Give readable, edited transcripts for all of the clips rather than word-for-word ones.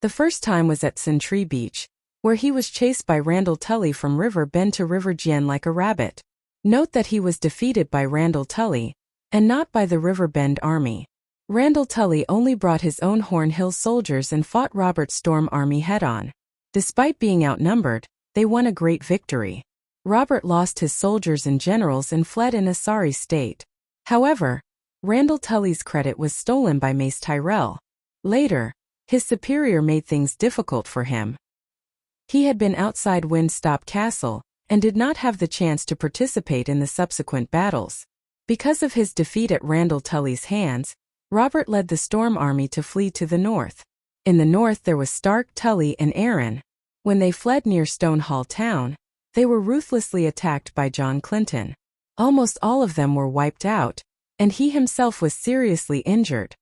The first time was at Sentry Beach, where he was chased by Randall Tully from River Bend to River Gien like a rabbit. Note that he was defeated by Randall Tully, and not by the River Bend army. Randall Tully only brought his own Horn Hill soldiers and fought Robert's Storm army head-on. Despite being outnumbered, they won a great victory. Robert lost his soldiers and generals and fled in a sorry state. However, Randall Tully's credit was stolen by Mace Tyrell. Later, his superior made things difficult for him. He had been outside Windstop Castle, and did not have the chance to participate in the subsequent battles. Because of his defeat at Randall Tully's hands, Robert led the Storm army to flee to the north. In the north there was Stark, Tully, and Aaron. When they fled near Stonehall Town, they were ruthlessly attacked by John Clinton. Almost all of them were wiped out, and he himself was seriously injured.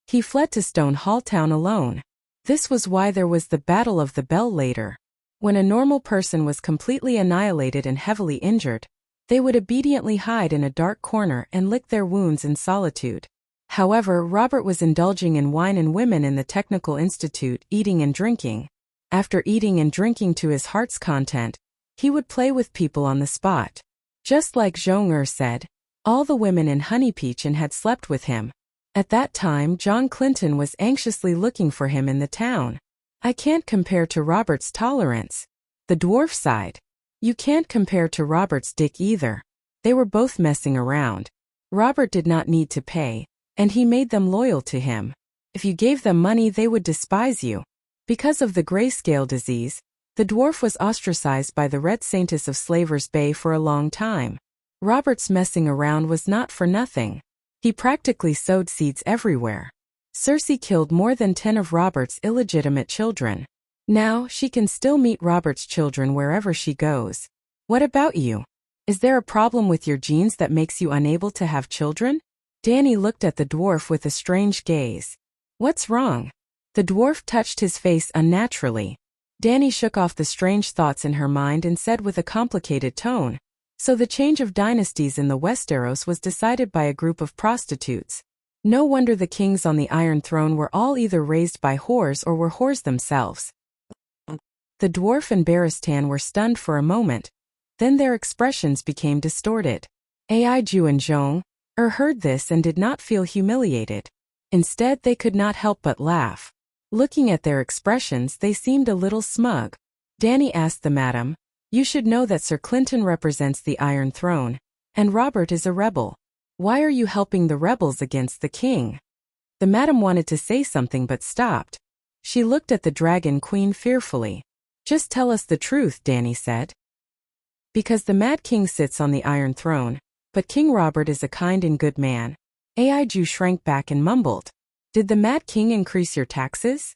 He fled to Stonehall Town alone. This was why there was the Battle of the Bell later. When a normal person was completely annihilated and heavily injured, they would obediently hide in a dark corner and lick their wounds in solitude. However, Robert was indulging in wine and women in the Technical Institute, eating and drinking. After eating and drinking to his heart's content, he would play with people on the spot. Just like Zhong said, all the women in Honeypeach had slept with him. At that time, John Clinton was anxiously looking for him in the town. I can't compare to Robert's tolerance. The dwarf sighed. You can't compare to Robert's dick either. They were both messing around. Robert did not need to pay, and he made them loyal to him. If you gave them money, they would despise you. Because of the grayscale disease, the dwarf was ostracized by the Red Saintess of Slavers Bay for a long time. Robert's messing around was not for nothing. He practically sowed seeds everywhere. Cersei killed more than 10 of Robert's illegitimate children. Now, she can still meet Robert's children wherever she goes. What about you? Is there a problem with your genes that makes you unable to have children? Danny looked at the dwarf with a strange gaze. What's wrong? The dwarf touched his face unnaturally. Danny shook off the strange thoughts in her mind and said with a complicated tone, so the change of dynasties in the Westeros was decided by a group of prostitutes. No wonder the kings on the Iron Throne were all either raised by whores or were whores themselves. The dwarf and Barristan were stunned for a moment. Then their expressions became distorted. Aiju and Zhong heard this and did not feel humiliated. Instead, they could not help but laugh. Looking at their expressions, they seemed a little smug. Danny asked the madam, "You should know that Sir Clinton represents the Iron Throne, and Robert is a rebel. Why are you helping the rebels against the king?" The madam wanted to say something but stopped. She looked at the Dragon Queen fearfully. "Just tell us the truth," Danny said. "Because the Mad King sits on the Iron Throne, but King Robert is a kind and good man." Aiju shrank back and mumbled. "Did the Mad King increase your taxes?"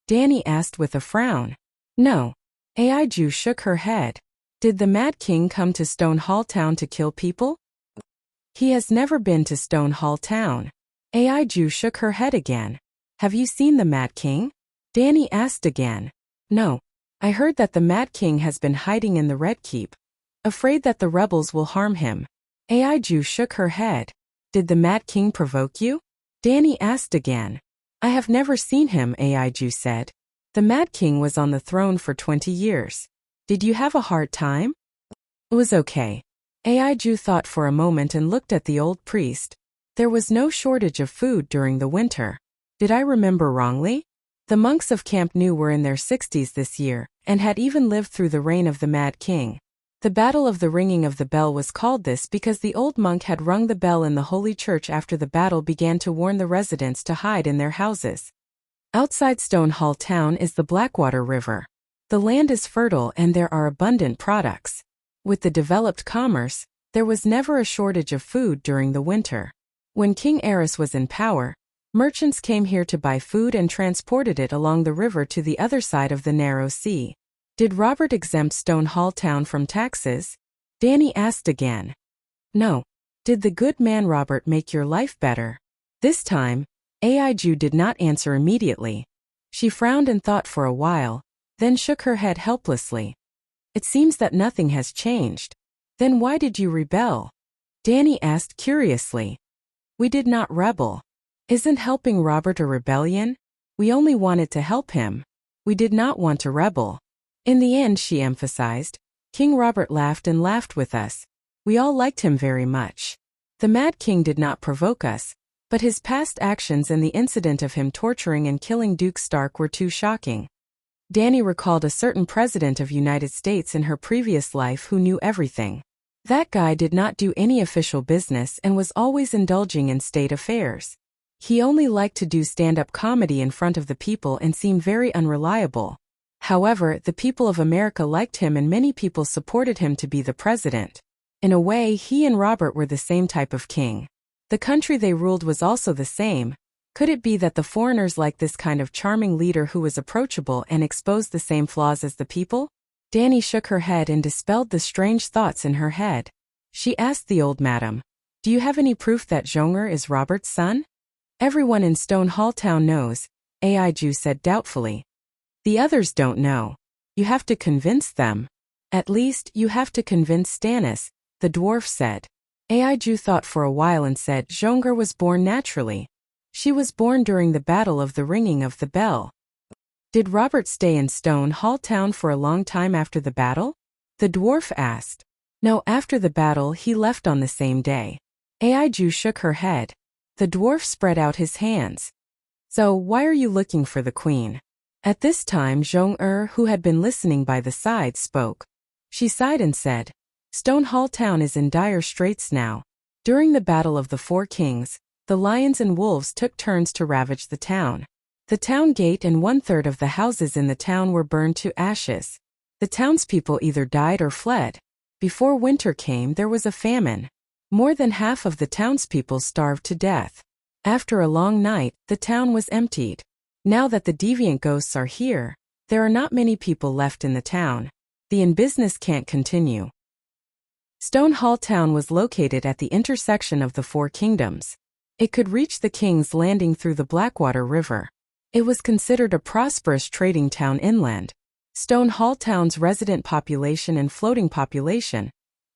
Danny asked with a frown. "No." Aiju shook her head. "Did the Mad King come to Stonehall Town to kill people?" "He has never been to Stonehall Town." Aiju shook her head again. "Have you seen the Mad King?" Danny asked again. "No. I heard that the Mad King has been hiding in the Red Keep, afraid that the rebels will harm him." Aiju shook her head. "Did the Mad King provoke you?" Danny asked again. "I have never seen him," Aiju said. "The Mad King was on the throne for 20 years. Did you have a hard time?" "It was okay." Aiju thought for a moment and looked at the old priest. There was no shortage of food during the winter. Did I remember wrongly? The monks of Camp Nou were in their 60s this year, and had even lived through the reign of the Mad King. The Battle of the Ringing of the Bell was called this because the old monk had rung the bell in the Holy Church after the battle began to warn the residents to hide in their houses. Outside Stonehall Town is the Blackwater River. The land is fertile and there are abundant products. With the developed commerce, there was never a shortage of food during the winter. When King Aerys was in power, merchants came here to buy food and transported it along the river to the other side of the narrow sea. Did Robert exempt Stonehall Town from taxes? Danny asked again. No. Did the good man Robert make your life better? This time, Aiju did not answer immediately. She frowned and thought for a while, then shook her head helplessly. It seems that nothing has changed. Then why did you rebel? Danny asked curiously. We did not rebel. Isn't helping Robert a rebellion? We only wanted to help him. We did not want to rebel. In the end, she emphasized. King Robert laughed and laughed with us. We all liked him very much. The Mad King did not provoke us, but his past actions and the incident of him torturing and killing Duke Stark were too shocking. Dany recalled a certain president of United States in her previous life who knew everything. That guy did not do any official business and was always indulging in state affairs. He only liked to do stand-up comedy in front of the people and seemed very unreliable. However, the people of America liked him and many people supported him to be the president. In a way, he and Robert were the same type of king. The country they ruled was also the same. Could it be that the foreigners liked this kind of charming leader who was approachable and exposed the same flaws as the people? Dany shook her head and dispelled the strange thoughts in her head. She asked the old madam, "Do you have any proof that Zhong'er is Robert's son?" "Everyone in Stone Hall Town knows," Aiju said doubtfully. "The others don't know. You have to convince them. At least, you have to convince Stannis," the dwarf said. Aiju thought for a while and said Zhong'er was born naturally. She was born during the Battle of the Ringing of the Bell. Did Robert stay in Stone Hall Town for a long time after the battle? The dwarf asked. No, after the battle he left on the same day. Aiju shook her head. The dwarf spread out his hands. So, why are you looking for the queen? At this time Zhong'er, who had been listening by the side, spoke. She sighed and said, Stone Hall Town is in dire straits now. During the Battle of the Four Kings, the lions and wolves took turns to ravage the town. The town gate and 1/3 of the houses in the town were burned to ashes. The townspeople either died or fled. Before winter came, there was a famine. More than half of the townspeople starved to death. After a long night, the town was emptied. Now that the deviant ghosts are here, there are not many people left in the town. The business can't continue. Stone Hall Town was located at the intersection of the Four Kingdoms. It could reach the King's Landing through the Blackwater River. It was considered a prosperous trading town inland. Stone Hall Town's resident population and floating population,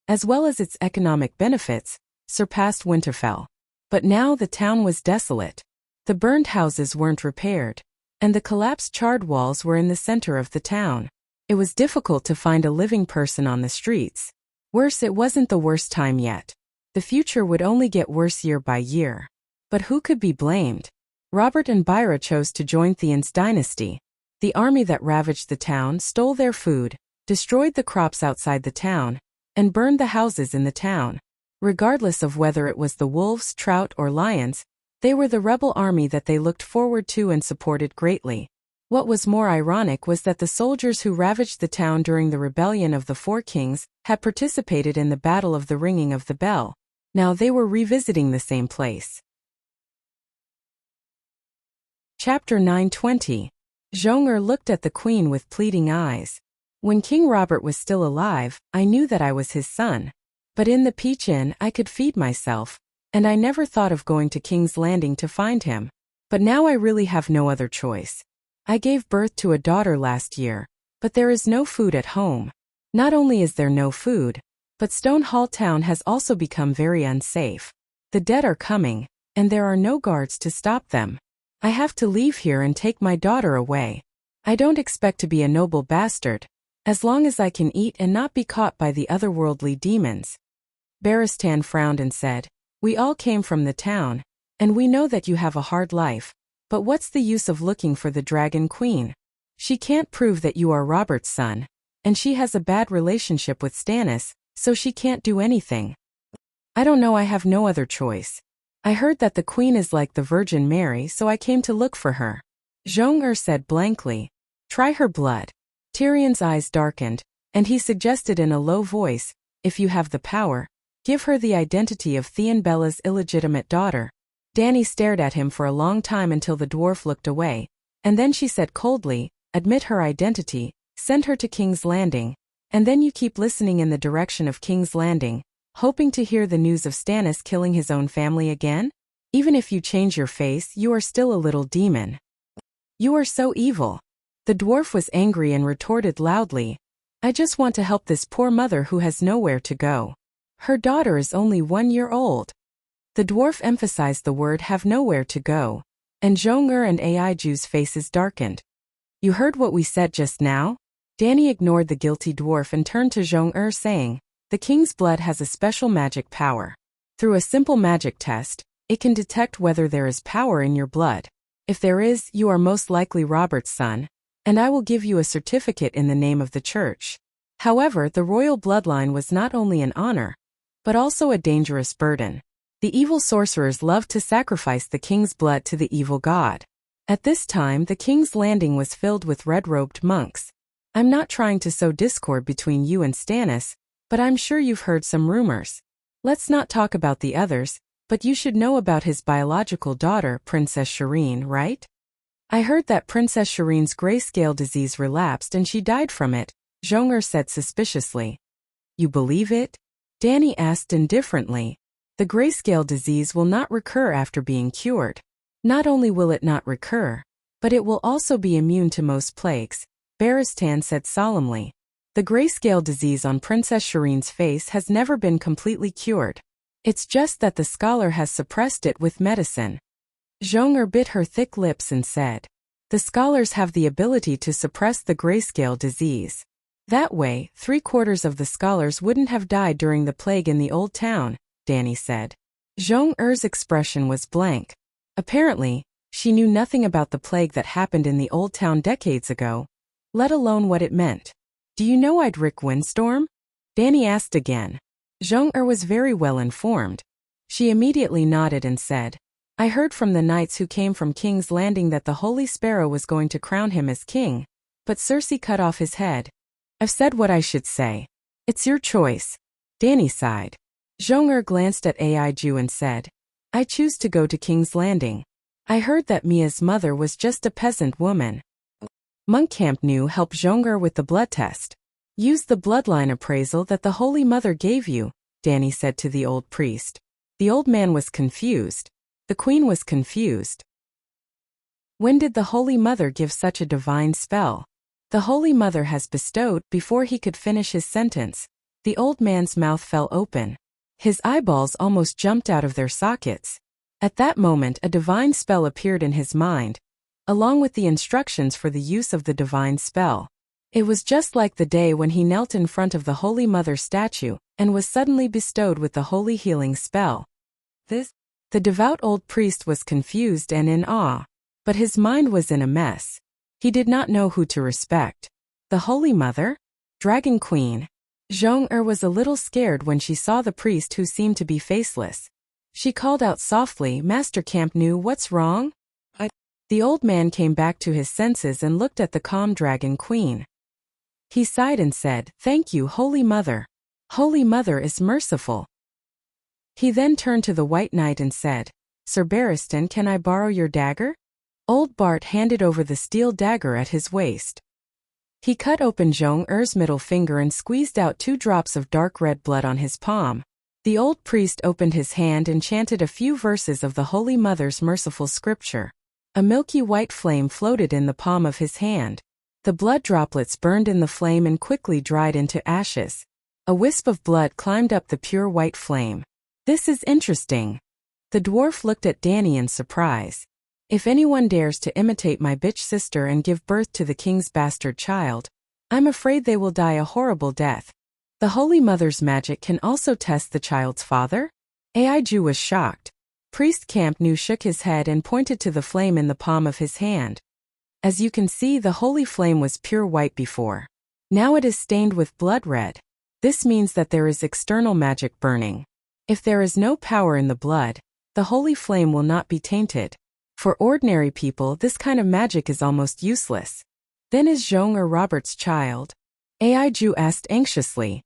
as well as its economic benefits, surpassed Winterfell. But now the town was desolate. The burned houses weren't repaired, and the collapsed charred walls were in the center of the town. It was difficult to find a living person on the streets. Worse, it wasn't the worst time yet. The future would only get worse year by year. But who could be blamed? Robert and Byra chose to join Theon's dynasty. The army that ravaged the town stole their food, destroyed the crops outside the town, and burned the houses in the town. Regardless of whether it was the wolves, trout, or lions, they were the rebel army that they looked forward to and supported greatly. What was more ironic was that the soldiers who ravaged the town during the rebellion of the Four Kings had participated in the Battle of the Ringing of the Bell. Now they were revisiting the same place. Chapter 9:20. Zhong'er looked at the queen with pleading eyes. When King Robert was still alive, I knew that I was his son. But in the Peach Inn, I could feed myself, and I never thought of going to King's Landing to find him. But now I really have no other choice. I gave birth to a daughter last year, but there is no food at home. Not only is there no food, but Stone Hall Town has also become very unsafe. The dead are coming, and there are no guards to stop them. I have to leave here and take my daughter away. I don't expect to be a noble bastard, as long as I can eat and not be caught by the otherworldly demons. Barristan frowned and said, We all came from the town, and we know that you have a hard life, but what's the use of looking for the Dragon Queen? She can't prove that you are Robert's son, and she has a bad relationship with Stannis, so she can't do anything. I don't know, I have no other choice. I heard that the queen is like the Virgin Mary, so I came to look for her. Zhong'er said blankly, Try her blood. Tyrion's eyes darkened, and he suggested in a low voice, If you have the power, give her the identity of Theon Bella's illegitimate daughter. Dany stared at him for a long time until the dwarf looked away, and then she said coldly, Admit her identity, send her to King's Landing, and then you keep listening in the direction of King's Landing, hoping to hear the news of Stannis killing his own family again? Even if you change your face, you are still a little demon. You are so evil. The dwarf was angry and retorted loudly, I just want to help this poor mother who has nowhere to go. Her daughter is only 1 year old. The dwarf emphasized the word have nowhere to go, and Zhong'er and Aiju's faces darkened. You heard what we said just now? Danny ignored the guilty dwarf and turned to Zhong saying, the king's blood has a special magic power. Through a simple magic test, it can detect whether there is power in your blood. If there is, you are most likely Robert's son, and I will give you a certificate in the name of the church. However, the royal bloodline was not only an honor, but also a dangerous burden. The evil sorcerers loved to sacrifice the king's blood to the evil god. At this time, the king's landing was filled with red-robed monks. I'm not trying to sow discord between you and Stannis, but I'm sure you've heard some rumors. Let's not talk about the others, but you should know about his biological daughter, Princess Shireen, right? I heard that Princess Shireen's grayscale disease relapsed and she died from it, Zhong said suspiciously. You believe it? Danny asked indifferently. The grayscale disease will not recur after being cured. Not only will it not recur, but it will also be immune to most plagues, Barristan said solemnly. The grayscale disease on Princess Shireen's face has never been completely cured. It's just that the scholar has suppressed it with medicine. Zhong bit her thick lips and said, the scholars have the ability to suppress the grayscale disease. That way, 3/4 of the scholars wouldn't have died during the plague in the old town, Danny said. Zhong expression was blank. Apparently, she knew nothing about the plague that happened in the old town decades ago, let alone what it meant. Do you know Rick Windstorm? Danny asked again. Zhong was very well informed. She immediately nodded and said, I heard from the knights who came from King's Landing that the Holy Sparrow was going to crown him as king, but Cersei cut off his head. I've said what I should say. It's your choice. Danny sighed. Zhong glanced at Aiju and said, I choose to go to King's Landing. I heard that Mia's mother was just a peasant woman. Monk Camp Nu helped Zhong with the blood test. Use the bloodline appraisal that the Holy Mother gave you, Danny said to the old priest. The old man was confused. The queen was confused. When did the Holy Mother give such a divine spell? The Holy Mother has bestowed. Before he could finish his sentence, the old man's mouth fell open. His eyeballs almost jumped out of their sockets. At that moment a divine spell appeared in his mind, along with the instructions for the use of the divine spell. It was just like the day when he knelt in front of the Holy Mother statue and was suddenly bestowed with the holy healing spell. The devout old priest was confused and in awe, but his mind was in a mess. He did not know who to respect. The Holy Mother? Dragon Queen? Zhong was a little scared when she saw the priest who seemed to be faceless. She called out softly, Master Camp Nu, what's wrong? The old man came back to his senses and looked at the calm Dragon Queen. He sighed and said, Thank you, Holy Mother. Holy Mother is merciful. He then turned to the White Knight and said, Sir Barristan, can I borrow your dagger? Old Bart handed over the steel dagger at his waist. He cut open Zhong's middle finger and squeezed out 2 drops of dark red blood on his palm. The old priest opened his hand and chanted a few verses of the Holy Mother's merciful scripture. A milky white flame floated in the palm of his hand. The blood droplets burned in the flame and quickly dried into ashes. A wisp of blood climbed up the pure white flame. This is interesting. The dwarf looked at Danny in surprise. If anyone dares to imitate my bitch sister and give birth to the king's bastard child, I'm afraid they will die a horrible death. The Holy Mother's magic can also test the child's father? Aiju was shocked. Priest Camp Nu shook his head and pointed to the flame in the palm of his hand. As you can see, the holy flame was pure white before. Now it is stained with blood red. This means that there is external magic burning. If there is no power in the blood, the holy flame will not be tainted. For ordinary people, this kind of magic is almost useless. Then is Zhong Robert's child? Aiju asked anxiously.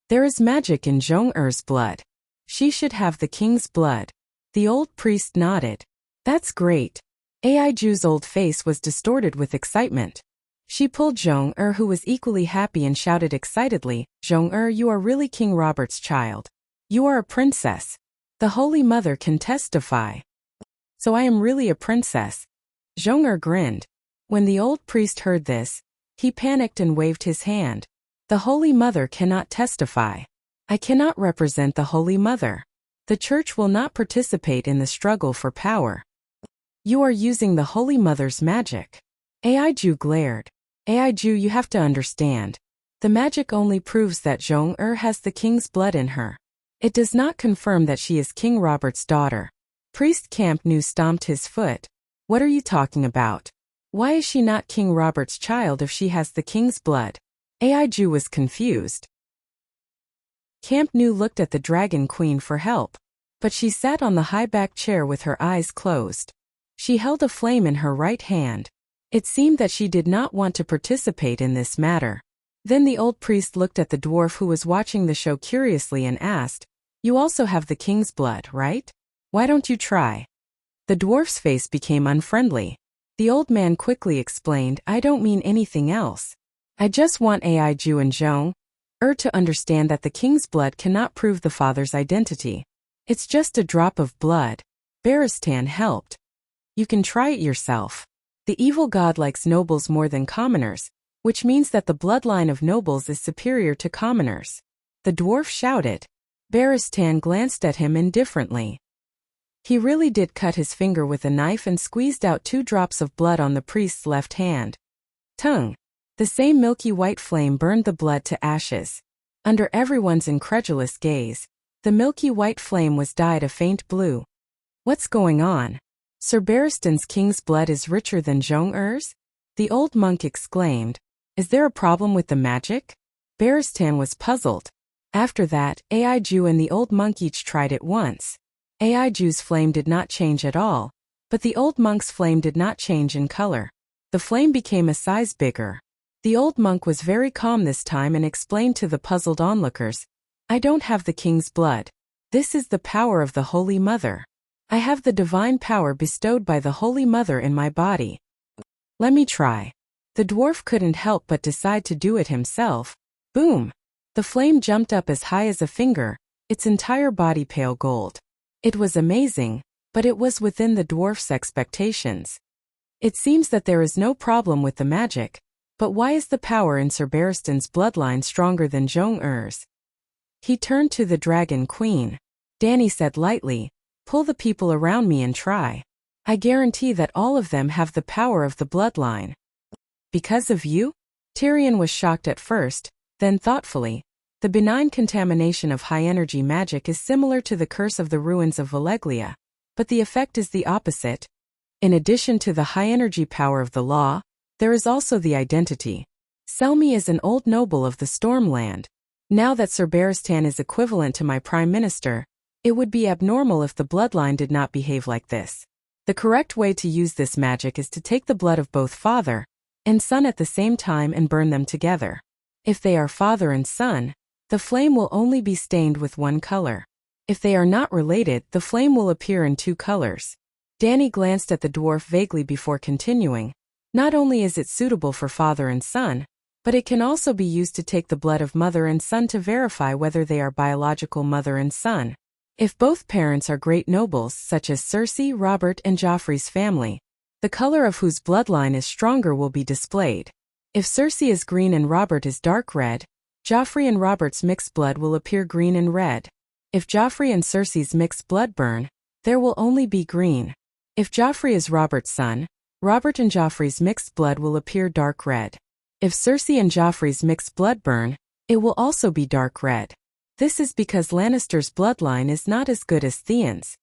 There is magic in Zhong blood. She should have the king's blood. The old priest nodded. That's great. Aiju's old face was distorted with excitement. She pulled Zhong who was equally happy, and shouted excitedly, Zhong you are really King Robert's child. You are a princess. The Holy Mother can testify. So I am really a princess. Zhong grinned. When the old priest heard this, he panicked and waved his hand. The Holy Mother cannot testify. I cannot represent the Holy Mother. The Church will not participate in the struggle for power. You are using the Holy Mother's magic. Aiju glared. Aiju, you have to understand. The magic only proves that Zhong has the king's blood in her. It does not confirm that she is King Robert's daughter. Priest Camp Nu stomped his foot. What are you talking about? Why is she not King Robert's child if she has the king's blood? Aiju was confused. Camp Nu looked at the Dragon Queen for help, but she sat on the high-backed chair with her eyes closed. She held a flame in her right hand. It seemed that she did not want to participate in this matter. Then the old priest looked at the dwarf who was watching the show curiously and asked, "You also have the king's blood, right? Why don't you try?" The dwarf's face became unfriendly. The old man quickly explained, "I don't mean anything else. I just want Aiju and Zhong to understand that the king's blood cannot prove the father's identity. It's just a drop of blood." Baristan helped. "You can try it yourself. The evil god likes nobles more than commoners, which means that the bloodline of nobles is superior to commoners." The dwarf shouted. Baristan glanced at him indifferently. He really did cut his finger with a knife and squeezed out 2 drops of blood on the priest's left hand. Tongue. The same milky white flame burned the blood to ashes. Under everyone's incredulous gaze, the milky white flame was dyed a faint blue. What's going on? Sir Baristan's king's blood is richer than Zhong-er's? The old monk exclaimed. Is there a problem with the magic? Baristan was puzzled. After that, Aiju and the old monk each tried it once. Aiju's flame did not change at all, but the old monk's flame did not change in color. The flame became a size bigger. The old monk was very calm this time and explained to the puzzled onlookers, "I don't have the king's blood. This is the power of the Holy Mother. I have the divine power bestowed by the Holy Mother in my body. Let me try." The dwarf couldn't help but decide to do it himself. Boom! The flame jumped up as high as a finger, its entire body pale gold. It was amazing, but it was within the dwarf's expectations. It seems that there is no problem with the magic, but why is the power in Sir Baristan's bloodline stronger than Zhong-er's? He turned to the Dragon Queen. Danny said lightly, "Pull the people around me and try. I guarantee that all of them have the power of the bloodline." "Because of you?" Tyrion was shocked at first, then thoughtfully, "The benign contamination of high-energy magic is similar to the curse of the ruins of Valeglia, but the effect is the opposite. In addition to the high-energy power of the law, there is also the identity. Selmy is an old noble of the Stormland. Now that Sir Baristan is equivalent to my Prime Minister, it would be abnormal if the bloodline did not behave like this. The correct way to use this magic is to take the blood of both father and son at the same time and burn them together. If they are father and son, the flame will only be stained with one color. If they are not related, the flame will appear in 2 colors. Danny glanced at the dwarf vaguely before continuing. Not only is it suitable for father and son, but it can also be used to take the blood of mother and son to verify whether they are biological mother and son. If both parents are great nobles such as Cersei, Robert and Joffrey's family, the color of whose bloodline is stronger will be displayed. If Cersei is green and Robert is dark red, Joffrey and Robert's mixed blood will appear green and red. If Joffrey and Cersei's mixed blood burn, there will only be green. If Joffrey is Robert's son, Robert and Joffrey's mixed blood will appear dark red. If Cersei and Joffrey's mixed blood burn, it will also be dark red. This is because Lannister's bloodline is not as good as Theon's.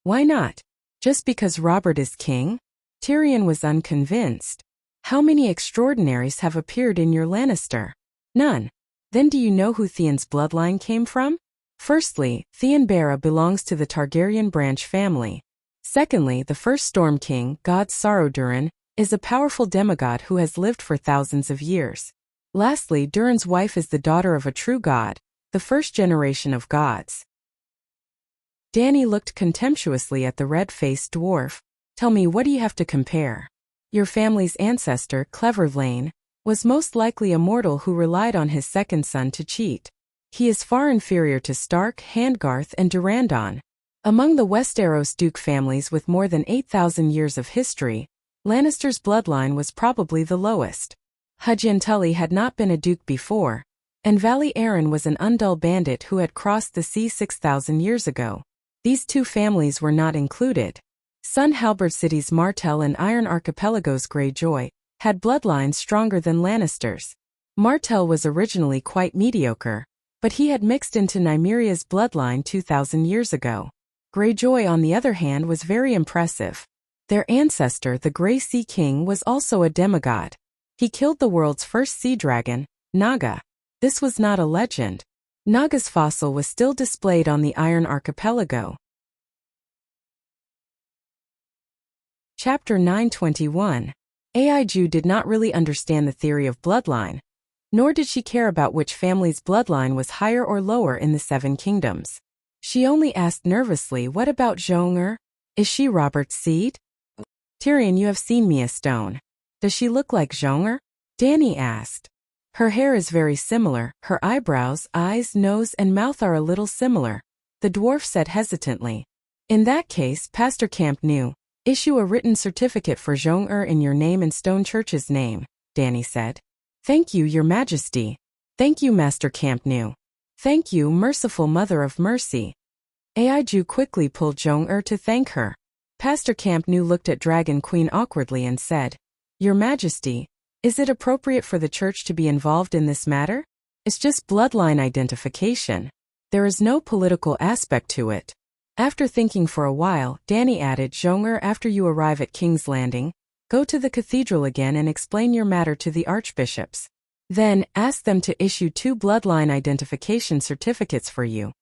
Why not? Just because Robert is king? Tyrion was unconvinced. How many extraordinaries have appeared in your Lannister? None. Then do you know who Theon's bloodline came from? Firstly, Theon Bara belongs to the Targaryen branch family. Secondly, the first Storm King, God Sarodurin, is a powerful demigod who has lived for thousands of years. Lastly, Durin's wife is the daughter of a true god, the first generation of gods. Danny looked contemptuously at the red-faced dwarf. Tell me, what do you have to compare? Your family's ancestor, Clever Lane, was most likely a mortal who relied on his second son to cheat. He is far inferior to Stark, Handgarth and Durandon. Among the Westeros Duke families with more than 8,000 years of history, Lannister's bloodline was probably the lowest. Hugin Tully had not been a duke before, and Valley Arryn was an undull bandit who had crossed the sea 6,000 years ago. These 2 families were not included. Sun Halberd City's Martell and Iron Archipelago's Greyjoy had bloodlines stronger than Lannisters. Martell was originally quite mediocre, but he had mixed into Nymeria's bloodline 2,000 years ago. Greyjoy, on the other hand, was very impressive. Their ancestor, the Grey Sea King, was also a demigod. He killed the world's first sea dragon, Naga. This was not a legend. Naga's fossil was still displayed on the Iron Archipelago. Chapter 921. Aiju did not really understand the theory of bloodline, nor did she care about which family's bloodline was higher or lower in the Seven Kingdoms. She only asked nervously, "What about Zhong'er? Is she Robert's seed?" "Tyrion, you have seen Mia Stone. Does she look like Zhong'er?" Dany asked. "Her hair is very similar, her eyebrows, eyes, nose, and mouth are a little similar," the dwarf said hesitantly. "In that case, Pastor Camp knew. Issue a written certificate for Zhong'er in your name and Stone Church's name," Dany said. "Thank you, Your Majesty." "Thank you, Master Camp New." "Thank you, Merciful Mother of Mercy." Aiju quickly pulled Zhong'er to thank her. Pastor Camp New looked at Dragon Queen awkwardly and said, "Your Majesty, is it appropriate for the church to be involved in this matter? It's just bloodline identification. There is no political aspect to it." After thinking for a while, Dany added, "Zhong'er, after you arrive at King's Landing, go to the cathedral again and explain your matter to the archbishops. Then, ask them to issue 2 bloodline identification certificates for you."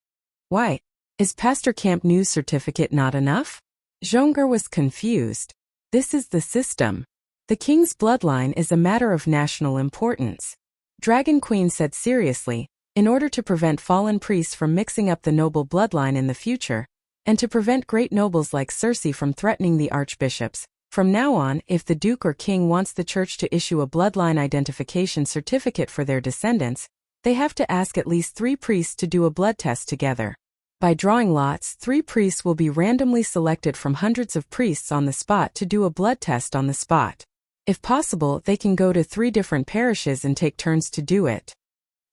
"Why? Is Pastor Camp New's certificate not enough?" Zhong'er was confused. "This is the system. The king's bloodline is a matter of national importance." Dragon Queen said seriously, "In order to prevent fallen priests from mixing up the noble bloodline in the future, and to prevent great nobles like Cersei from threatening the archbishops, from now on, if the duke or king wants the church to issue a bloodline identification certificate for their descendants, they have to ask at least 3 priests to do a blood test together. By drawing lots, 3 priests will be randomly selected from hundreds of priests on the spot to do a blood test on the spot. If possible, they can go to 3 different parishes and take turns to do it."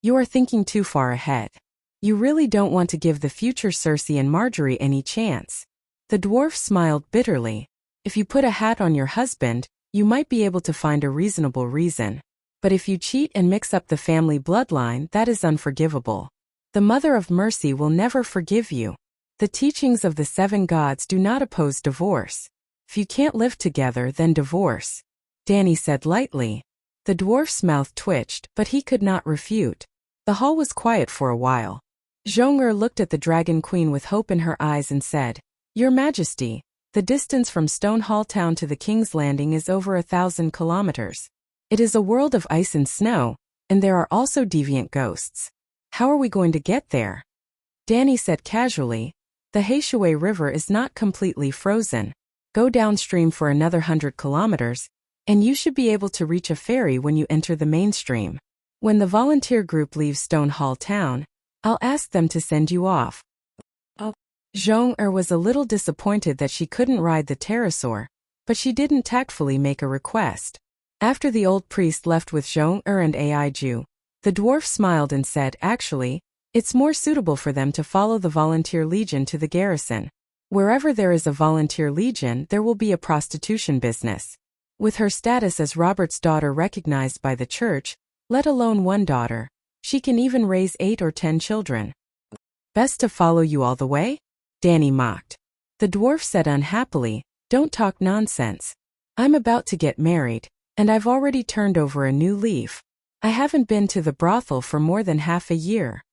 "You are thinking too far ahead. You really don't want to give the future Cersei and Marjorie any chance." The dwarf smiled bitterly. "If you put a hat on your husband, you might be able to find a reasonable reason. But if you cheat and mix up the family bloodline, that is unforgivable. The Mother of Mercy will never forgive you. The teachings of the 7 gods do not oppose divorce. If you can't live together, then divorce," Dany said lightly. The dwarf's mouth twitched, but he could not refute. The hall was quiet for a while. Zhong'er looked at the Dragon Queen with hope in her eyes and said, "Your Majesty, the distance from Stonehall Town to the King's Landing is over 1,000 kilometers. It is a world of ice and snow, and there are also deviant ghosts. How are we going to get there?" Dany said casually, "The Heishui River is not completely frozen. Go downstream for another 100 kilometers, and you should be able to reach a ferry when you enter the mainstream. When the volunteer group leaves Stonehall Town, I'll ask them to send you off." Zhong'er was a little disappointed that she couldn't ride the pterosaur, but she didn't tactfully make a request. After the old priest left with Zhong'er and Aiju, the dwarf smiled and said, "Actually, it's more suitable for them to follow the volunteer legion to the garrison. Wherever there is a volunteer legion, there will be a prostitution business. With her status as Robert's daughter recognized by the church, let alone 1 daughter, she can even raise 8 or 10 children." "Best to follow you all the way?" Dany mocked. The dwarf said unhappily, "Don't talk nonsense. I'm about to get married, and I've already turned over a new leaf. I haven't been to the brothel for more than half a year."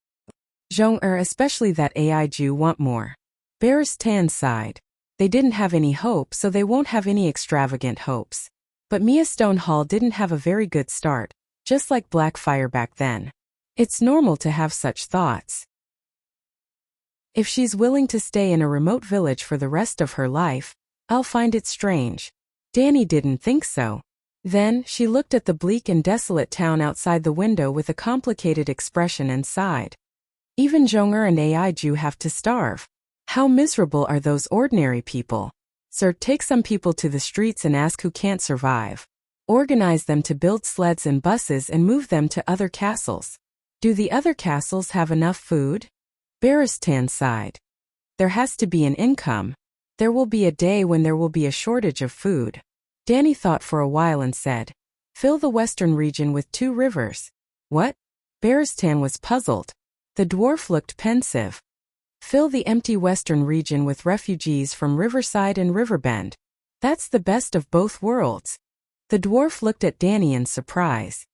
Zhong'er, especially that Aiju, want more. Barris Tan sighed. They didn't have any hope, so they won't have any extravagant hopes. But Mia Stonehall didn't have a very good start, just like Blackfire back then. It's normal to have such thoughts. If she's willing to stay in a remote village for the rest of her life, I'll find it strange. Dany didn't think so. Then, she looked at the bleak and desolate town outside the window with a complicated expression and sighed. Even Zhong'er and Aiju have to starve. How miserable are those ordinary people? Sir, take some people to the streets and ask who can't survive. Organize them to build sleds and buses and move them to other castles. Do the other castles have enough food? Barristan sighed. There has to be an income. There will be a day when there will be a shortage of food. Dany thought for a while and said, Fill the western region with 2 rivers. What? Beristan was puzzled. The dwarf looked pensive. Fill the empty western region with refugees from Riverside and Riverbend. That's the best of both worlds. The dwarf looked at Danny in surprise.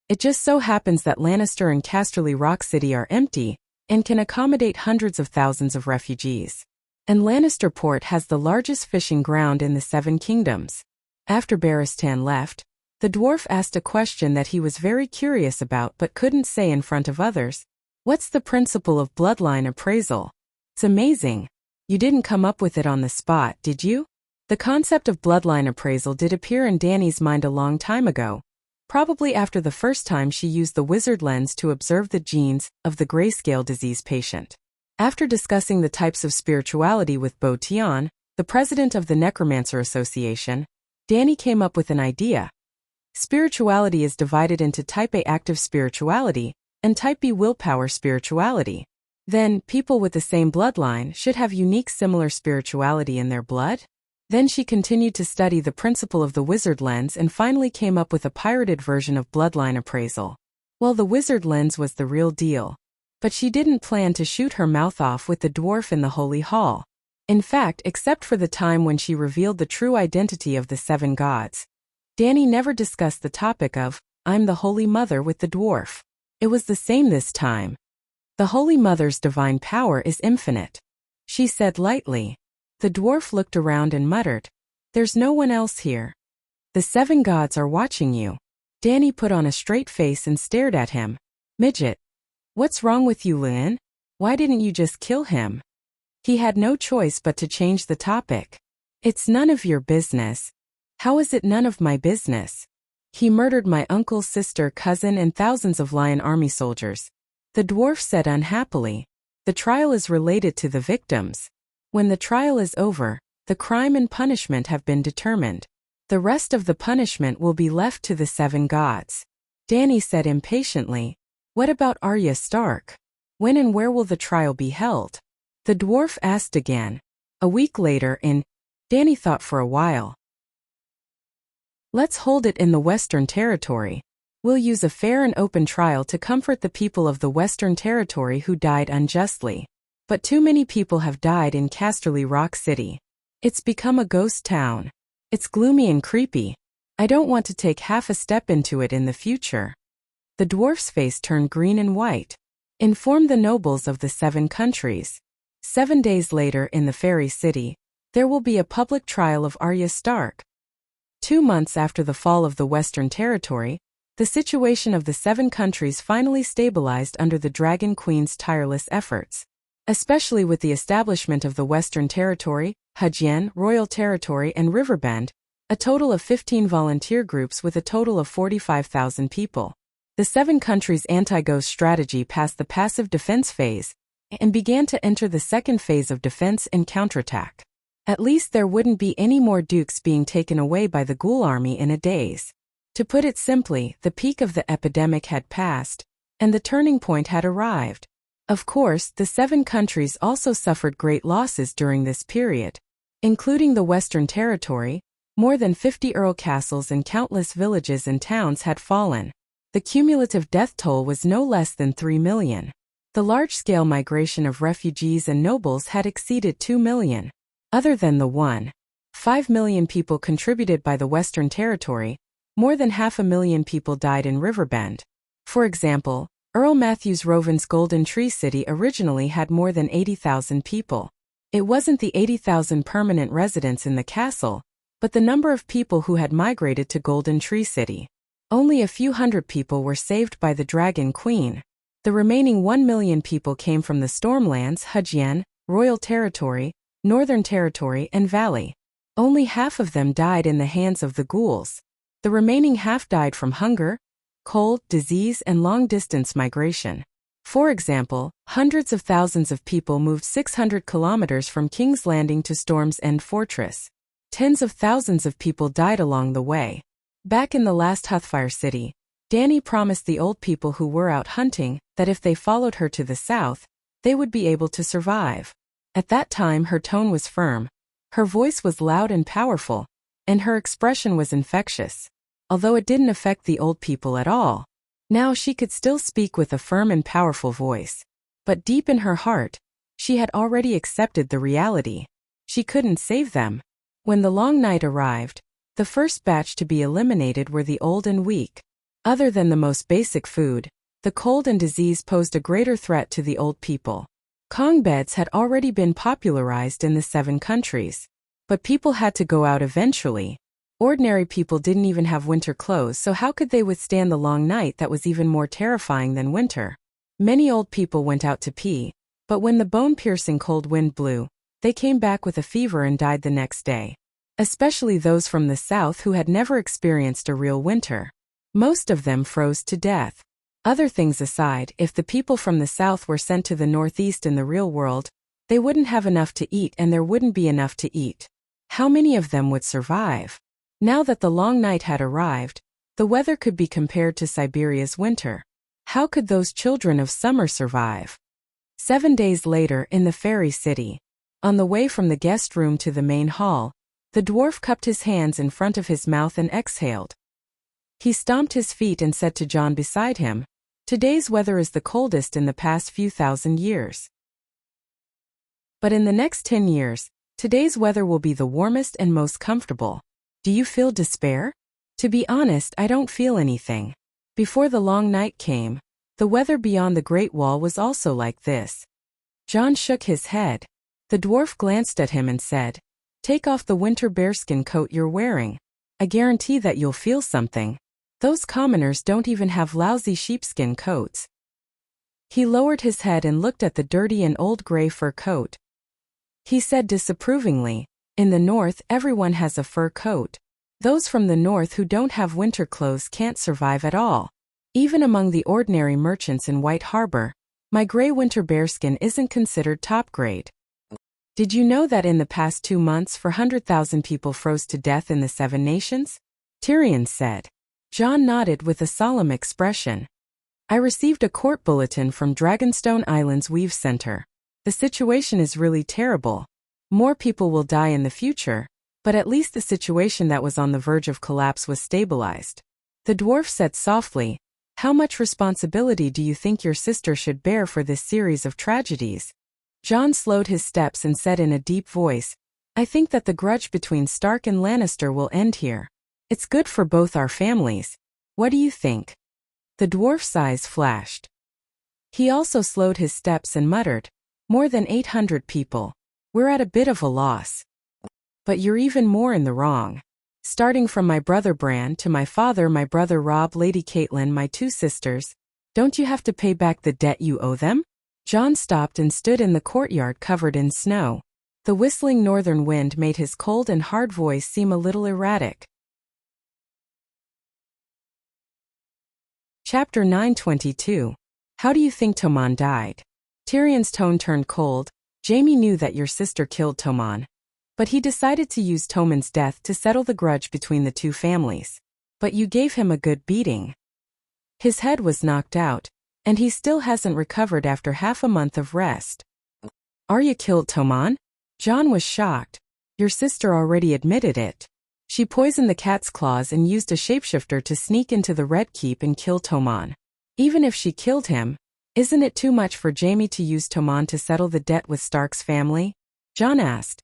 It just so happens that Lannister and Casterly Rock City are empty and can accommodate hundreds of thousands of refugees. And Lannister Port has the largest fishing ground in the 7 Kingdoms. After Beristan left, the dwarf asked a question that he was very curious about but couldn't say in front of others. What's the principle of bloodline appraisal? It's amazing. You didn't come up with it on the spot, did you? The concept of bloodline appraisal did appear in Danny's mind a long time ago, probably after the first time she used the wizard lens to observe the genes of the grayscale disease patient. After discussing the types of spirituality with Bo Tian, the president of the Necromancer Association, Danny came up with an idea. Spirituality is divided into Type A active spirituality and Type B willpower spirituality. Then, people with the same bloodline should have unique similar spirituality in their blood? Then she continued to study the principle of the wizard lens and finally came up with a pirated version of bloodline appraisal. Well, the wizard lens was the real deal. But she didn't plan to shoot her mouth off with the dwarf in the Holy Hall. In fact, except for the time when she revealed the true identity of the 7 gods, Danny never discussed the topic of, I'm the Holy Mother with the dwarf. It was the same this time. The Holy Mother's divine power is infinite, she said lightly. The dwarf looked around and muttered, there's no one else here. The 7 gods are watching you. Danny put on a straight face and stared at him. Midget. What's wrong with you, Lin? Why didn't you just kill him? He had no choice but to change the topic. It's none of your business. How is it none of my business? He murdered my uncle, sister, cousin, and thousands of Lion Army soldiers. The dwarf said unhappily. The trial is related to the victims. When the trial is over, the crime and punishment have been determined. The rest of the punishment will be left to the 7 gods. Danny said impatiently, what about Arya Stark? When and where will the trial be held? The dwarf asked again. A week later Danny thought for a while. Let's hold it in the Western Territory. We'll use a fair and open trial to comfort the people of the Western Territory who died unjustly. But too many people have died in Casterly Rock City. It's become a ghost town. It's gloomy and creepy. I don't want to take half a step into it in the future. The dwarf's face turned green and white. Inform the nobles of the 7 countries. 7 days later in the Fairy City, there will be a public trial of Arya Stark. 2 months after the fall of the Western Territory, the situation of the 7 countries finally stabilized under the Dragon Queen's tireless efforts. Especially with the establishment of the Western Territory, Hejian, Royal Territory, and Riverbend, a total of 15 volunteer groups with a total of 45,000 people. The 7 countries' anti-ghost strategy passed the passive defense phase and began to enter the second phase of defense and counterattack. At least there wouldn't be any more dukes being taken away by the ghoul army in a daze. To put it simply, the peak of the epidemic had passed, and the turning point had arrived. Of course, the 7 countries also suffered great losses during this period. Including the Western Territory, more than 50 earl castles and countless villages and towns had fallen. The cumulative death toll was no less than 3 million. The large-scale migration of refugees and nobles had exceeded 2 million. Other than the 1.5 million people contributed by the Western Territory, more than 500,000 people died in Riverbend. For example, Earl Matthews Rovin's Golden Tree City originally had more than 80,000 people. It wasn't the 80,000 permanent residents in the castle, but the number of people who had migrated to Golden Tree City. Only a few hundred people were saved by the Dragon Queen. The remaining 1 million people came from the Stormlands, Hejian, Royal Territory, Northern Territory, and Valley. Only half of them died in the hands of the ghouls. The remaining half died from hunger, cold, disease, and long-distance migration. For example, hundreds of thousands of people moved 600 kilometers from King's Landing to Storm's End Fortress. Tens of thousands of people died along the way. Back in the last Huthfire City, Danny promised the old people who were out hunting that if they followed her to the south, they would be able to survive. At that time her tone was firm, her voice was loud and powerful, and her expression was infectious. although it didn't affect the old people at all. Now she could still speak with a firm and powerful voice. But deep in her heart, she had already accepted the reality. She couldn't save them. When the long night arrived, the first batch to be eliminated were the old and weak. Other than the most basic food, the cold and disease posed a greater threat to the old people. Kong beds had already been popularized in the 7 countries. But people had to go out eventually. Ordinary people didn't even have winter clothes, so how could they withstand the long night that was even more terrifying than winter? Many old people went out to pee, but when the bone-piercing cold wind blew, they came back with a fever and died the next day. Especially those from the south who had never experienced a real winter. Most of them froze to death. Other things aside, if the people from the south were sent to the northeast in the real world, they wouldn't have enough to eat and there wouldn't be enough to eat. How many of them would survive? Now that the long night had arrived, the weather could be compared to Siberia's winter. How could those children of summer survive? 7 days later, in the fairy city, on the way from the guest room to the main hall, the dwarf cupped his hands in front of his mouth and exhaled. He stomped his feet and said to John beside him, "Today's weather is the coldest in the past few thousand years. But in the next 10 years, today's weather will be the warmest and most comfortable. Do you feel despair?" "To be honest, I don't feel anything." Before the long night came, the weather beyond the Great Wall was also like this. John shook his head. The dwarf glanced at him and said, "Take off the winter bearskin coat you're wearing. I guarantee that you'll feel something. Those commoners don't even have lousy sheepskin coats." He lowered his head and looked at the dirty and old gray fur coat. He said disapprovingly, "In the north, everyone has a fur coat. Those from the north who don't have winter clothes can't survive at all. Even among the ordinary merchants in White Harbor, my gray winter bearskin isn't considered top grade. Did you know that in the past 2 months 400,000 people froze to death in the 7 nations?" Tyrion said. John nodded with a solemn expression. "I received a court bulletin from Dragonstone Island's Weave Center. The situation is really terrible. More people will die in the future, but at least the situation that was on the verge of collapse was stabilized." The dwarf said softly, "How much responsibility do you think your sister should bear for this series of tragedies?" John slowed his steps and said in a deep voice, "I think that the grudge between Stark and Lannister will end here. It's good for both our families. What do you think?" The dwarf's eyes flashed. He also slowed his steps and muttered, "More than 800 people. We're at a bit of a loss. But you're even more in the wrong. Starting from my brother Bran to my father, my brother Robb, Lady Catelyn, my 2 sisters, don't you have to pay back the debt you owe them?" John stopped and stood in the courtyard covered in snow. The whistling northern wind made his cold and hard voice seem a little erratic. Chapter 9:22. How do you think Tommen died? Tyrion's tone turned cold. Jaime knew that your sister killed Tommen. But he decided to use Tommen's death to settle the grudge between the 2 families. But you gave him a good beating. His head was knocked out, and he still hasn't recovered after half a month of rest. Arya killed Tommen? Jon was shocked. Your sister already admitted it. She poisoned the cat's claws and used a shapeshifter to sneak into the Red Keep and kill Tommen. Even if she killed him, isn't it too much for Jaime to use Tommen to settle the debt with Stark's family? Jon asked.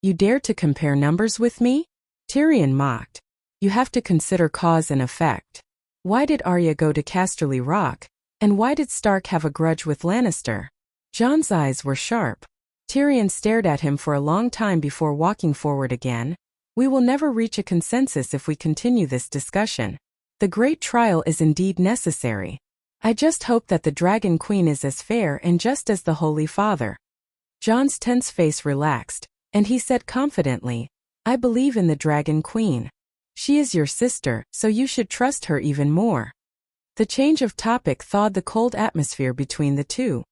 You dare to compare numbers with me? Tyrion mocked. You have to consider cause and effect. Why did Arya go to Casterly Rock? And why did Stark have a grudge with Lannister? Jon's eyes were sharp. Tyrion stared at him for a long time before walking forward again. We will never reach a consensus if we continue this discussion. The great trial is indeed necessary. I just hope that the Dragon Queen is as fair and just as the Holy Father. Jon's tense face relaxed, and he said confidently, I believe in the Dragon Queen. She is your sister, so you should trust her even more. The change of topic thawed the cold atmosphere between the two.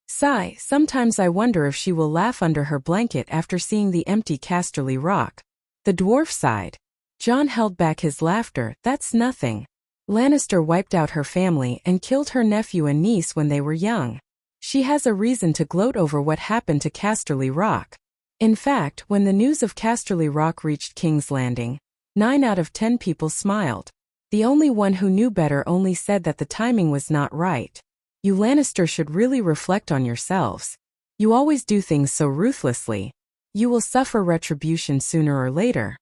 Sigh, sometimes I wonder if she will laugh under her blanket after seeing the empty Casterly Rock. The dwarf sighed. Jon held back his laughter. That's nothing. Lannister wiped out her family and killed her nephew and niece when they were young. She has a reason to gloat over what happened to Casterly Rock. In fact, when the news of Casterly Rock reached King's Landing, 9 out of 10 people smiled. The only one who knew better only said that the timing was not right. You Lannister should really reflect on yourselves. You always do things so ruthlessly. You will suffer retribution sooner or later.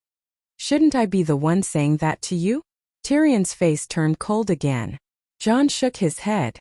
Shouldn't I be the one saying that to you? Tyrion's face turned cold again. Jon shook his head.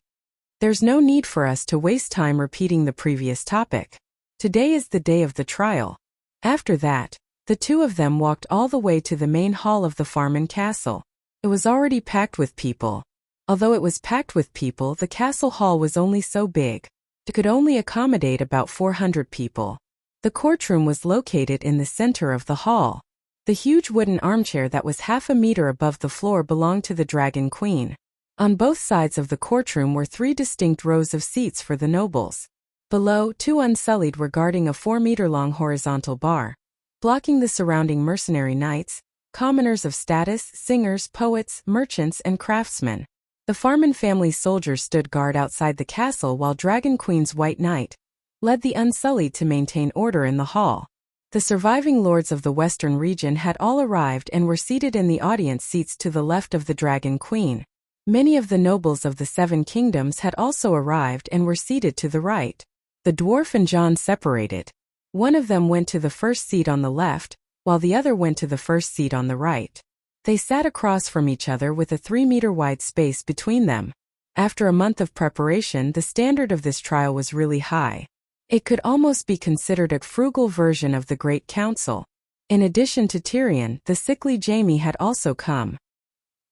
There's no need for us to waste time repeating the previous topic. Today is the day of the trial. After that, the two of them walked all the way to the main hall of the Farman Castle. It was already packed with people. Although it was packed with people, the castle hall was only so big. It could only accommodate about 400 people. The courtroom was located in the center of the hall. The huge wooden armchair that was half a meter above the floor belonged to the Dragon Queen. On both sides of the courtroom were 3 distinct rows of seats for the nobles. Below, 2 unsullied were guarding a 4-meter-long horizontal bar, blocking the surrounding mercenary knights, commoners of status, singers, poets, merchants, and craftsmen. The Farman family's soldiers stood guard outside the castle while Dragon Queen's White Knight led the Unsullied to maintain order in the hall. The surviving lords of the western region had all arrived and were seated in the audience seats to the left of the Dragon Queen. Many of the nobles of the 7 kingdoms had also arrived and were seated to the right. The dwarf and Jon separated. One of them went to the first seat on the left, while the other went to the first seat on the right. They sat across from each other with a 3-meter-wide space between them. After a month of preparation, the standard of this trial was really high. It could almost be considered a frugal version of the Great Council. In addition to Tyrion, the sickly Jaime had also come.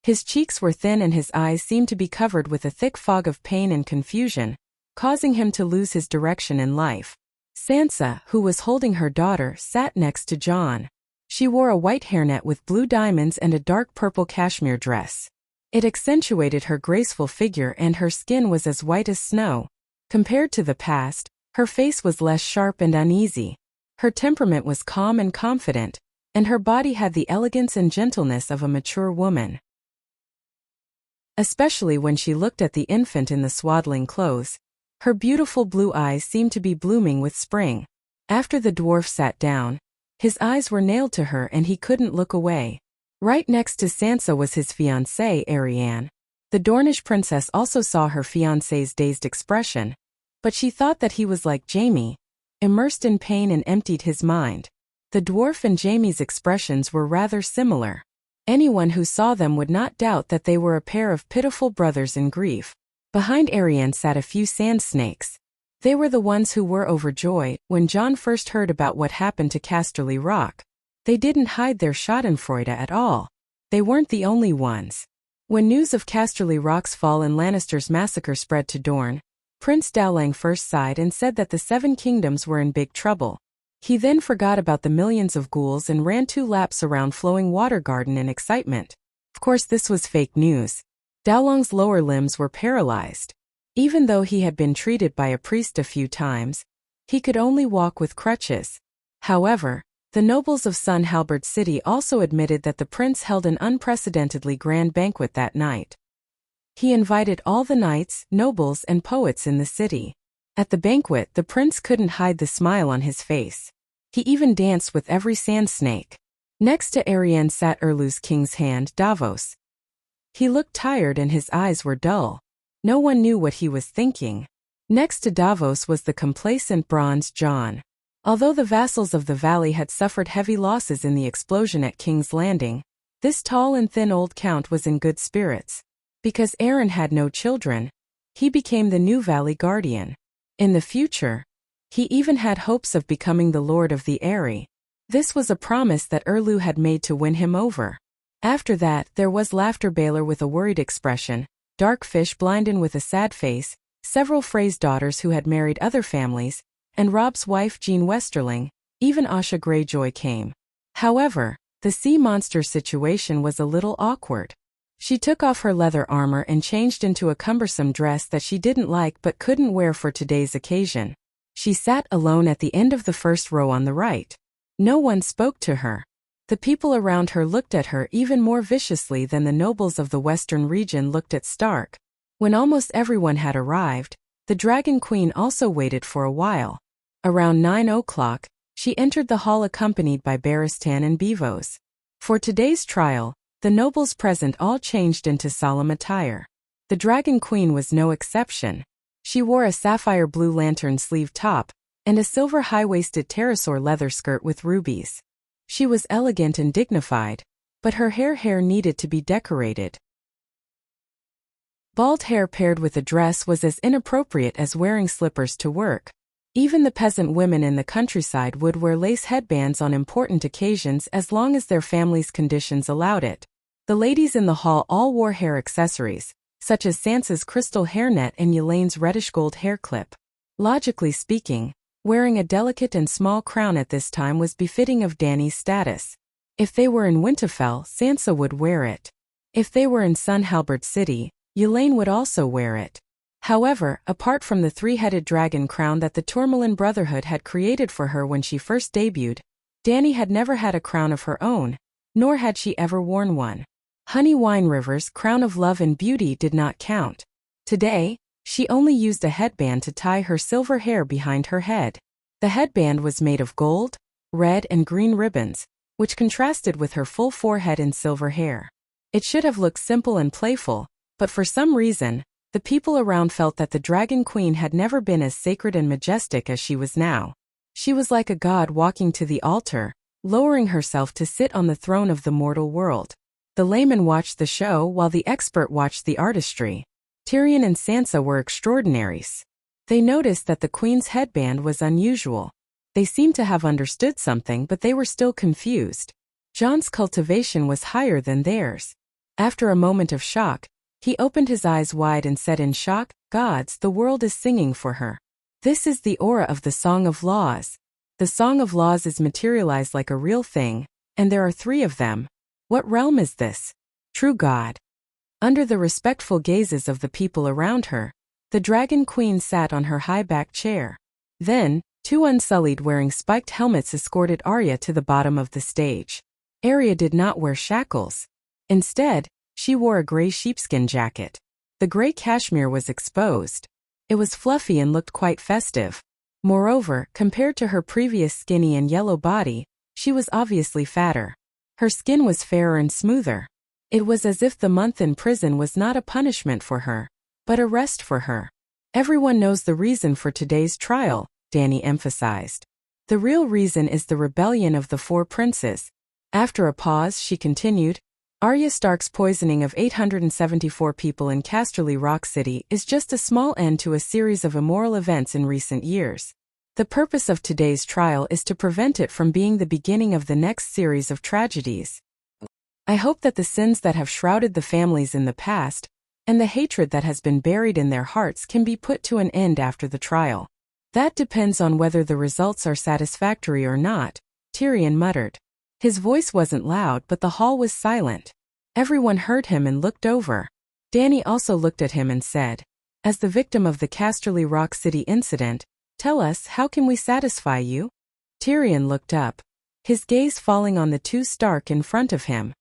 His cheeks were thin and his eyes seemed to be covered with a thick fog of pain and confusion, causing him to lose his direction in life. Sansa, who was holding her daughter, sat next to Jon. She wore a white hairnet with blue diamonds and a dark purple cashmere dress. It accentuated her graceful figure and her skin was as white as snow. Compared to the past, her face was less sharp and uneasy. Her temperament was calm and confident, and her body had the elegance and gentleness of a mature woman. Especially when she looked at the infant in the swaddling clothes, her beautiful blue eyes seemed to be blooming with spring. After the dwarf sat down, his eyes were nailed to her and he couldn't look away. Right next to Sansa was his fiancée, Arianne. The Dornish princess also saw her fiancé's dazed expression, but she thought that he was like Jaime, immersed in pain and emptied his mind. The dwarf and Jaime's expressions were rather similar. Anyone who saw them would not doubt that they were a pair of pitiful brothers in grief. Behind Arianne sat a few sand snakes. They were the ones who were overjoyed when Jon first heard about what happened to Casterly Rock. They didn't hide their schadenfreude at all. They weren't the only ones. When news of Casterly Rock's fall and Lannister's massacre spread to Dorne, Prince Dowling first sighed and said that the 7 kingdoms were in big trouble. He then forgot about the millions of ghouls and ran 2 laps around Flowing Water Garden in excitement. Of course, this was fake news. Dowling's lower limbs were paralyzed. Even though he had been treated by a priest a few times, he could only walk with crutches. However, the nobles of Sun Halberd City also admitted that the prince held an unprecedentedly grand banquet that night. He invited all the knights, nobles, and poets in the city. At the banquet, the prince couldn't hide the smile on his face. He even danced with every sand snake. Next to Arianne sat Erlu's king's hand, Davos. He looked tired and his eyes were dull. No one knew what he was thinking. Next to Davos was the complacent bronze Jon. Although the vassals of the valley had suffered heavy losses in the explosion at King's Landing, this tall and thin old count was in good spirits. Because Aeron had no children, he became the new valley guardian. In the future, he even had hopes of becoming the Lord of the Eyrie. This was a promise that Erlu had made to win him over. After that, there was Laughter Baylor with a worried expression, Darkfish Blinden with a sad face, several Frey's daughters who had married other families, and Robb's wife Jean Westerling. Even Asha Greyjoy came. However, the sea monster situation was a little awkward. She took off her leather armor and changed into a cumbersome dress that she didn't like but couldn't wear for today's occasion. She sat alone at the end of the first row on the right. No one spoke to her. The people around her looked at her even more viciously than the nobles of the western region looked at Stark. When almost everyone had arrived, the Dragon Queen also waited for a while. Around 9 o'clock, she entered the hall accompanied by Barristan and Bevos. For today's trial, The nobles present all changed into solemn attire. The Dragon Queen was no exception. She wore a sapphire blue lantern sleeve top and a silver high-waisted pterosaur leather skirt with rubies. She was elegant and dignified, but her hair needed to be decorated. Bald hair paired with a dress was as inappropriate as wearing slippers to work. Even the peasant women in the countryside would wear lace headbands on important occasions as long as their families' conditions allowed it. The ladies in the hall all wore hair accessories, such as Sansa's crystal hairnet and Yelaine's reddish-gold hair clip. Logically speaking, wearing a delicate and small crown at this time was befitting of Dany's status. If they were in Winterfell, Sansa would wear it. If they were in Sun Halberd City, Yelaine would also wear it. However, apart from the three-headed dragon crown that the Tourmaline Brotherhood had created for her when she first debuted, Dany had never had a crown of her own, nor had she ever worn one. Honey Wineriver's crown of love and beauty did not count. Today, she only used a headband to tie her silver hair behind her head. The headband was made of gold, red and green ribbons, which contrasted with her full forehead and silver hair. It should have looked simple and playful, but for some reason, the people around felt that the Dragon Queen had never been as sacred and majestic as she was now. She was like a god walking to the altar, lowering herself to sit on the throne of the mortal world. The layman watched the show while the expert watched the artistry. Tyrion and Sansa were extraordinaries. They noticed that the queen's headband was unusual. They seemed to have understood something, but they were still confused. Jon's cultivation was higher than theirs. After a moment of shock, he opened his eyes wide and said in shock, "Gods, the world is singing for her. This is the aura of the Song of Laws. The Song of Laws is materialized like a real thing, and there are 3 of them. What realm is this? True God." Under the respectful gazes of the people around her, the Dragon Queen sat on her high-backed chair. Then, 2 Unsullied wearing spiked helmets escorted Arya to the bottom of the stage. Arya did not wear shackles. Instead, she wore a gray sheepskin jacket. The gray cashmere was exposed. It was fluffy and looked quite festive. Moreover, compared to her previous skinny and yellow body, she was obviously fatter. Her skin was fairer and smoother. It was as if the month in prison was not a punishment for her, but a rest for her. "Everyone knows the reason for today's trial," Dany emphasized. "The real reason is the rebellion of the 4 princes." After a pause, she continued, "Arya Stark's poisoning of 874 people in Casterly Rock City is just a small end to a series of immoral events in recent years. The purpose of today's trial is to prevent it from being the beginning of the next series of tragedies. I hope that the sins that have shrouded the families in the past, and the hatred that has been buried in their hearts can be put to an end after the trial. That depends on whether the results are satisfactory or not," Tyrion muttered. His voice wasn't loud, but the hall was silent. Everyone heard him and looked over. Dany also looked at him and said, "As the victim of the Casterly Rock City incident, tell us, how can we satisfy you?" Tyrion looked up, his gaze falling on the 2 Stark in front of him.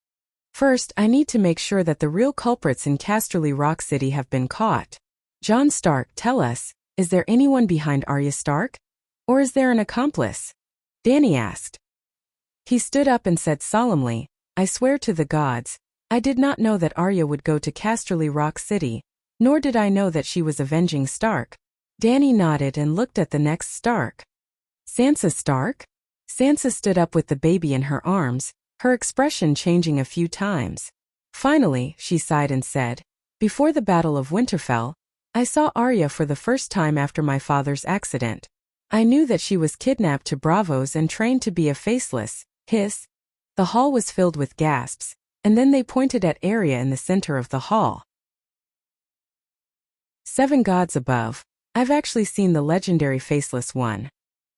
"First, I need to make sure that the real culprits in Casterly Rock City have been caught. Jon Stark, tell us, is there anyone behind Arya Stark? Or is there an accomplice?" Dany asked. He stood up and said solemnly, "I swear to the gods, I did not know that Arya would go to Casterly Rock City, nor did I know that she was avenging Stark." Dany nodded and looked at the next Stark. "Sansa Stark?" Sansa stood up with the baby in her arms, her expression changing a few times. Finally, she sighed and said, "Before the Battle of Winterfell, I saw Arya for the first time after my father's accident. I knew that she was kidnapped to Braavos and trained to be a faceless, hiss." The hall was filled with gasps, and then they pointed at Arya in the center of the hall. "7 gods above, I've actually seen the legendary Faceless one.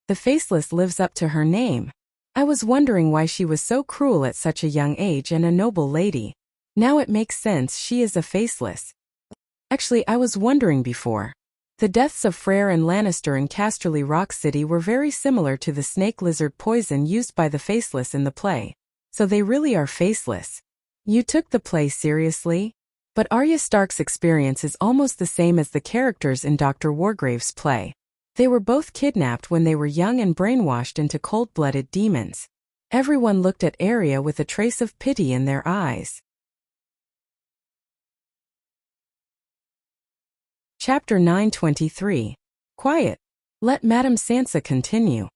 The Faceless lives up to her name. I was wondering why she was so cruel at such a young age and a noble lady. Now it makes sense, she is a Faceless. Actually, I was wondering before. The deaths of Freyr and Lannister in Casterly Rock City were very similar to the snake lizard poison used by the Faceless in the play. So they really are faceless. You took the play seriously? But Arya Stark's experience is almost the same as the characters in Dr. Wargrave's play. They were both kidnapped when they were young and brainwashed into cold-blooded demons. Everyone looked at Arya with a trace of pity in their eyes. Chapter 923. Quiet. Let Madame Sansa continue.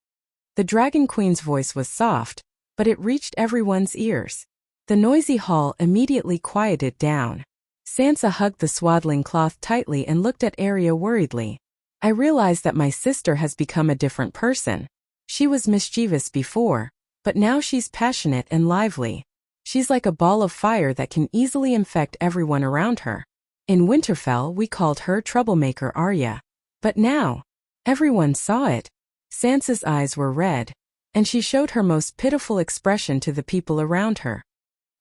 The Dragon Queen's voice was soft, but it reached everyone's ears. The noisy hall immediately quieted down. Sansa hugged the swaddling cloth tightly and looked at Arya worriedly. I realize that my sister has become a different person. She was mischievous before, but now she's passionate and lively. She's like a ball of fire that can easily infect everyone around her. In Winterfell we called her troublemaker Arya. But now, everyone saw it. Sansa's eyes were red, and she showed her most pitiful expression to the people around her.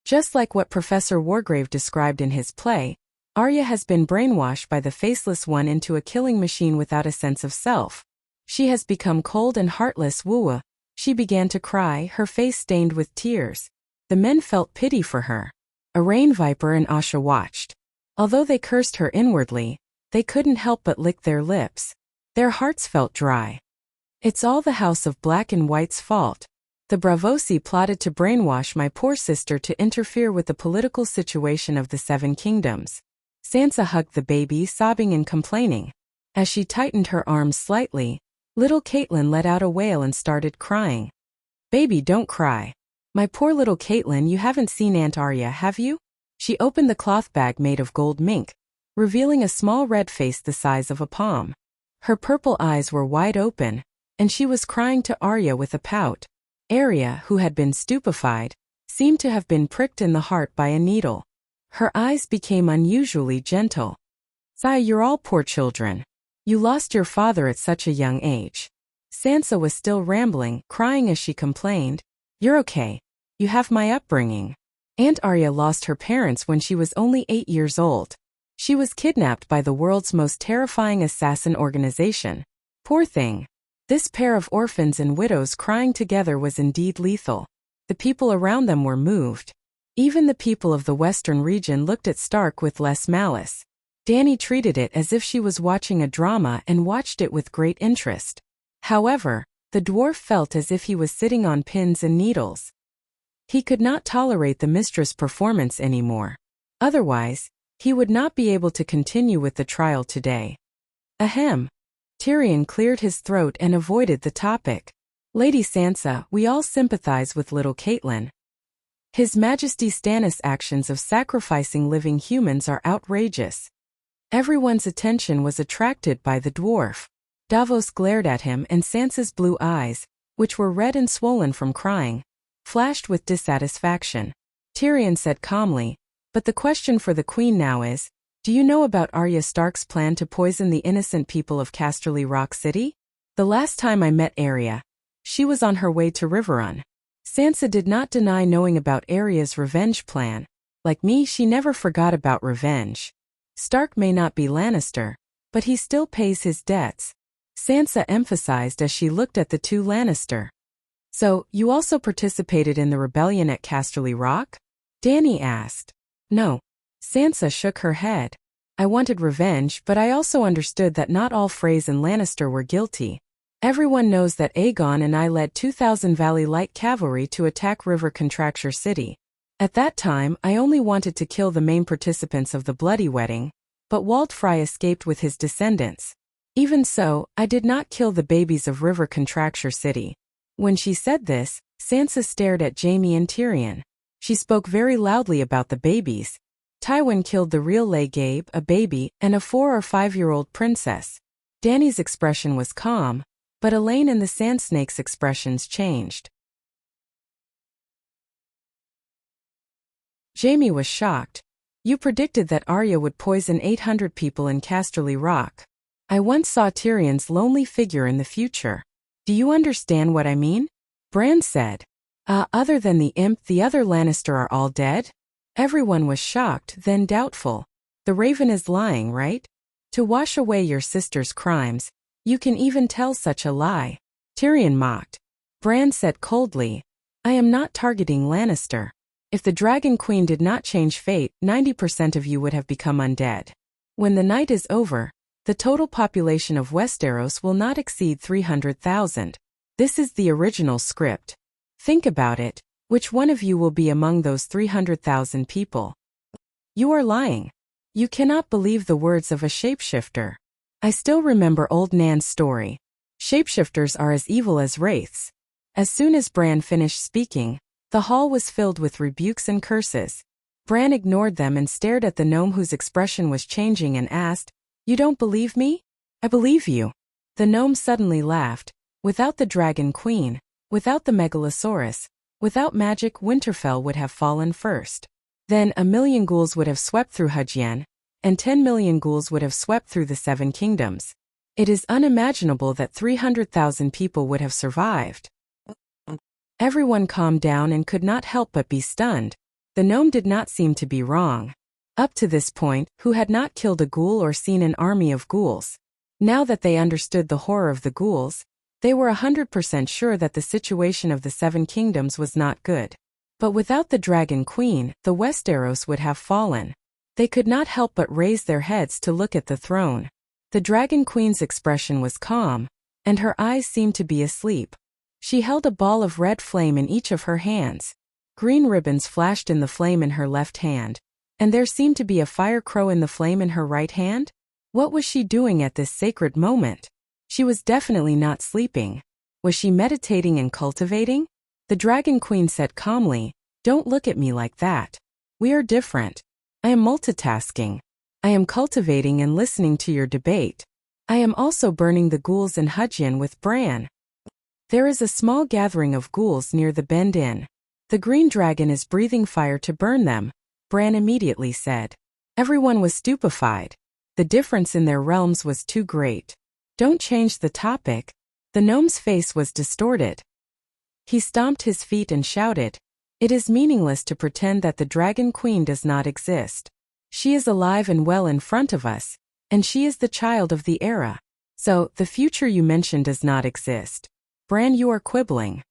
Just like what Professor Wargrave described in his play, Arya has been brainwashed by the Faceless One into a killing machine without a sense of self. She has become cold and heartless. Wuxia. She began to cry, her face stained with tears. The men felt pity for her. Arain Viper and Asha watched. Although they cursed her inwardly, they couldn't help but lick their lips. Their hearts felt dry. It's all the House of Black and White's fault. The Bravosi plotted to brainwash my poor sister to interfere with the political situation of the Seven Kingdoms. Sansa hugged the baby, sobbing and complaining. As she tightened her arms slightly, little Catelyn let out a wail and started crying. Baby, don't cry. My poor little Catelyn, you haven't seen Aunt Arya, have you? She opened the cloth bag made of gold mink, revealing a small red face the size of a palm. Her purple eyes were wide open, and she was crying to Arya with a pout. Arya, who had been stupefied, seemed to have been pricked in the heart by a needle. Her eyes became unusually gentle. Sigh, you're all poor children. You lost your father at such a young age. Sansa was still rambling, crying as she complained. You're okay. You have my upbringing. Aunt Arya lost her parents when she was only 8 years old. She was kidnapped by the world's most terrifying assassin organization. Poor thing. This pair of orphans and widows crying together was indeed lethal. The people around them were moved. Even the people of the western region looked at Stark with less malice. Dany treated it as if she was watching a drama and watched it with great interest. However, the dwarf felt as if he was sitting on pins and needles. He could not tolerate the mistress' performance anymore. Otherwise, he would not be able to continue with the trial today. Ahem. Tyrion cleared his throat and avoided the topic. Lady Sansa, we all sympathize with little Catelyn. His Majesty Stannis' actions of sacrificing living humans are outrageous. Everyone's attention was attracted by the dwarf. Davos glared at him, and Sansa's blue eyes, which were red and swollen from crying, flashed with dissatisfaction. Tyrion said calmly, but the question for the Queen now is, do you know about Arya Stark's plan to poison the innocent people of Casterly Rock City? The last time I met Arya, she was on her way to Riverrun. Sansa did not deny knowing about Arya's revenge plan. Like me, she never forgot about revenge. Stark may not be Lannister, but he still pays his debts. Sansa emphasized as she looked at the two Lannister. So, you also participated in the rebellion at Casterly Rock? Dany asked. No. Sansa shook her head. I wanted revenge, but I also understood that not all Freys and Lannister were guilty. Everyone knows that Aegon and I led 2,000 Valley Light Cavalry to attack River Contracture City. At that time, I only wanted to kill the main participants of the Bloody Wedding, but Walt Frey escaped with his descendants. Even so, I did not kill the babies of River Contracture City. When she said this, Sansa stared at Jaime and Tyrion. She spoke very loudly about the babies. Tywin killed the real Gabe, a baby, and a 4 or 5-year-old princess. Dany's expression was calm, but Elaine and the Sand Snake's expressions changed. Jaime was shocked. You predicted that Arya would poison 800 people in Casterly Rock. I once saw Tyrion's lonely figure in the future. Do you understand what I mean? Bran said. Other than the imp, the other Lannister are all dead? Everyone was shocked, then doubtful. The Raven is lying, right? To wash away your sister's crimes, you can even tell such a lie. Tyrion mocked. Bran said coldly, I am not targeting Lannister. If the Dragon Queen did not change fate, 90% of you would have become undead. When the night is over, the total population of Westeros will not exceed 300,000. This is the original script. Think about it. Which one of you will be among those 300,000 people? You are lying. You cannot believe the words of a shapeshifter. I still remember old Nan's story. Shapeshifters are as evil as wraiths. As soon as Bran finished speaking, the hall was filled with rebukes and curses. Bran ignored them and stared at the gnome whose expression was changing and asked, "You don't believe me? I believe you." The gnome suddenly laughed. Without the Dragon Queen, without the Megalosaurus, without magic, Winterfell would have fallen first. Then 1,000,000 ghouls would have swept through Hujien, and 10,000,000 ghouls would have swept through the Seven Kingdoms. It is unimaginable that 300,000 people would have survived. Everyone calmed down and could not help but be stunned. The gnome did not seem to be wrong. Up to this point, who had not killed a ghoul or seen an army of ghouls? Now that they understood the horror of the ghouls, they were 100% sure that the situation of the Seven Kingdoms was not good. But without the Dragon Queen, the Westeros would have fallen. They could not help but raise their heads to look at the throne. The Dragon Queen's expression was calm, and her eyes seemed to be asleep. She held a ball of red flame in each of her hands. Green ribbons flashed in the flame in her left hand, and there seemed to be a fire crow in the flame in her right hand. What was she doing at this sacred moment? She was definitely not sleeping. Was she meditating and cultivating? The Dragon Queen said calmly, "Don't look at me like that. We are different. I am multitasking. I am cultivating and listening to your debate. I am also burning the ghouls in Hujien with Bran. There is a small gathering of ghouls near the Bend Inn. The green dragon is breathing fire to burn them," Bran immediately said. Everyone was stupefied. The difference in their realms was too great. "Don't change the topic." The gnome's face was distorted. He stomped his feet and shouted, "It is meaningless to pretend that the Dragon Queen does not exist. She is alive and well in front of us, and she is the child of the era. So, the future you mentioned does not exist. Bran, you are quibbling.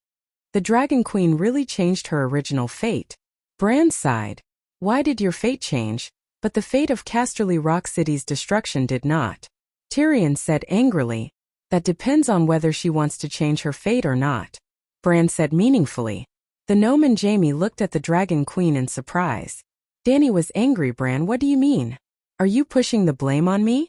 The Dragon Queen really changed her original fate." Bran sighed. "Why did your fate change, but the fate of Casterly Rock City's destruction did not?" Tyrion said angrily, "That depends on whether she wants to change her fate or not." Bran said meaningfully. The gnome and Jaime looked at the Dragon Queen in surprise. Dany was angry. "Bran, what do you mean? Are you pushing the blame on me?"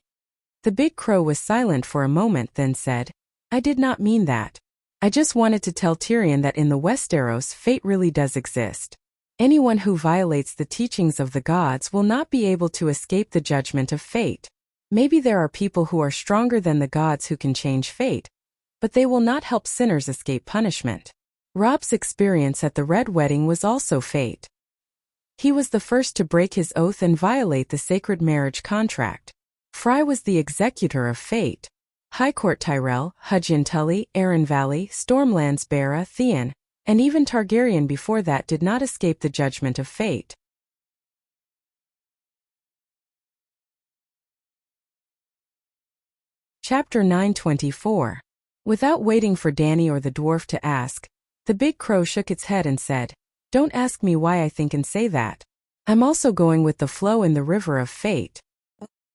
The big crow was silent for a moment, then said, "I did not mean that. I just wanted to tell Tyrion that in the Westeros fate really does exist. Anyone who violates the teachings of the gods will not be able to escape the judgment of fate. Maybe there are people who are stronger than the gods who can change fate, but they will not help sinners escape punishment. Rob's experience at the Red Wedding was also fate. He was the first to break his oath and violate the sacred marriage contract. Fry was the executor of fate. Highcourt Tyrell, Hujien Tully, Arryn Valley, Stormlands Barra, Theon, and even Targaryen before that did not escape the judgment of fate. Chapter 924. Without waiting for Dany or the dwarf to ask, the big crow shook its head and said, "Don't ask me why I think and say that. I'm also going with the flow in the river of fate.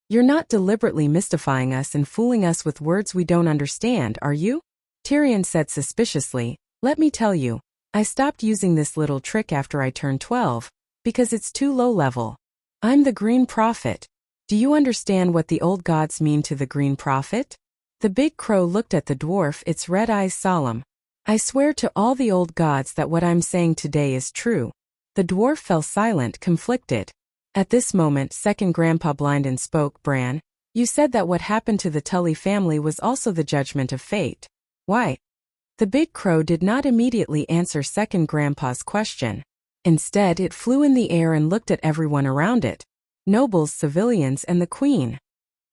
You're not deliberately mystifying us and fooling us with words we don't understand, are you?" Tyrion said suspiciously, "Let me tell you, I stopped using this little trick after I turned 12, because it's too low level. I'm the Green Prophet. Do you understand what the old gods mean to the Green Prophet?" The big crow looked at the dwarf, its red eyes solemn. "I swear to all the old gods that what I'm saying today is true." The dwarf fell silent, conflicted. At this moment, second Grandpa Blinden spoke. "Bran, you said that what happened to the Tully family was also the judgment of fate. Why?" The big crow did not immediately answer second Grandpa's question. Instead, it flew in the air and looked at everyone around it. Nobles, civilians, and the queen.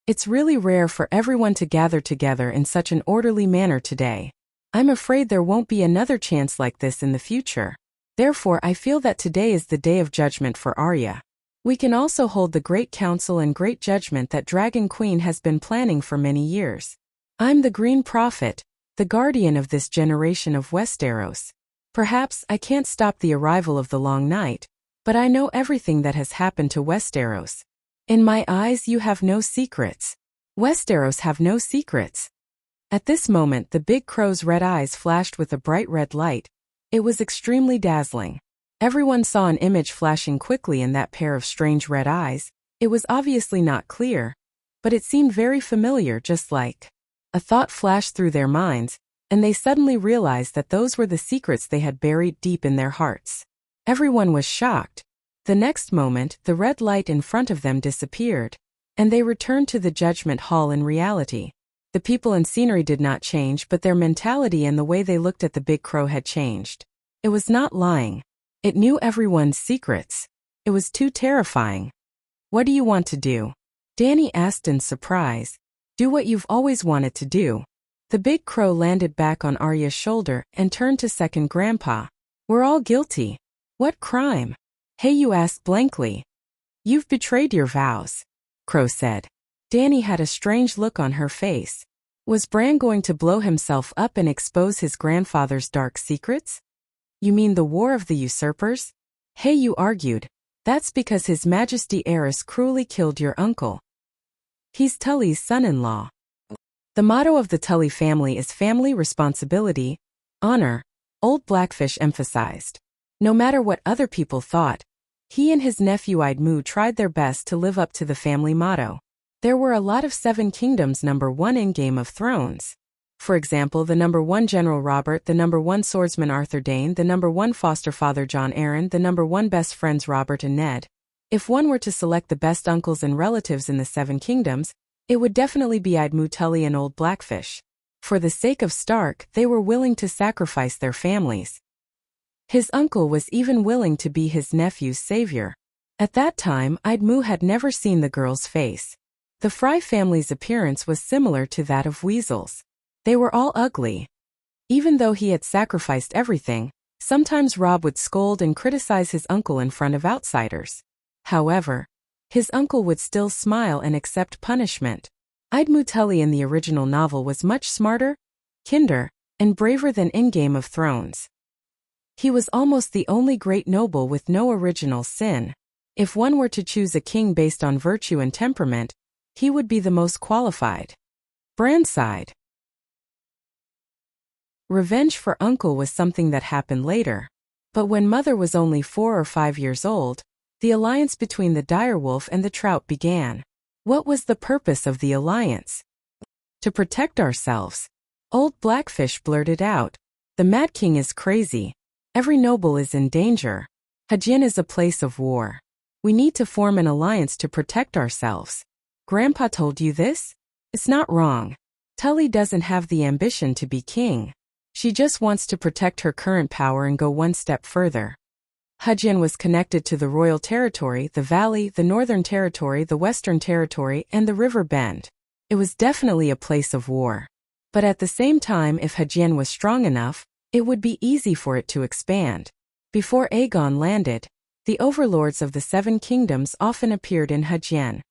"It's really rare for everyone to gather together in such an orderly manner today. I'm afraid there won't be another chance like this in the future. Therefore, I feel that today is the day of judgment for Arya. We can also hold the great council and great judgment that Dragon Queen has been planning for many years. I'm the Green Prophet, the guardian of this generation of Westeros. Perhaps I can't stop the arrival of the Long Night, but I know everything that has happened to Westeros. In my eyes you have no secrets. Westeros have no secrets." At this moment the big crow's red eyes flashed with a bright red light. It was extremely dazzling. Everyone saw an image flashing quickly in that pair of strange red eyes. It was obviously not clear, but it seemed very familiar, just like a thought flashed through their minds, and they suddenly realized that those were the secrets they had buried deep in their hearts. Everyone was shocked. The next moment, the red light in front of them disappeared, and they returned to the judgment hall in reality. The people and scenery did not change, but their mentality and the way they looked at the big crow had changed. It was not lying. It knew everyone's secrets. It was too terrifying. "What do you want to do?" Danny asked in surprise. "Do what you've always wanted to do." The big crow landed back on Arya's shoulder and turned to second Grandpa. "We're all guilty." "What crime?" Hayu asked blankly. "You've betrayed your vows," Crow said. Danny had a strange look on her face. Was Bran going to blow himself up and expose his grandfather's dark secrets? "You mean the War of the Usurpers?" Hayu argued. "That's because His Majesty Aerys cruelly killed your uncle. He's Tully's son-in-law." The motto of the Tully family is family responsibility, honor, Old Blackfish emphasized. No matter what other people thought, he and his nephew Idmu tried their best to live up to the family motto. There were a lot of Seven Kingdoms #1 in Game of Thrones. For example, the #1 General Robert, the #1 Swordsman Arthur Dayne, the #1 foster father Jon Arryn, the #1 best friends Robert and Ned. If one were to select the best uncles and relatives in the Seven Kingdoms, it would definitely be Idmu, Tully and Old Blackfish. For the sake of Stark, they were willing to sacrifice their families. His uncle was even willing to be his nephew's savior. At that time, Idmu had never seen the girl's face. The Fry family's appearance was similar to that of weasels. They were all ugly. Even though he had sacrificed everything, sometimes Robb would scold and criticize his uncle in front of outsiders. However, his uncle would still smile and accept punishment. Idmu Tully in the original novel was much smarter, kinder, and braver than in Game of Thrones. He was almost the only great noble with no original sin. If one were to choose a king based on virtue and temperament, he would be the most qualified. Bran sighed. Revenge for Uncle was something that happened later. But when Mother was only 4 or 5 years old, the alliance between the direwolf and the trout began. What was the purpose of the alliance? To protect ourselves. Old Blackfish blurted out. "The Mad King is crazy. Every noble is in danger. Hajin is a place of war. We need to form an alliance to protect ourselves." "Grandpa told you this?" "It's not wrong. Tully doesn't have the ambition to be king. She just wants to protect her current power and go one step further." Hajin was connected to the Royal Territory, the Valley, the Northern Territory, the Western Territory, and the River Bend. It was definitely a place of war. But at the same time, if Hajin was strong enough, it would be easy for it to expand. Before Aegon landed, the overlords of the Seven Kingdoms often appeared in Hajin.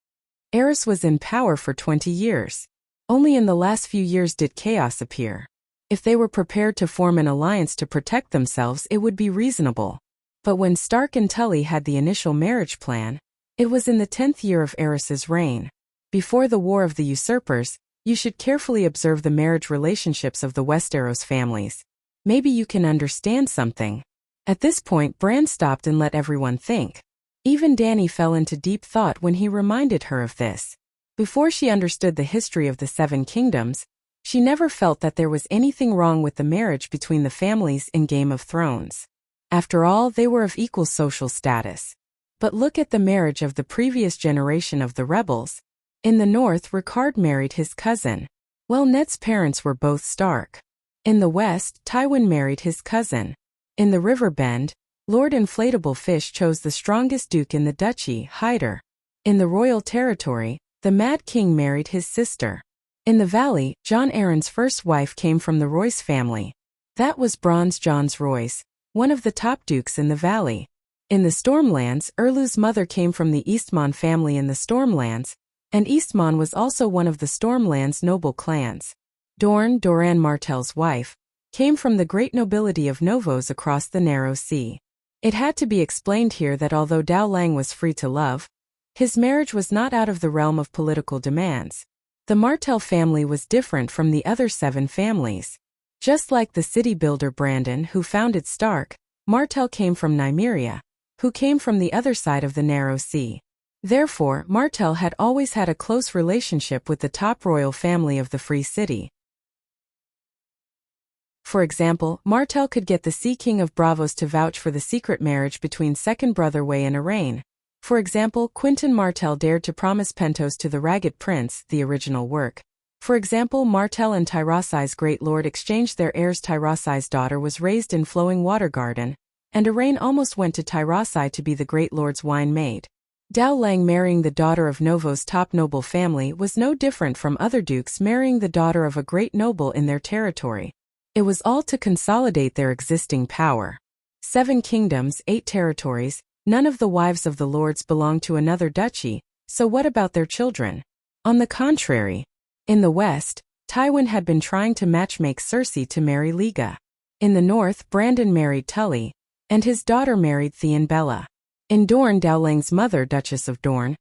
Aerys was in power for 20 years. Only in the last few years did chaos appear. If they were prepared to form an alliance to protect themselves, it would be reasonable. But when Stark and Tully had the initial marriage plan, it was in the 10th year of Aerys's reign. Before the War of the Usurpers, you should carefully observe the marriage relationships of the Westeros families. Maybe you can understand something. At this point, Bran stopped and let everyone think. Even Dany fell into deep thought when he reminded her of this. Before she understood the history of the Seven Kingdoms, she never felt that there was anything wrong with the marriage between the families in Game of Thrones. After all, they were of equal social status. But look at the marriage of the previous generation of the rebels. In the north, Rickard married his cousin. Well, Ned's parents were both Stark. In the west, Tywin married his cousin. In the River Bend, Lord Inflatable Fish chose the strongest duke in the duchy, Hyder. In the Royal Territory, the Mad King married his sister. In the Valley, Jon Arryn's first wife came from the Royce family. That was Bronze John's Royce, one of the top dukes in the Valley. In the Stormlands, Erlu's mother came from the Eastmon family in the Stormlands, and Eastmon was also one of the Stormlands' noble clans. Doran Martell's wife, came from the great nobility of Novos across the narrow sea. It had to be explained here that although Dao Lang was free to love, his marriage was not out of the realm of political demands. The Martell family was different from the other 7 families. Just like the city builder Brandon who founded Stark, Martell came from Nymeria, who came from the other side of the narrow sea. Therefore, Martell had always had a close relationship with the top royal family of the Free City. For example, Martell could get the Sea King of Bravos to vouch for the secret marriage between second brother Wei and Arain. For example, Quinton Martell dared to promise Pentos to the Ragged Prince, the original work. For example, Martell and Tyrosai's great lord exchanged their heirs. Tyrosai's daughter was raised in Flowing Water Garden, and Arain almost went to Tyrosai to be the great lord's wine maid. Dao Lang marrying the daughter of Novo's top noble family was no different from other dukes marrying the daughter of a great noble in their territory. It was all to consolidate their existing power. 7 kingdoms, 8 territories, none of the wives of the lords belonged to another duchy, so what about their children? On the contrary, in the west, Tywin had been trying to matchmake Cersei to marry Liga. In the north, Brandon married Tully, and his daughter married Theon Bella. In Dorne, Dowlang's mother, Duchess of Dorne,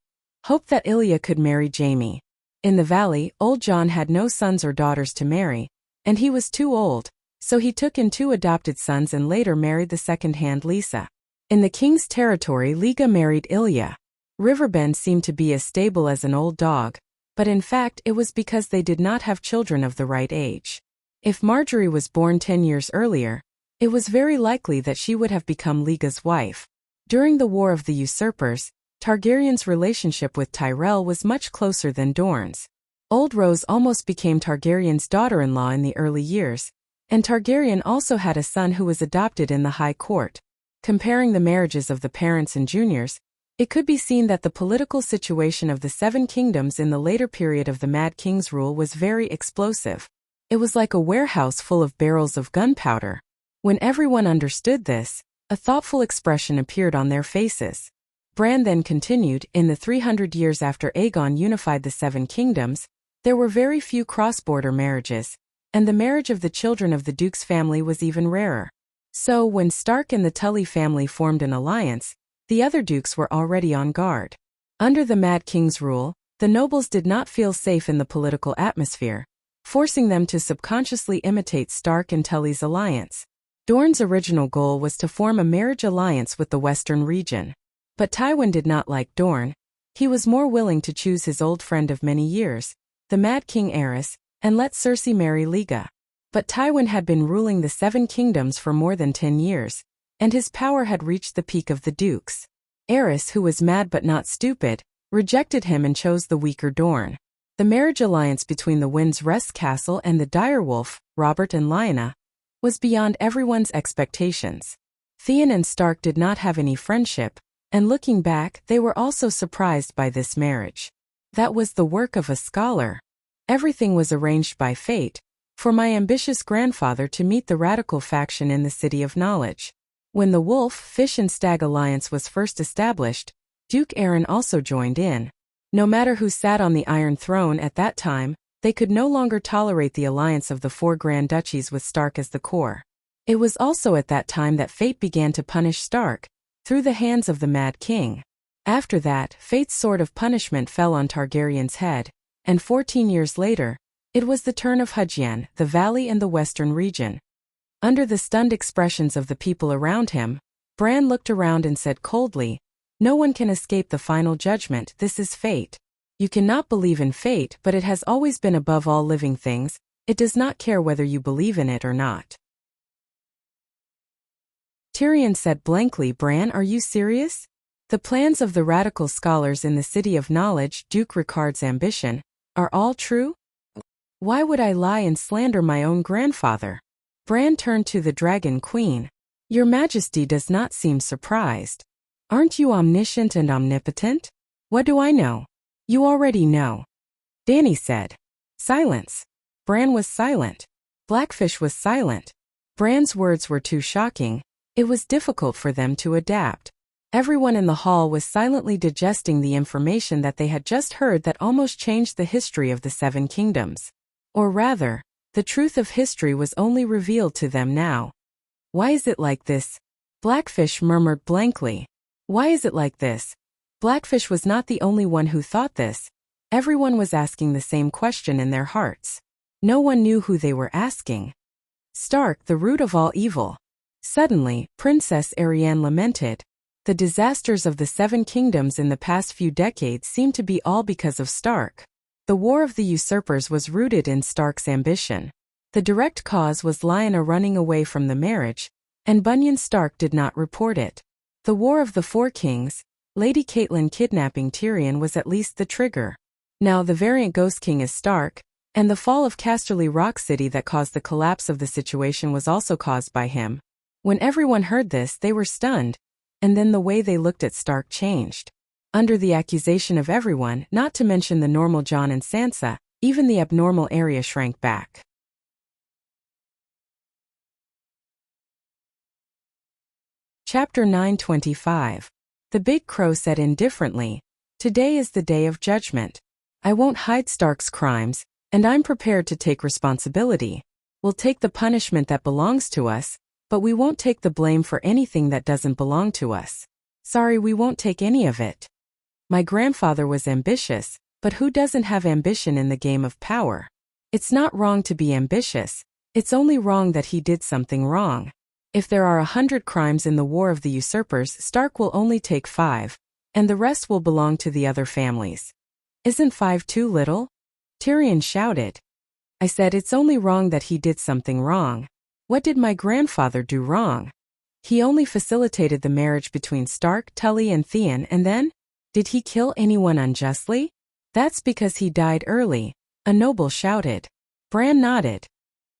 hoped that Ilya could marry Jaime. In the valley, Old John had no sons or daughters to marry, and he was too old, so he took in 2 adopted sons and later married the second-hand Lisa. In the king's territory, Liga married Ilya. Riverbend seemed to be as stable as an old dog, but in fact it was because they did not have children of the right age. If Marjorie was born 10 years earlier, it was very likely that she would have become Liga's wife. During the War of the Usurpers, Targaryen's relationship with Tyrell was much closer than Dorne's. Old Rose almost became Targaryen's daughter-in-law in the early years, and Targaryen also had a son who was adopted in the High Court. Comparing the marriages of the parents and juniors, it could be seen that the political situation of the 7 kingdoms in the later period of the Mad King's rule was very explosive. It was like a warehouse full of barrels of gunpowder. When everyone understood this, a thoughtful expression appeared on their faces. Bran then continued, in the 300 years after Aegon unified the 7 kingdoms, there were very few cross-border marriages, and the marriage of the children of the Duke's family was even rarer. So, when Stark and the Tully family formed an alliance, the other dukes were already on guard. Under the Mad King's rule, the nobles did not feel safe in the political atmosphere, forcing them to subconsciously imitate Stark and Tully's alliance. Dorne's original goal was to form a marriage alliance with the western region. But Tywin did not like Dorne. He was more willing to choose his old friend of many years, the Mad King Aerys, and let Cersei marry Liga. But Tywin had been ruling the 7 kingdoms for more than 10 years, and his power had reached the peak of the dukes. Aerys, who was mad but not stupid, rejected him and chose the weaker Dorne. The marriage alliance between the Wind's Rest Castle and the direwolf, Robert and Lyanna, was beyond everyone's expectations. Theon and Stark did not have any friendship, and looking back, they were also surprised by this marriage. That was the work of a scholar. Everything was arranged by fate, for my ambitious grandfather to meet the radical faction in the City of Knowledge. When the Wolf, Fish and Stag alliance was first established, Duke Aeron also joined in. No matter who sat on the Iron Throne at that time, they could no longer tolerate the alliance of the 4 Grand Duchies with Stark as the core. It was also at that time that fate began to punish Stark, through the hands of the Mad King. After that, fate's sword of punishment fell on Targaryen's head, and 14 years later, it was the turn of Hujian, the valley and the western region. Under the stunned expressions of the people around him, Bran looked around and said coldly, "No one can escape the final judgment, this is fate. You cannot believe in fate, but it has always been above all living things, it does not care whether you believe in it or not." Tyrion said blankly, "Bran, are you serious? The plans of the radical scholars in the City of Knowledge, Duke Ricard's ambition, are all true? Why would I lie and slander my own grandfather?" Bran turned to the Dragon Queen. "Your Majesty does not seem surprised. Aren't you omniscient and omnipotent? What do I know? You already know." Dany said. Silence. Bran was silent. Blackfish was silent. Bran's words were too shocking. It was difficult for them to adapt. Everyone in the hall was silently digesting the information that they had just heard that almost changed the history of the 7 kingdoms. Or rather, the truth of history was only revealed to them now. "Why is it like this?" Blackfish murmured blankly. "Why is it like this?" Blackfish was not the only one who thought this. Everyone was asking the same question in their hearts. No one knew who they were asking. Stark, the root of all evil. Suddenly, Princess Arianne lamented. The disasters of the Seven Kingdoms in the past few decades seem to be all because of Stark. The War of the Usurpers was rooted in Stark's ambition. The direct cause was Lyanna running away from the marriage, and Bunyan Stark did not report it. The War of the Four Kings, Lady Catelyn kidnapping Tyrion was at least the trigger. Now the variant Ghost King is Stark, and the fall of Casterly Rock City that caused the collapse of the situation was also caused by him. When everyone heard this, they were stunned, and then the way they looked at Stark changed. Under the accusation of everyone, not to mention the normal Jon and Sansa, even the abnormal Arya shrank back. Chapter 9:25. The Big Crow said indifferently, "Today is the day of judgment. I won't hide Stark's crimes, and I'm prepared to take responsibility. We'll take the punishment that belongs to us, but we won't take the blame for anything that doesn't belong to us. Sorry, we won't take any of it. My grandfather was ambitious, but who doesn't have ambition in the game of power? It's not wrong to be ambitious, it's only wrong that he did something wrong. If there are 100 crimes in the War of the Usurpers, Stark will only take 5, and the rest will belong to the other families. Isn't 5 too little?" Tyrion shouted. "I said it's only wrong that he did something wrong. What did my grandfather do wrong? He only facilitated the marriage between Stark, Tully and Theon, and then? Did he kill anyone unjustly? That's because he died early," a noble shouted. Bran nodded.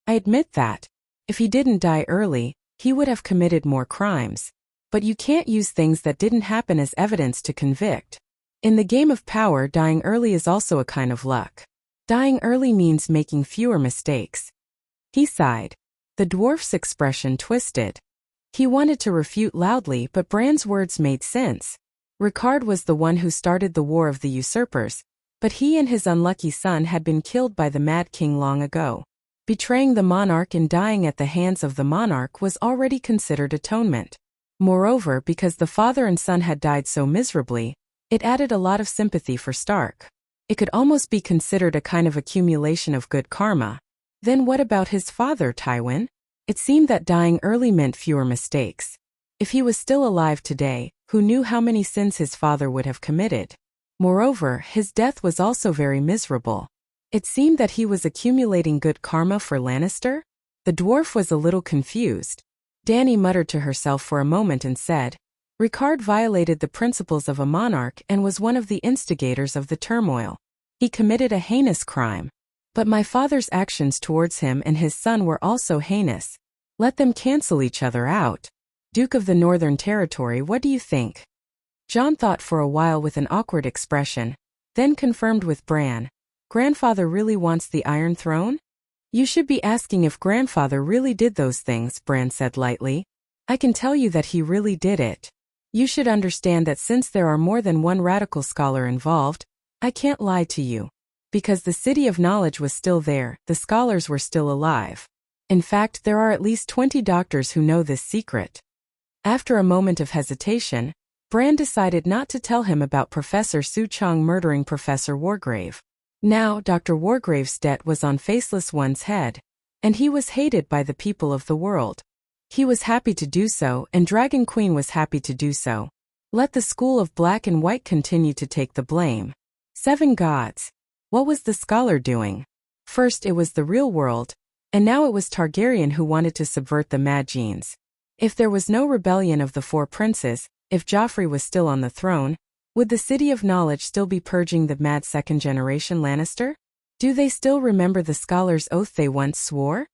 "I admit that. If he didn't die early, he would have committed more crimes. But you can't use things that didn't happen as evidence to convict. In the game of power, dying early is also a kind of luck. Dying early means making fewer mistakes." He sighed. The dwarf's expression twisted. He wanted to refute loudly, but Bran's words made sense. Ricard was the one who started the War of the Usurpers, but he and his unlucky son had been killed by the Mad King long ago. Betraying the monarch and dying at the hands of the monarch was already considered atonement. Moreover, because the father and son had died so miserably, it added a lot of sympathy for Stark. It could almost be considered a kind of accumulation of good karma. Then what about his father, Tywin? It seemed that dying early meant fewer mistakes. If he was still alive today, who knew how many sins his father would have committed? Moreover, his death was also very miserable. It seemed that he was accumulating good karma for Lannister? The dwarf was a little confused. Dany muttered to herself for a moment and said, "Ricard violated the principles of a monarch and was one of the instigators of the turmoil. He committed a heinous crime. But my father's actions towards him and his son were also heinous. Let them cancel each other out. Duke of the Northern Territory, what do you think?" Jon thought for a while with an awkward expression, then confirmed with Bran, "Grandfather really wants the Iron Throne?" "You should be asking if grandfather really did those things," Bran said lightly. "I can tell you that he really did it. You should understand that since there are more than one radical scholar involved, I can't lie to you. Because the City of Knowledge was still there, the scholars were still alive. In fact, there are at least 20 doctors who know this secret." After a moment of hesitation, Bran decided not to tell him about Professor Suchong murdering Professor Wargrave. Now, Dr. Wargrave's debt was on Faceless One's head, and he was hated by the people of the world. He was happy to do so, and Dragon Queen was happy to do so. Let the school of Black and White continue to take the blame. 7 gods. What was the scholar doing? First it was the real world, and now it was Targaryen who wanted to subvert the Mad Genes. If there was no rebellion of the 4 princes, if Joffrey was still on the throne, would the City of Knowledge still be purging the mad second-generation Lannister? Do they still remember the scholar's oath they once swore?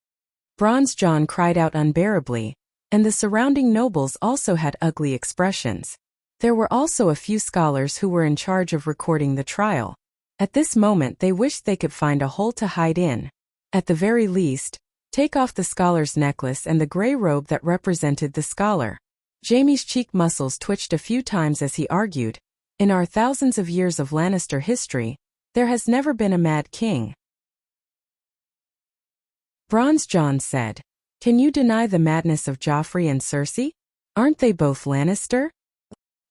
Bronze Jon cried out unbearably, and the surrounding nobles also had ugly expressions. There were also a few scholars who were in charge of recording the trial. At this moment they wished they could find a hole to hide in. At the very least, take off the scholar's necklace and the grey robe that represented the scholar. Jaime's cheek muscles twitched a few times as he argued, "In our thousands of years of Lannister history, there has never been a mad king." Bronze Jon said, "Can you deny the madness of Joffrey and Cersei? Aren't they both Lannister?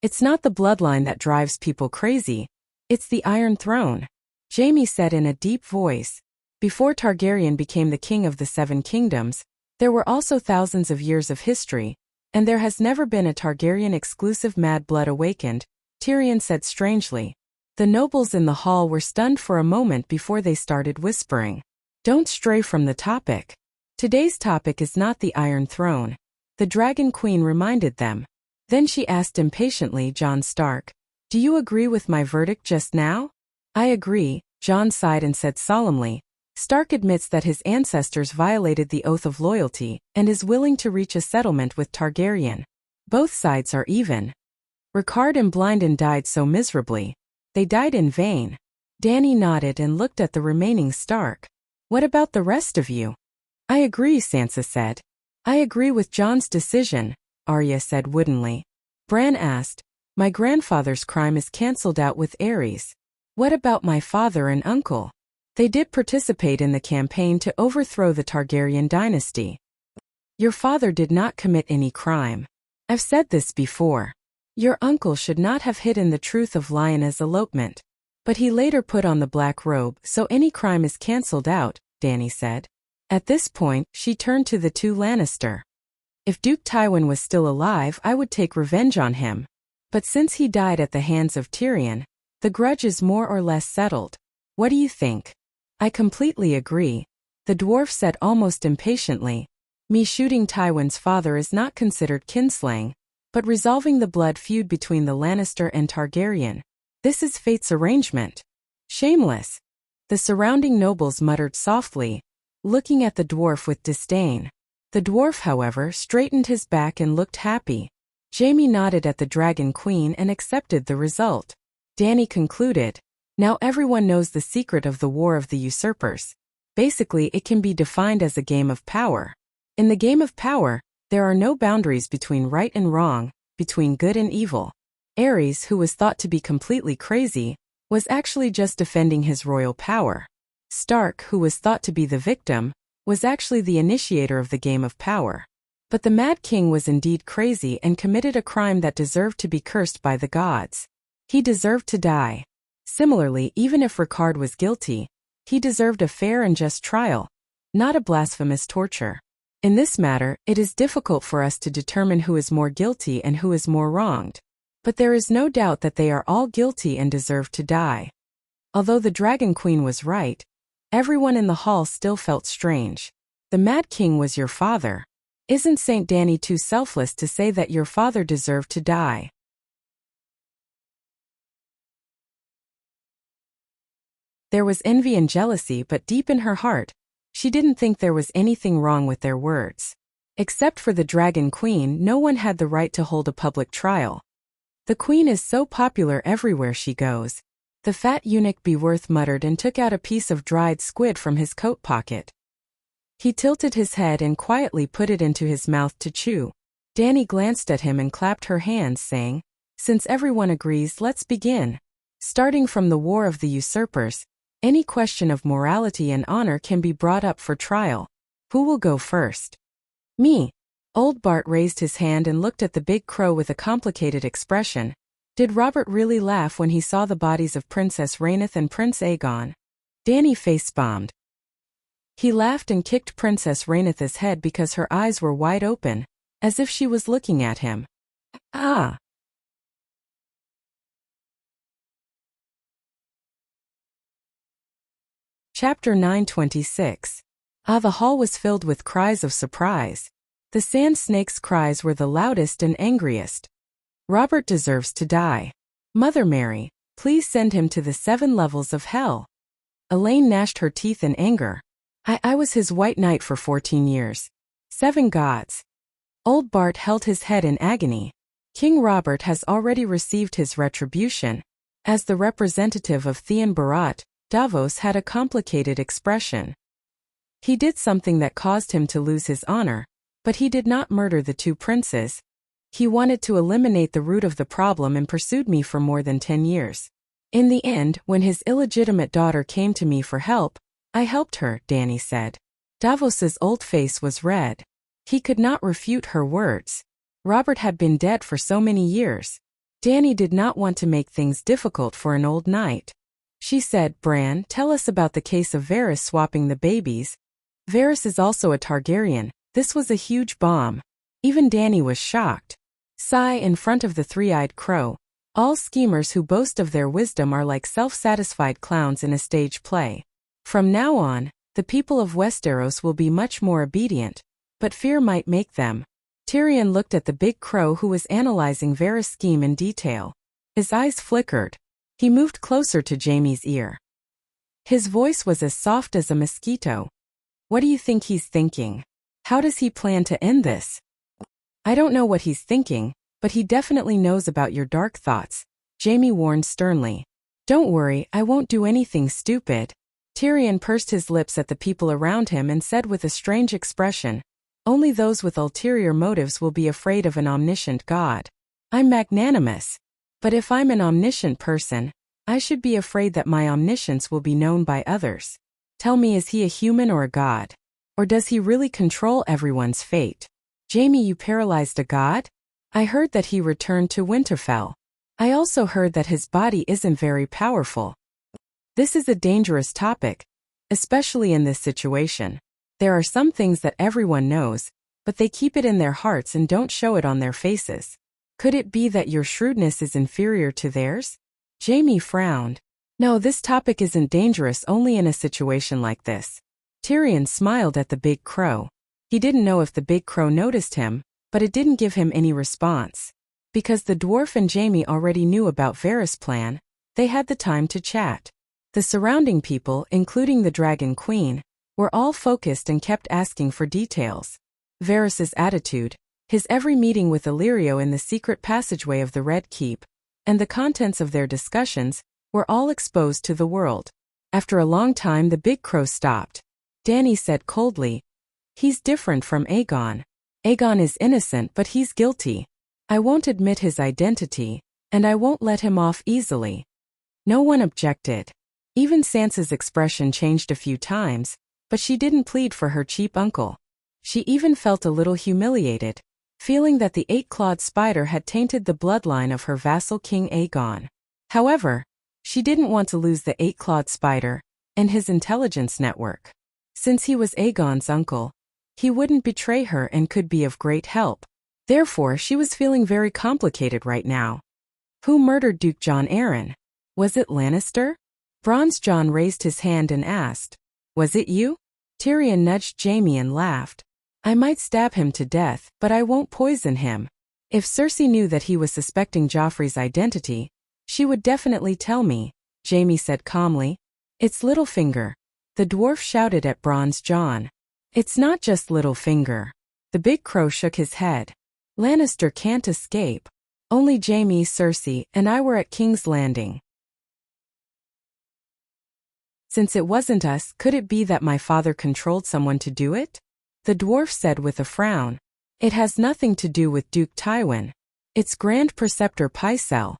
It's not the bloodline that drives people crazy. It's the Iron Throne," Jaime said in a deep voice. Before Targaryen became the king of the 7 kingdoms, there were also thousands of years of history, And there has never been a Targaryen-exclusive mad blood awakened, Tyrion said strangely. The nobles in the hall were stunned for a moment before they started whispering. Don't stray from the topic. Today's topic is not the Iron Throne. The Dragon Queen reminded them. Then she asked impatiently, Jon Stark, do you agree with my verdict just now? I agree, Jon sighed and said solemnly. Stark admits that his ancestors violated the oath of loyalty and is willing to reach a settlement with Targaryen. Both sides are even. Rickard and Blynden died so miserably. They died in vain. Dany nodded and looked at the remaining Stark. What about the rest of you? I agree, Sansa said. I agree with Jon's decision, Arya said woodenly. Bran asked, my grandfather's crime is cancelled out with Aerys. What about my father and uncle? They did participate in the campaign to overthrow the Targaryen dynasty. Your father did not commit any crime. I've said this before. Your uncle should not have hidden the truth of Lyanna's elopement. But he later put on the black robe, so any crime is cancelled out, Dany said. At this point, she turned to the two Lannister. If Duke Tywin was still alive, I would take revenge on him. But since he died at the hands of Tyrion, the grudge is more or less settled. What do you think? I completely agree, the dwarf said almost impatiently. Me shooting Tywin's father is not considered kinslaying, but resolving the blood feud between the Lannister and Targaryen. This is fate's arrangement. Shameless. The surrounding nobles muttered softly, looking at the dwarf with disdain. The dwarf, however, straightened his back and looked happy. Jaime nodded at the Dragon Queen and accepted the result. Dany concluded, now everyone knows the secret of the War of the Usurpers. Basically, it can be defined as a game of power. In the game of power, there are no boundaries between right and wrong, between good and evil. Aerys, who was thought to be completely crazy, was actually just defending his royal power. Stark, who was thought to be the victim, was actually the initiator of the game of power. But the Mad King was indeed crazy and committed a crime that deserved to be cursed by the gods. He deserved to die. Similarly, even if Rickard was guilty, he deserved a fair and just trial, not a blasphemous torture. In this matter, it is difficult for us to determine who is more guilty and who is more wronged. But there is no doubt that they are all guilty and deserve to die. Although the Dragon Queen was right, everyone in the hall still felt strange. The Mad King was your father. Isn't Saint Dany too selfless to say that your father deserved to die? There was envy and jealousy, but deep in her heart, she didn't think there was anything wrong with their words. Except for the Dragon Queen, no one had the right to hold a public trial. The queen is so popular everywhere she goes. The fat eunuch Beworth muttered and took out a piece of dried squid from his coat pocket. He tilted his head and quietly put it into his mouth to chew. Dany glanced at him and clapped her hands, saying, since everyone agrees, let's begin. Starting from the War of the Usurpers, any question of morality and honor can be brought up for trial. Who will go first? Me. Old Bart raised his hand and looked at the big crow with a complicated expression. Did Robert really laugh when he saw the bodies of Princess Rhaenys and Prince Aegon? Dany face-bombed. He laughed and kicked Princess Rhaenys' head because her eyes were wide open, as if she was looking at him. Ah! Chapter 9:26. The hall was filled with cries of surprise. The Sand Snake's cries were the loudest and angriest. Robert deserves to die. Mother Mary, please send him to the 7 levels of hell. Elaine gnashed her teeth in anger. I was his white knight for 14 years. 7 gods. Old Bart held his head in agony. King Robert has already received his retribution. As the representative of Theon Barat, Davos had a complicated expression. He did something that caused him to lose his honor, but he did not murder the 2 princes. He wanted to eliminate the root of the problem and pursued me for more than 10 years. In the end, when his illegitimate daughter came to me for help, I helped her, Dany said. Davos's old face was red. He could not refute her words. Robert had been dead for so many years. Dany did not want to make things difficult for an old knight. She said, Bran, tell us about the case of Varys swapping the babies. Varys is also a Targaryen. This was a huge bomb. Even Danny was shocked. Sigh in front of the three-eyed crow. All schemers who boast of their wisdom are like self-satisfied clowns in a stage play. From now on, the people of Westeros will be much more obedient, but fear might make them. Tyrion looked at the big crow who was analyzing Varys' scheme in detail. His eyes flickered. He moved closer to Jaime's ear. His voice was as soft as a mosquito. What do you think he's thinking? How does he plan to end this? I don't know what he's thinking, but he definitely knows about your dark thoughts, Jaime warned sternly. Don't worry, I won't do anything stupid. Tyrion pursed his lips at the people around him and said with a strange expression, only those with ulterior motives will be afraid of an omniscient god. I'm magnanimous. But if I'm an omniscient person, I should be afraid that my omniscience will be known by others. Tell me, is he a human or a god? Or does he really control everyone's fate? Jaime, you paralyzed a god? I heard that he returned to Winterfell. I also heard that his body isn't very powerful. This is a dangerous topic, especially in this situation. There are some things that everyone knows, but they keep it in their hearts and don't show it on their faces. Could it be that your shrewdness is inferior to theirs? Jaime frowned. No, this topic isn't dangerous only in a situation like this. Tyrion smiled at the big crow. He didn't know if the big crow noticed him, but it didn't give him any response. Because the dwarf and Jaime already knew about Varys' plan, they had the time to chat. The surrounding people, including the Dragon Queen, were all focused and kept asking for details. Varys' attitude, his every meeting with Illyrio in the secret passageway of the Red Keep, and the contents of their discussions, were all exposed to the world. After a long time the big crow stopped. Danny said coldly, he's different from Aegon. Aegon is innocent but he's guilty. I won't admit his identity, and I won't let him off easily. No one objected. Even Sansa's expression changed a few times, but she didn't plead for her cheap uncle. She even felt a little humiliated, feeling that the eight-clawed spider had tainted the bloodline of her vassal King Aegon. However, she didn't want to lose the eight-clawed spider and his intelligence network. Since he was Aegon's uncle, he wouldn't betray her and could be of great help. Therefore, she was feeling very complicated right now. Who murdered Duke Jon Arryn? Was it Lannister? Bronze John raised his hand and asked, was it you? Tyrion nudged Jaime and laughed. I might stab him to death, but I won't poison him. If Cersei knew that he was suspecting Joffrey's identity, she would definitely tell me, Jaime said calmly. It's Littlefinger. The dwarf shouted at Bronze John. It's not just Littlefinger. The big crow shook his head. Lannister can't escape. Only Jaime, Cersei, and I were at King's Landing. Since it wasn't us, could it be that my father controlled someone to do it? The dwarf said with a frown. It has nothing to do with Duke Tywin. It's Grand Preceptor Pycelle.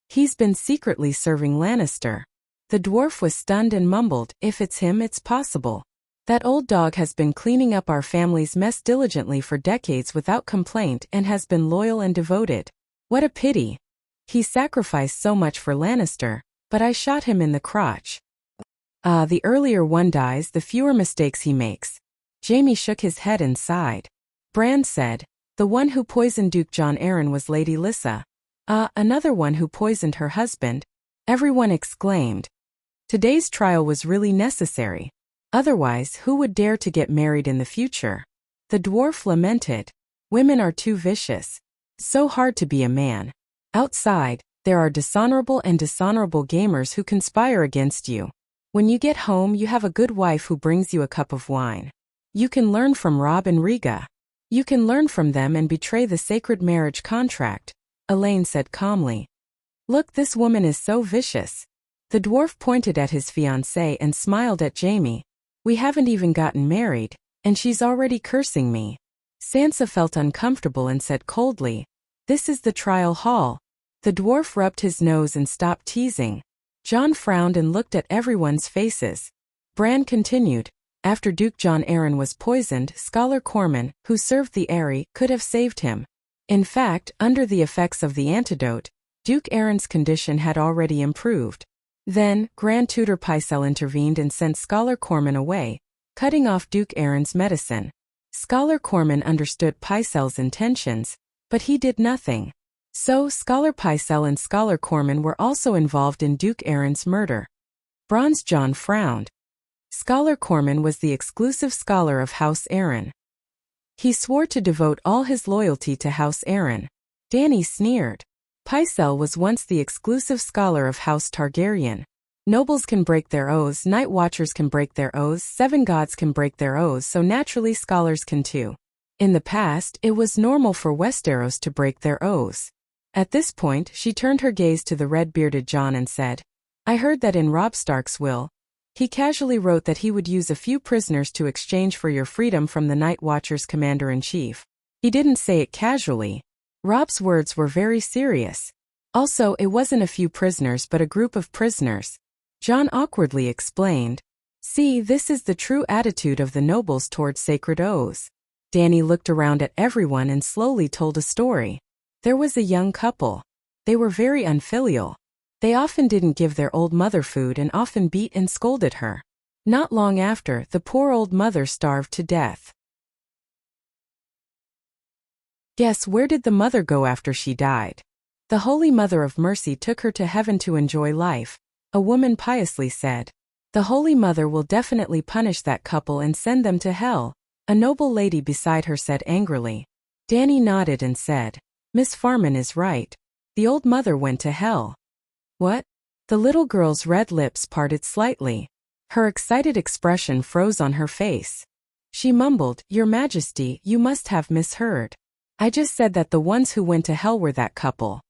He's been secretly serving Lannister. The dwarf was stunned and mumbled, if it's him, it's possible. That old dog has been cleaning up our family's mess diligently for decades without complaint and has been loyal and devoted. What a pity. He sacrificed so much for Lannister, but I shot him in the crotch. The earlier one dies, the fewer mistakes he makes. Jaime shook his head and sighed. Bran said, the one who poisoned Duke Jon Arryn was Lady Lysa. Another one who poisoned her husband. Everyone exclaimed. Today's trial was really necessary. Otherwise, who would dare to get married in the future? The dwarf lamented. Women are too vicious. So hard to be a man. Outside, there are dishonorable and dishonorable gamers who conspire against you. When you get home, you have a good wife who brings you a cup of wine. You can learn from Robb and Rhaega. You can learn from them and betray the sacred marriage contract, Elaine said calmly. Look, this woman is so vicious. The dwarf pointed at his fiancée and smiled at Jaime. We haven't even gotten married, and she's already cursing me. Sansa felt uncomfortable and said coldly, this is the trial hall. The dwarf rubbed his nose and stopped teasing. Jon frowned and looked at everyone's faces. Bran continued, after Duke Jon Arryn was poisoned, Scholar Corman, who served the Eyrie, could have saved him. In fact, under the effects of the antidote, Duke Arryn's condition had already improved. Then, Grand Tutor Pycelle intervened and sent Scholar Corman away, cutting off Duke Arryn's medicine. Scholar Corman understood Pycelle's intentions, but he did nothing. So Scholar Pycelle and Scholar Corman were also involved in Duke Aaron's murder. Bronze John frowned. Scholar Corman was the exclusive scholar of House Aaron. He swore to devote all his loyalty to House Aaron. Dany sneered. Pycelle was once the exclusive scholar of House Targaryen. Nobles can break their oaths, Night Watchers can break their oaths, Seven Gods can break their oaths, so naturally scholars can too. In the past, it was normal for Westeros to break their oaths. At this point, she turned her gaze to the red-bearded Jon and said, I heard that in Robb Stark's will, he casually wrote that he would use a few prisoners to exchange for your freedom from the Night Watchers commander-in-chief. He didn't say it casually. Robb's words were very serious. Also, it wasn't a few prisoners but a group of prisoners. Jon awkwardly explained. See, this is the true attitude of the nobles towards sacred oaths. Dany looked around at everyone and slowly told a story. There was a young couple. They were very unfilial. They often didn't give their old mother food and often beat and scolded her. Not long after, the poor old mother starved to death. Guess where did the mother go after she died? The Holy Mother of Mercy took her to heaven to enjoy life, a woman piously said. The Holy Mother will definitely punish that couple and send them to hell, a noble lady beside her said angrily. Dany nodded and said, Miss Farman is right. The old mother went to hell. What? The little girl's red lips parted slightly. Her excited expression froze on her face. She mumbled, Your Majesty, you must have misheard. I just said that the ones who went to hell were that couple.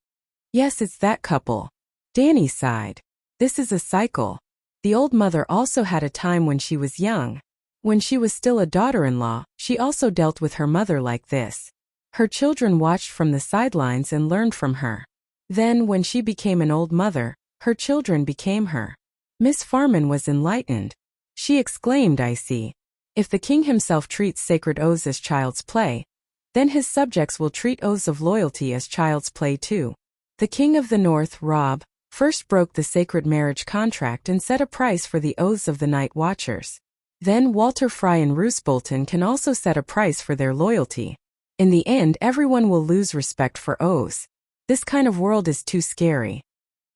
Yes, it's that couple. Dany sighed. This is a cycle. The old mother also had a time when she was young. When she was still a daughter-in-law, she also dealt with her mother like this. Her children watched from the sidelines and learned from her. Then, when she became an old mother, her children became her. Miss Farman was enlightened. She exclaimed, I see. If the king himself treats sacred oaths as child's play, then his subjects will treat oaths of loyalty as child's play too. The king of the north, Robb, first broke the sacred marriage contract and set a price for the oaths of the Night Watchers. Then Walter Frye and Roose Bolton can also set a price for their loyalty. In the end, everyone will lose respect for oaths. This kind of world is too scary.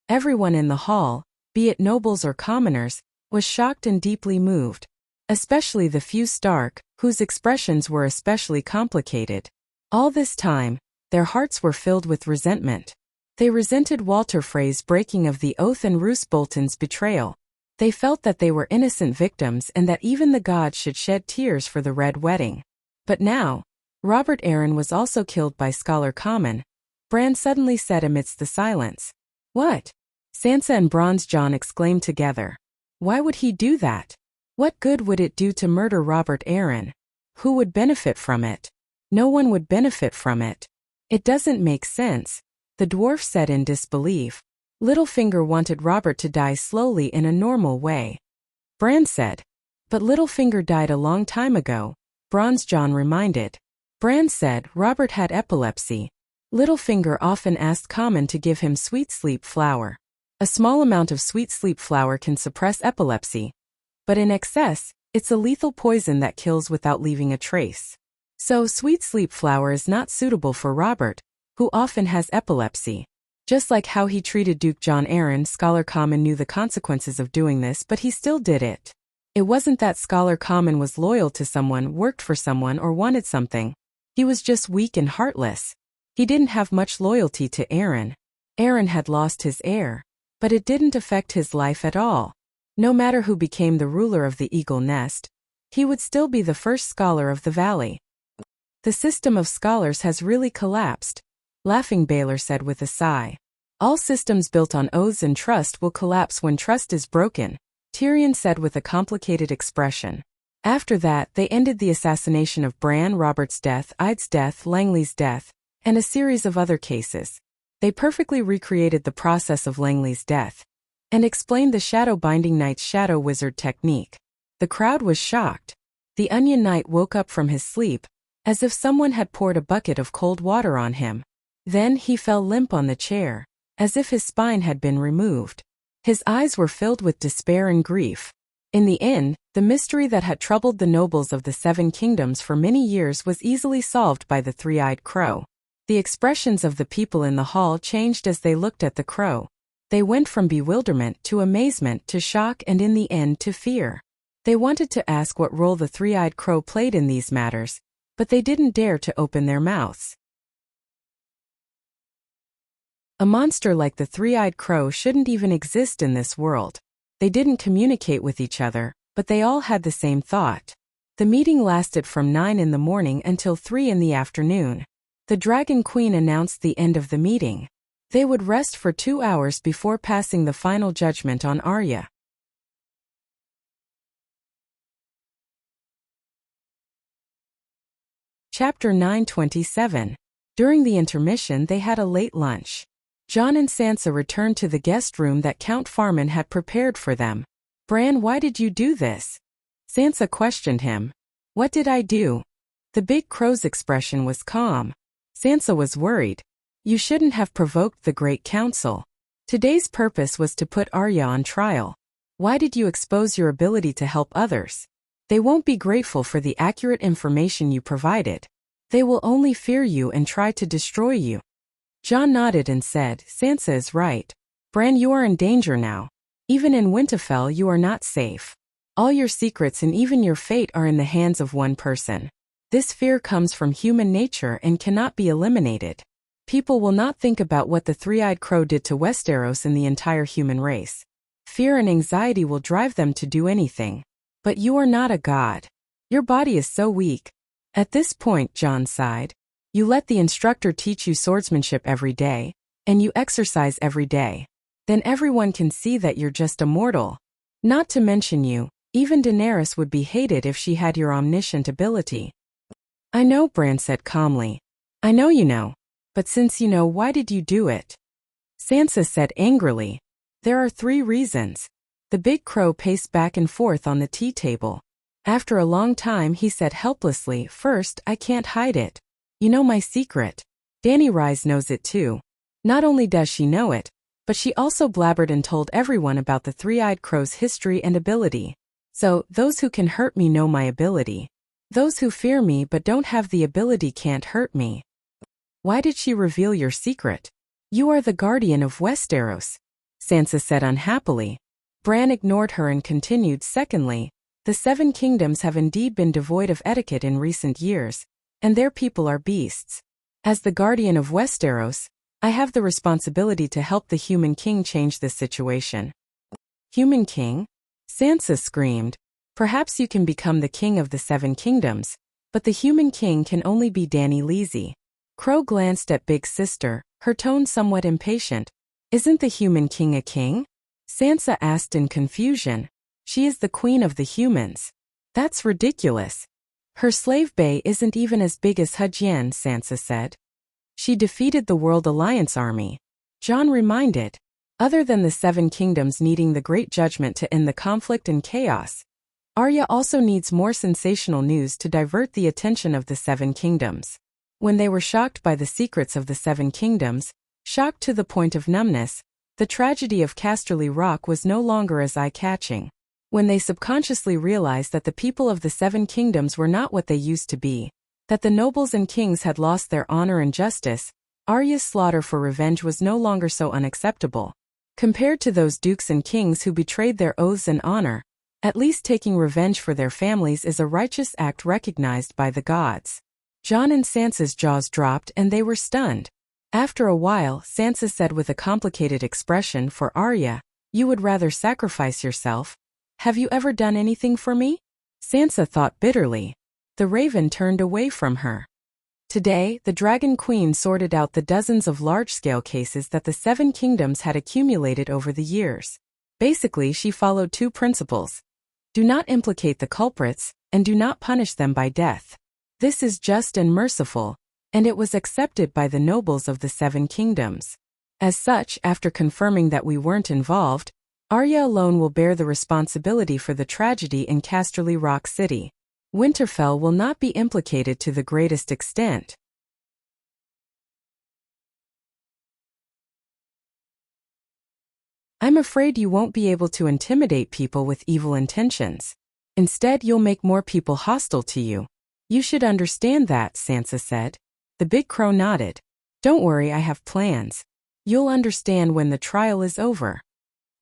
Everyone in the hall, be it nobles or commoners, was shocked and deeply moved. Especially the few Stark, whose expressions were especially complicated. All this time, their hearts were filled with resentment. They resented Walter Frey's breaking of the oath and Roose Bolton's betrayal. They felt that they were innocent victims and that even the gods should shed tears for the Red Wedding. But now, Robert Arryn was also killed by Scholar Common. Bran suddenly said amidst the silence. What? Sansa and Bronze John exclaimed together. Why would he do that? What good would it do to murder Robert Arryn? Who would benefit from it? No one would benefit from it. It doesn't make sense, the dwarf said in disbelief. Littlefinger wanted Robert to die slowly in a normal way. Bran said. But Littlefinger died a long time ago, Bronze John reminded. Bran said Robert had epilepsy. Littlefinger often asked Common to give him sweet sleep flower. A small amount of sweet sleep flower can suppress epilepsy. But in excess, it's a lethal poison that kills without leaving a trace. So sweet sleep flower is not suitable for Robert, who often has epilepsy. Just like how he treated Duke Jon Arryn, Scholar Common knew the consequences of doing this, but he still did it. It wasn't that Scholar Common was loyal to someone, worked for someone, or wanted something. He was just weak and heartless. He didn't have much loyalty to Arryn. Arryn had lost his heir. But it didn't affect his life at all. No matter who became the ruler of the Eagle Nest, he would still be the first scholar of the valley. The system of scholars has really collapsed, laughing Baylor said with a sigh. All systems built on oaths and trust will collapse when trust is broken, Tyrion said with a complicated expression. After that, they ended the assassination of Bran, Robert's death, Eid's death, Langley's death, and a series of other cases. They perfectly recreated the process of Langley's death and explained the Shadow Binding Knight's Shadow Wizard technique. The crowd was shocked. The Onion Knight woke up from his sleep, as if someone had poured a bucket of cold water on him. Then he fell limp on the chair, as if his spine had been removed. His eyes were filled with despair and grief. In the end, The mystery that had troubled the nobles of the Seven Kingdoms for many years was easily solved by the three-eyed crow. The expressions of the people in the hall changed as they looked at the crow. They went from bewilderment to amazement to shock and in the end to fear. They wanted to ask what role the three-eyed crow played in these matters, but they didn't dare to open their mouths. A monster like the three-eyed crow shouldn't even exist in this world. They didn't communicate with each other, but they all had the same thought. The meeting lasted from 9 in the morning until 3 in the afternoon. The Dragon Queen announced the end of the meeting. They would rest for 2 hours before passing the final judgment on Arya. Chapter 9:27. During the intermission they had a late lunch. Jon and Sansa returned to the guest room that Count Farman had prepared for them. "Bran, why did you do this?" Sansa questioned him. "What did I do?" The big crow's expression was calm. Sansa was worried. "You shouldn't have provoked the Great Council. Today's purpose was to put Arya on trial. Why did you expose your ability to help others? They won't be grateful for the accurate information you provided. They will only fear you and try to destroy you." Jon nodded and said, "Sansa is right. Bran, you are in danger now. Even in Winterfell you are not safe. All your secrets and even your fate are in the hands of one person. This fear comes from human nature and cannot be eliminated. People will not think about what the three-eyed crow did to Westeros and the entire human race. Fear and anxiety will drive them to do anything. But you are not a god. Your body is so weak." At this point, Jon sighed. "You let the instructor teach you swordsmanship every day, and you exercise every day. Then everyone can see that you're just a mortal. Not to mention you, even Daenerys would be hated if she had your omniscient ability." "I know," Bran said calmly. "I know you know. But since you know, why did you do it?" Sansa said angrily. "There are 3 reasons." The big crow paced back and forth on the tea table. After a long time he said helplessly, "First, I can't hide it. You know my secret. Dany Rise knows it too. Not only does she know it, but she also blabbered and told everyone about the three-eyed crow's history and ability. So, those who can hurt me know my ability. Those who fear me but don't have the ability can't hurt me." "Why did she reveal your secret?" "You are the guardian of Westeros," Sansa said unhappily. Bran ignored her and continued, "Secondly, the Seven Kingdoms have indeed been devoid of etiquette in recent years, and their people are beasts. As the guardian of Westeros, I have the responsibility to help the Human King change this situation." "Human King?" Sansa screamed. "Perhaps you can become the king of the Seven Kingdoms, but the Human King can only be Dany Leezy." Crow glanced at Big Sister, her tone somewhat impatient. "Isn't the Human King a king?" Sansa asked in confusion. "She is the queen of the humans." "That's ridiculous. Her slave bay isn't even as big as Hujien," Sansa said. "She defeated the World Alliance army," Jon reminded. "Other than the Seven Kingdoms needing the Great Judgment to end the conflict and chaos, Arya also needs more sensational news to divert the attention of the Seven Kingdoms." When they were shocked by the secrets of the Seven Kingdoms, shocked to the point of numbness, the tragedy of Casterly Rock was no longer as eye-catching. When they subconsciously realized that the people of the Seven Kingdoms were not what they used to be, that the nobles and kings had lost their honor and justice, Arya's slaughter for revenge was no longer so unacceptable. Compared to those dukes and kings who betrayed their oaths and honor, at least taking revenge for their families is a righteous act recognized by the gods. Jon and Sansa's jaws dropped and they were stunned. After a while, Sansa said with a complicated expression, "For Arya, you would rather sacrifice yourself? Have you ever done anything for me?" Sansa thought bitterly. The raven turned away from her. Today, the Dragon Queen sorted out the dozens of large-scale cases that the Seven Kingdoms had accumulated over the years. Basically, she followed 2 principles. Do not implicate the culprits, and do not punish them by death. This is just and merciful, and it was accepted by the nobles of the Seven Kingdoms. As such, after confirming that we weren't involved, Arya alone will bear the responsibility for the tragedy in Casterly Rock City. Winterfell will not be implicated to the greatest extent. I'm afraid you won't be able to intimidate people with evil intentions. Instead, you'll make more people hostile to you. You should understand that, Sansa said. The big crow nodded. Don't worry, I have plans. You'll understand when the trial is over.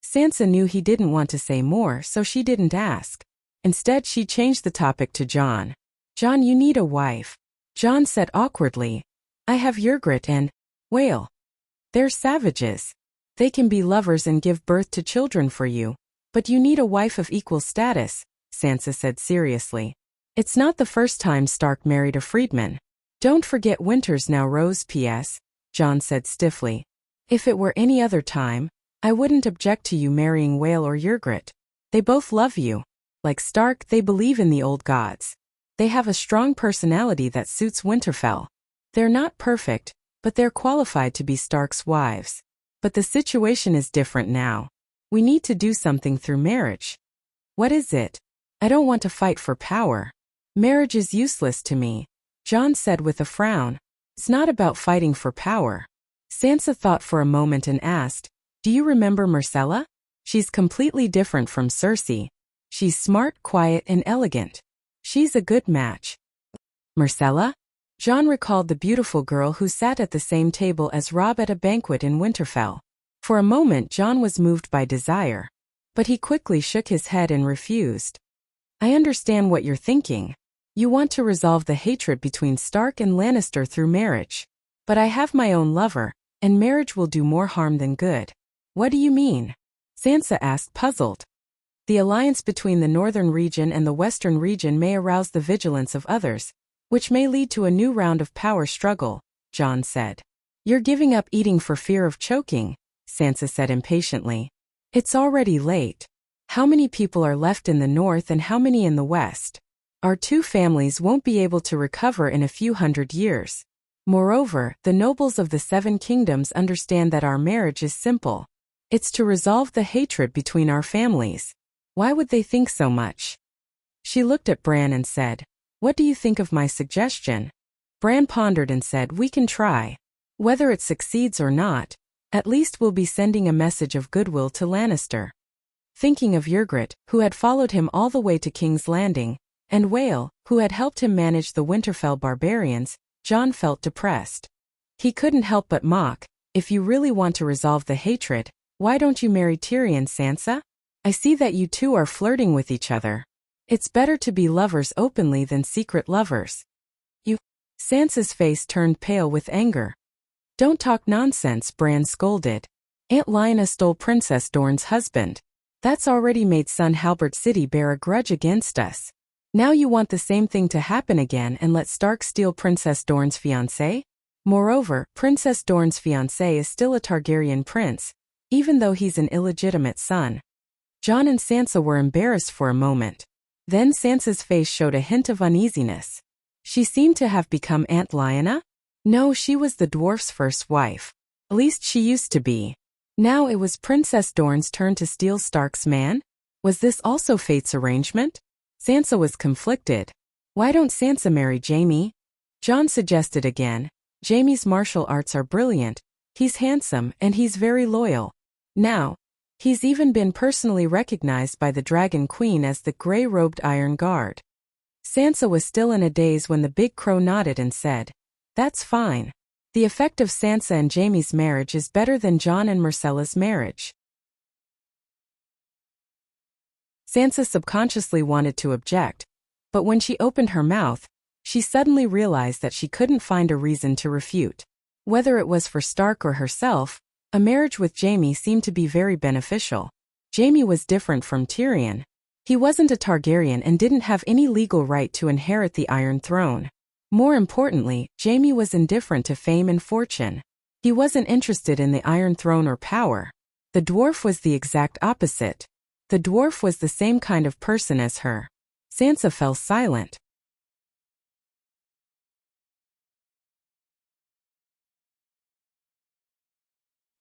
Sansa knew he didn't want to say more, so she didn't ask. Instead, she changed the topic to Jon. Jon, you need a wife. Jon said awkwardly. I have Ygritte and Whale. They're savages. They can be lovers and give birth to children for you. But you need a wife of equal status, Sansa said seriously. It's not the first time Stark married a freedman. Don't forget Winter's now Rose P.S., Jon said stiffly. If it were any other time, I wouldn't object to you marrying Whale or Ygritte. They both love you. Like Stark, they believe in the old gods. They have a strong personality that suits Winterfell. They're not perfect, but they're qualified to be Stark's wives. But the situation is different now. We need to do something through marriage. What is it? I don't want to fight for power. Marriage is useless to me, Jon said with a frown. It's not about fighting for power. Sansa thought for a moment and asked, do you remember Myrcella? She's completely different from Cersei. She's smart, quiet, and elegant. She's a good match. Myrcella? Jon recalled the beautiful girl who sat at the same table as Robb at a banquet in Winterfell. For a moment Jon was moved by desire. But he quickly shook his head and refused. I understand what you're thinking. You want to resolve the hatred between Stark and Lannister through marriage. But I have my own lover, and marriage will do more harm than good. What do you mean? Sansa asked, puzzled. The alliance between the northern region and the western region may arouse the vigilance of others, which may lead to a new round of power struggle, Jon said. You're giving up eating for fear of choking, Sansa said impatiently. It's already late. How many people are left in the north and how many in the west? Our two families won't be able to recover in a few hundred years. Moreover, the nobles of the Seven Kingdoms understand that our marriage is simple. It's to resolve the hatred between our families. Why would they think so much? She looked at Bran and said, what do you think of my suggestion? Bran pondered and said, we can try. Whether it succeeds or not, at least we'll be sending a message of goodwill to Lannister. Thinking of Ygritte, who had followed him all the way to King's Landing, and Whale, who had helped him manage the Winterfell barbarians, Jon felt depressed. He couldn't help but mock, if you really want to resolve the hatred, why don't you marry Tyrion, Sansa? I see that you two are flirting with each other. It's better to be lovers openly than secret lovers. You. Sansa's face turned pale with anger. Don't talk nonsense, Bran scolded. Aunt Lyanna stole Princess Dorne's husband. That's already made son Halbert City bear a grudge against us. Now you want the same thing to happen again and let Stark steal Princess Dorne's fiancé? Moreover, Princess Dorne's fiancé is still a Targaryen prince, even though he's an illegitimate son. Jon and Sansa were embarrassed for a moment. Then Sansa's face showed a hint of uneasiness. She seemed to have become Aunt Lyanna? No, she was the dwarf's first wife. At least she used to be. Now it was Princess Dorne's turn to steal Stark's man? Was this also fate's arrangement? Sansa was conflicted. Why don't Sansa marry Jaime? Jon suggested again. Jaime's martial arts are brilliant, he's handsome, and he's very loyal. Now, he's even been personally recognized by the Dragon Queen as the grey-robed Iron Guard. Sansa was still in a daze when the big crow nodded and said, that's fine. The effect of Sansa and Jaime's marriage is better than Jon and Myrcella's marriage. Sansa subconsciously wanted to object, but when she opened her mouth, she suddenly realized that she couldn't find a reason to refute. Whether it was for Stark or herself, a marriage with Jaime seemed to be very beneficial. Jaime was different from Tyrion. He wasn't a Targaryen and didn't have any legal right to inherit the Iron Throne. More importantly, Jaime was indifferent to fame and fortune. He wasn't interested in the Iron Throne or power. The dwarf was the exact opposite. The dwarf was the same kind of person as her. Sansa fell silent.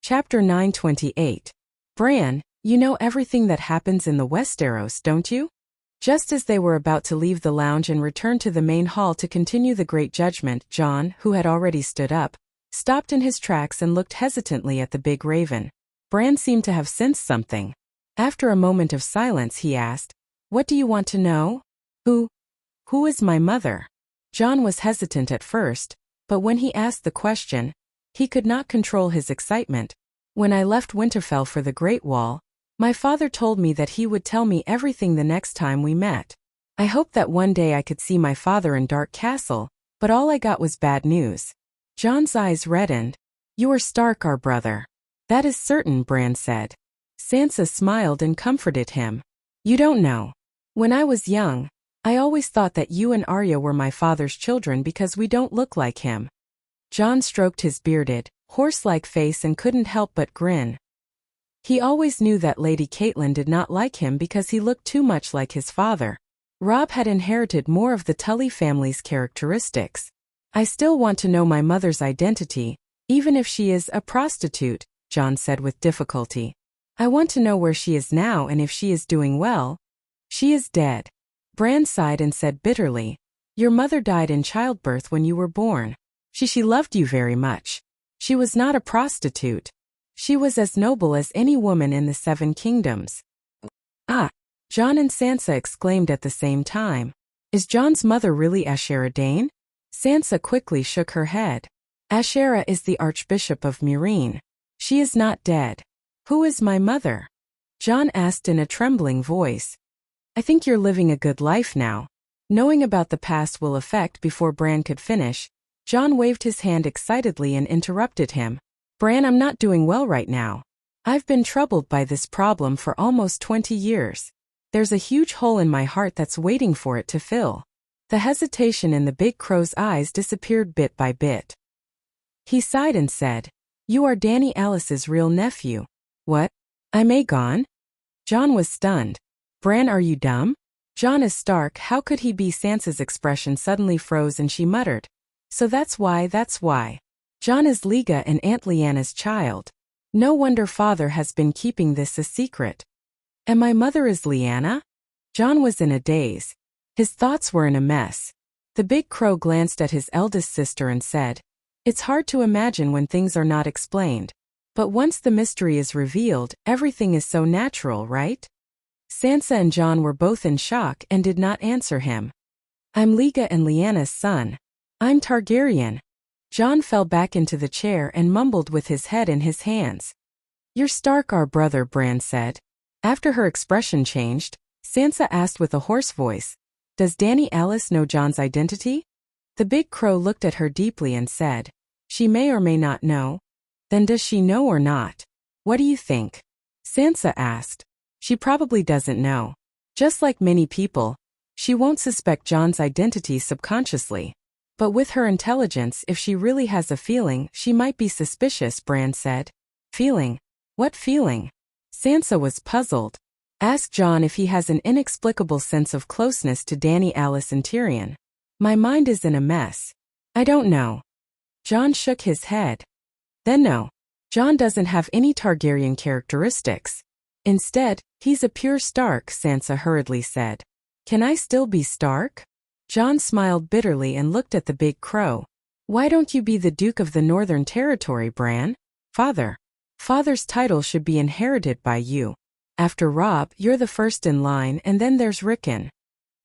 Chapter 928. Bran, you know everything that happens in the Westeros, don't you? Just as they were about to leave the lounge and return to the main hall to continue the Great Judgment, Jon, who had already stood up, stopped in his tracks and looked hesitantly at the big raven. Bran seemed to have sensed something. After a moment of silence he asked, What do you want to know? Who is my mother? John was hesitant at first, but when he asked the question, he could not control his excitement. When I left Winterfell for the Great Wall, my father told me that he would tell me everything the next time we met. I hoped that one day I could see my father in Dark Castle, but all I got was bad news. John's eyes reddened. You are Stark, our brother. That is certain, Bran said. Sansa smiled and comforted him. You don't know. When I was young, I always thought that you and Arya were my father's children because we don't look like him. John stroked his bearded, horse-like face and couldn't help but grin. He always knew that Lady Catelyn did not like him because he looked too much like his father. Robb had inherited more of the Tully family's characteristics. I still want to know my mother's identity, even if she is a prostitute, John said with difficulty. I want to know where she is now and if she is doing well. She is dead. Bran sighed and said bitterly, your mother died in childbirth when you were born. She loved you very much. She was not a prostitute. She was as noble as any woman in the Seven Kingdoms. Ah! Jon and Sansa exclaimed at the same time. Is Jon's mother really Ashera Dane? Sansa quickly shook her head. Ashera is the Archbishop of Meereen. She is not dead. Who is my mother? Jon asked in a trembling voice. I think you're living a good life now. Knowing about the past will affect before Bran could finish. Jon waved his hand excitedly and interrupted him. Bran, I'm not doing well right now. I've been troubled by this problem for almost 20 years. There's a huge hole in my heart that's waiting for it to fill. The hesitation in the big crow's eyes disappeared bit by bit. He sighed and said, You are Dany Alice's real nephew. What? I'm Aegon? Jon was stunned. Bran, are you dumb? Jon is Stark, how could he be? Sansa's expression suddenly froze and she muttered. So that's why. Jon is Liga and Aunt Lyanna's child. No wonder father has been keeping this a secret. And my mother is Lyanna? Jon was in a daze. His thoughts were in a mess. The big crow glanced at his eldest sister and said, It's hard to imagine when things are not explained. But once the mystery is revealed, everything is so natural, right? Sansa and Jon were both in shock and did not answer him. I'm Liga and Lyanna's son. I'm Targaryen. Jon fell back into the chair and mumbled with his head in his hands. You're Stark, our brother, Bran said. After her expression changed, Sansa asked with a hoarse voice, Does Dany Alice know Jon's identity? The big crow looked at her deeply and said, She may or may not know. Then does she know or not? What do you think? Sansa asked. She probably doesn't know. Just like many people, she won't suspect Jon's identity subconsciously. But with her intelligence, if she really has a feeling, she might be suspicious, Bran said. Feeling? What feeling? Sansa was puzzled. Ask Jon if he has an inexplicable sense of closeness to Dany, Alice and Tyrion. My mind is in a mess. I don't know. Jon shook his head. Then no. Jon doesn't have any Targaryen characteristics. Instead, he's a pure Stark, Sansa hurriedly said. Can I still be Stark? Jon smiled bitterly and looked at the big crow. Why don't you be the Duke of the Northern Territory, Bran? Father's title should be inherited by you. After Robb, you're the first in line and then there's Rickon.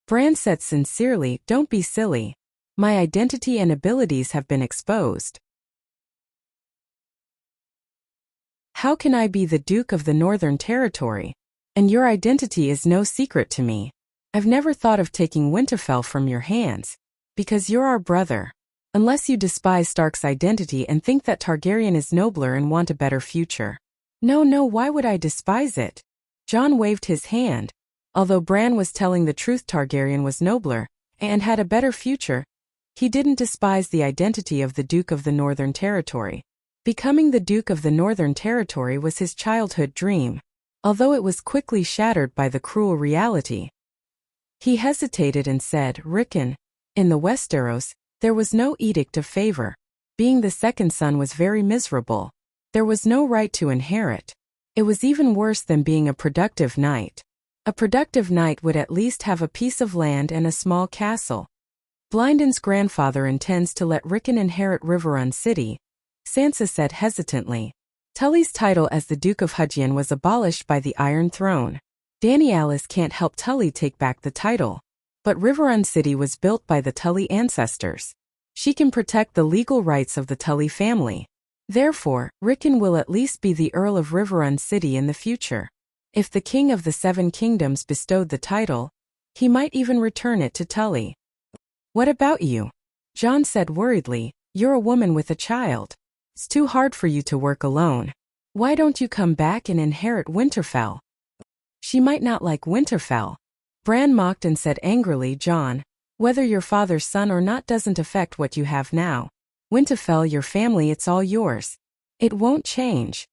Bran said sincerely, Don't be silly. My identity and abilities have been exposed. How can I be the Duke of the Northern Territory? And your identity is no secret to me. I've never thought of taking Winterfell from your hands. Because you're our brother. Unless you despise Stark's identity and think that Targaryen is nobler and want a better future. No, why would I despise it? Jon waved his hand. Although Bran was telling the truth, Targaryen was nobler and had a better future. He didn't despise the identity of the Duke of the Northern Territory. Becoming the Duke of the Northern Territory was his childhood dream, although it was quickly shattered by the cruel reality. He hesitated and said, Rickon, in the Westeros, there was no edict of favor. Being the second son was very miserable. There was no right to inherit. It was even worse than being a productive knight. A productive knight would at least have a piece of land and a small castle. Blyndon's grandfather intends to let Rickon inherit Riverrun City, Sansa said hesitantly. Tully's title as the Duke of Hugin was abolished by the Iron Throne. Alice can't help Tully take back the title. But Riverrun City was built by the Tully ancestors. She can protect the legal rights of the Tully family. Therefore, Rickon will at least be the Earl of Riverrun City in the future. If the King of the Seven Kingdoms bestowed the title, he might even return it to Tully. What about you? John said worriedly. You're a woman with a child. It's too hard for you to work alone. Why don't you come back and inherit Winterfell? She might not like Winterfell. Bran mocked and said angrily, John, whether you're father's son or not doesn't affect what you have now. Winterfell, your family, it's all yours. It won't change.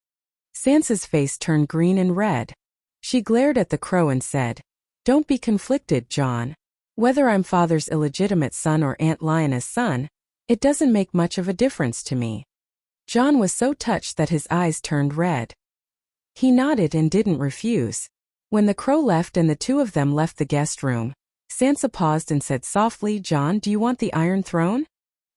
Sansa's face turned green and red. She glared at the crow and said, Don't be conflicted, John. Whether I'm father's illegitimate son or Aunt Lyanna's son, it doesn't make much of a difference to me. John was so touched that his eyes turned red. He nodded and didn't refuse. When the crow left and the two of them left the guest room, Sansa paused and said softly, John, do you want the Iron Throne?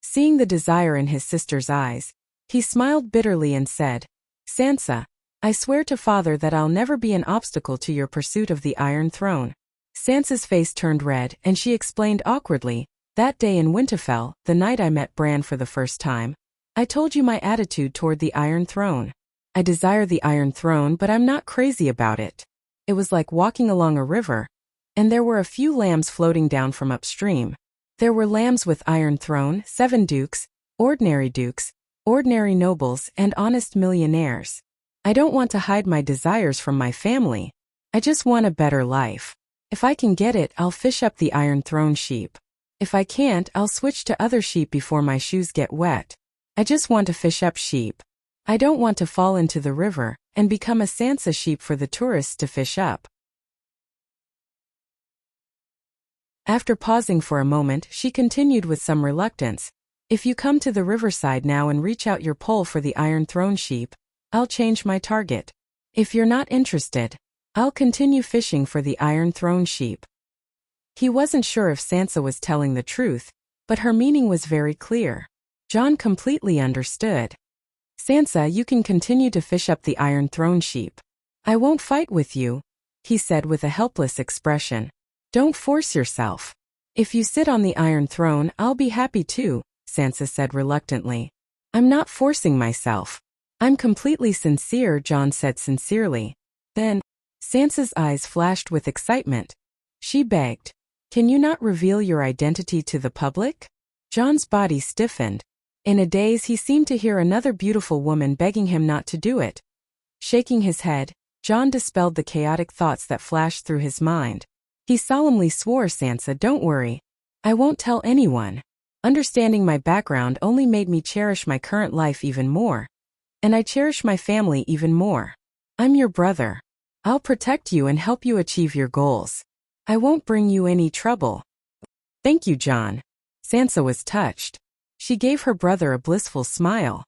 Seeing the desire in his sister's eyes, he smiled bitterly and said, Sansa, I swear to father that I'll never be an obstacle to your pursuit of the Iron Throne. Sansa's face turned red and she explained awkwardly, that day in Winterfell, the night I met Bran for the first time, I told you my attitude toward the Iron Throne. I desire the Iron Throne, but I'm not crazy about it. It was like walking along a river, and there were a few lambs floating down from upstream. There were lambs with Iron Throne, 7 dukes, ordinary nobles, and honest millionaires. I don't want to hide my desires from my family. I just want a better life. If I can get it, I'll fish up the Iron Throne sheep. If I can't, I'll switch to other sheep before my shoes get wet. I just want to fish up sheep. I don't want to fall into the river and become a Sansa sheep for the tourists to fish up. After pausing for a moment, she continued with some reluctance. If you come to the riverside now and reach out your pole for the Iron Throne sheep, I'll change my target. If you're not interested, I'll continue fishing for the Iron Throne sheep. He wasn't sure if Sansa was telling the truth, but her meaning was very clear. John completely understood. Sansa, you can continue to fish up the Iron Throne sheep. I won't fight with you, he said with a helpless expression. Don't force yourself. If you sit on the Iron Throne, I'll be happy too, Sansa said reluctantly. I'm not forcing myself. I'm completely sincere, John said sincerely. Then, Sansa's eyes flashed with excitement. She begged, Can you not reveal your identity to the public? John's body stiffened. In a daze, he seemed to hear another beautiful woman begging him not to do it. Shaking his head, John dispelled the chaotic thoughts that flashed through his mind. He solemnly swore, Sansa, don't worry. I won't tell anyone. Understanding my background only made me cherish my current life even more. And I cherish my family even more. I'm your brother. I'll protect you and help you achieve your goals. I won't bring you any trouble. Thank you, John. Sansa was touched. She gave her brother a blissful smile.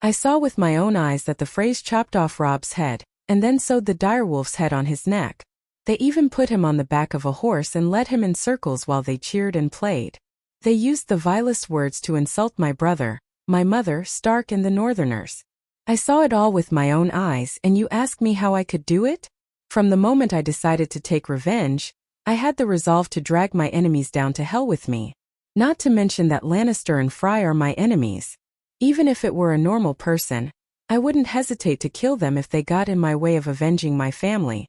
I saw with my own eyes that the Freys chopped off Robb's head, and then sewed the direwolf's head on his neck. They even put him on the back of a horse and led him in circles while they cheered and played. They used the vilest words to insult my brother, my mother, Stark, and the Northerners. I saw it all with my own eyes, and you ask me how I could do it? From the moment I decided to take revenge, I had the resolve to drag my enemies down to hell with me. Not to mention that Lannister and Frey are my enemies. Even if it were a normal person, I wouldn't hesitate to kill them if they got in my way of avenging my family.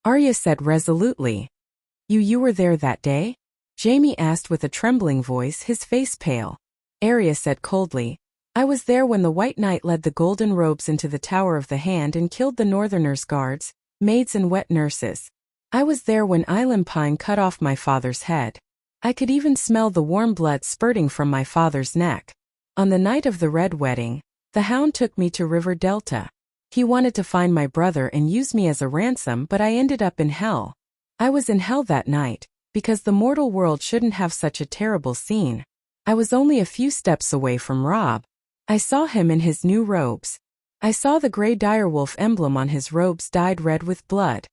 Arya said resolutely. You were there that day? Jaime asked with a trembling voice, his face pale. Arya said coldly, I was there when the White Knight led the golden robes into the Tower of the Hand and killed the Northerners' guards, maids and wet nurses. I was there when Eilen Pine cut off my father's head. I could even smell the warm blood spurting from my father's neck. On the night of the Red Wedding, the Hound took me to River Delta. He wanted to find my brother and use me as a ransom, but I ended up in hell. I was in hell that night, because the mortal world shouldn't have such a terrible scene. I was only a few steps away from Robb. I saw him in his new robes. I saw the grey direwolf emblem on his robes dyed red with blood.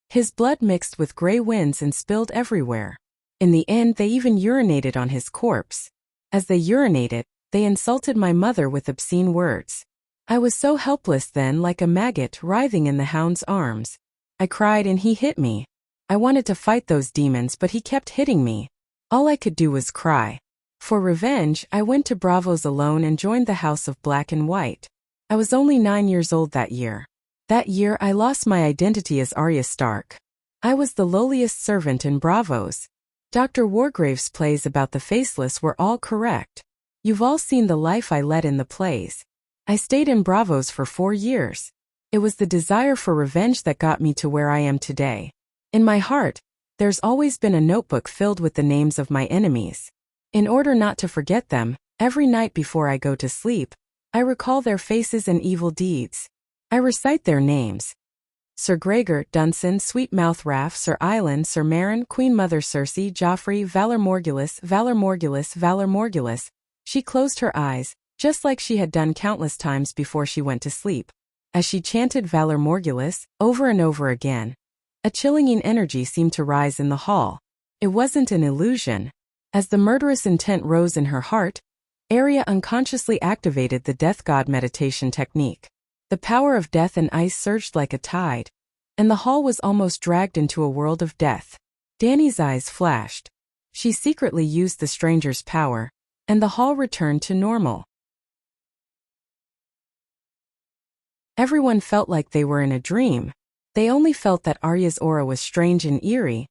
His blood mixed with grey winds and spilled everywhere. In the end, they even urinated on his corpse. As they urinated, they insulted my mother with obscene words. I was so helpless then, like a maggot writhing in the hound's arms. I cried and he hit me. I wanted to fight those demons, but he kept hitting me. All I could do was cry. For revenge, I went to Bravos alone and joined the House of Black and White. I was only 9 years old that year. That year, I lost my identity as Arya Stark. I was the lowliest servant in Bravos. Dr. Wargrave's plays about the faceless were all correct. You've all seen the life I led in the plays. I stayed in Bravos for 4 years. It was the desire for revenge that got me to where I am today. In my heart, there's always been a notebook filled with the names of my enemies. In order not to forget them, every night before I go to sleep, I recall their faces and evil deeds. I recite their names. Sir Gregor, Dunson, Sweetmouth Raff, Sir Island, Sir Meryn, Queen Mother Cersei, Joffrey, Valor Morgulus, Valor Morgulus, Valor Morgulus. She closed her eyes, just like she had done countless times before she went to sleep. As she chanted Valor Morgulus, over and over again, a chilling energy seemed to rise in the hall. It wasn't an illusion. As the murderous intent rose in her heart, Arya unconsciously activated the death god meditation technique. The power of death and ice surged like a tide, and the hall was almost dragged into a world of death. Dany's eyes flashed. She secretly used the stranger's power, and the hall returned to normal. Everyone felt like they were in a dream. They only felt that Arya's aura was strange and eerie,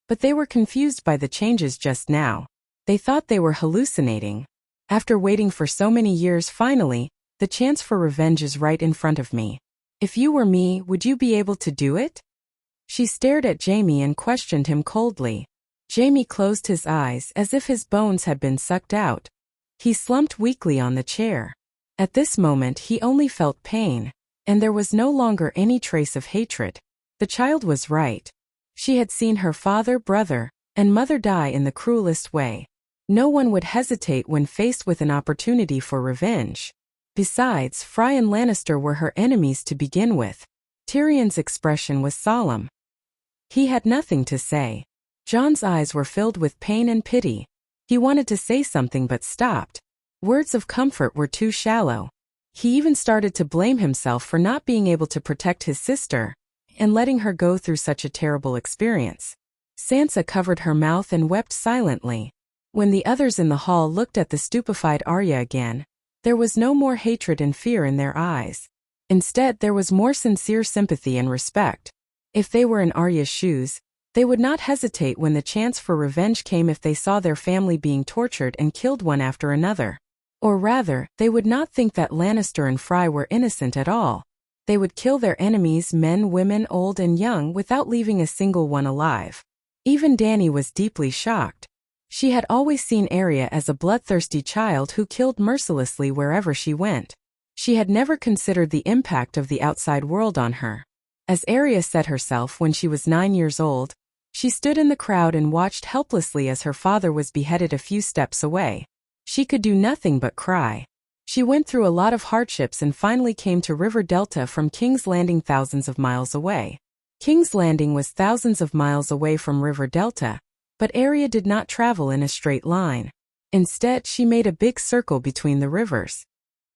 but they were confused by the changes just now. They thought they were hallucinating. After waiting for so many years, finally, the chance for revenge is right in front of me. If you were me, would you be able to do it? She stared at Jaime and questioned him coldly. Jaime closed his eyes as if his bones had been sucked out. He slumped weakly on the chair. At this moment he only felt pain, and there was no longer any trace of hatred. The child was right. She had seen her father, brother, and mother die in the cruelest way. No one would hesitate when faced with an opportunity for revenge. Besides, Frey and Lannister were her enemies to begin with. Tyrion's expression was solemn. He had nothing to say. Jon's eyes were filled with pain and pity. He wanted to say something but stopped. Words of comfort were too shallow. He even started to blame himself for not being able to protect his sister and letting her go through such a terrible experience. Sansa covered her mouth and wept silently. When the others in the hall looked at the stupefied Arya again, there was no more hatred and fear in their eyes. Instead, there was more sincere sympathy and respect. If they were in Arya's shoes, they would not hesitate when the chance for revenge came if they saw their family being tortured and killed one after another. Or rather, they would not think that Lannister and Frey were innocent at all. They would kill their enemies, men, women, old and young, without leaving a single one alive. Even Dany was deeply shocked. She had always seen Arya as a bloodthirsty child who killed mercilessly wherever she went. She had never considered the impact of the outside world on her. As Arya said herself when she was 9 years old, she stood in the crowd and watched helplessly as her father was beheaded a few steps away. She could do nothing but cry. She went through a lot of hardships and finally came to River Delta from King's Landing, thousands of miles away. King's Landing was thousands of miles away from River Delta, but Arya did not travel in a straight line. Instead, she made a big circle between the rivers.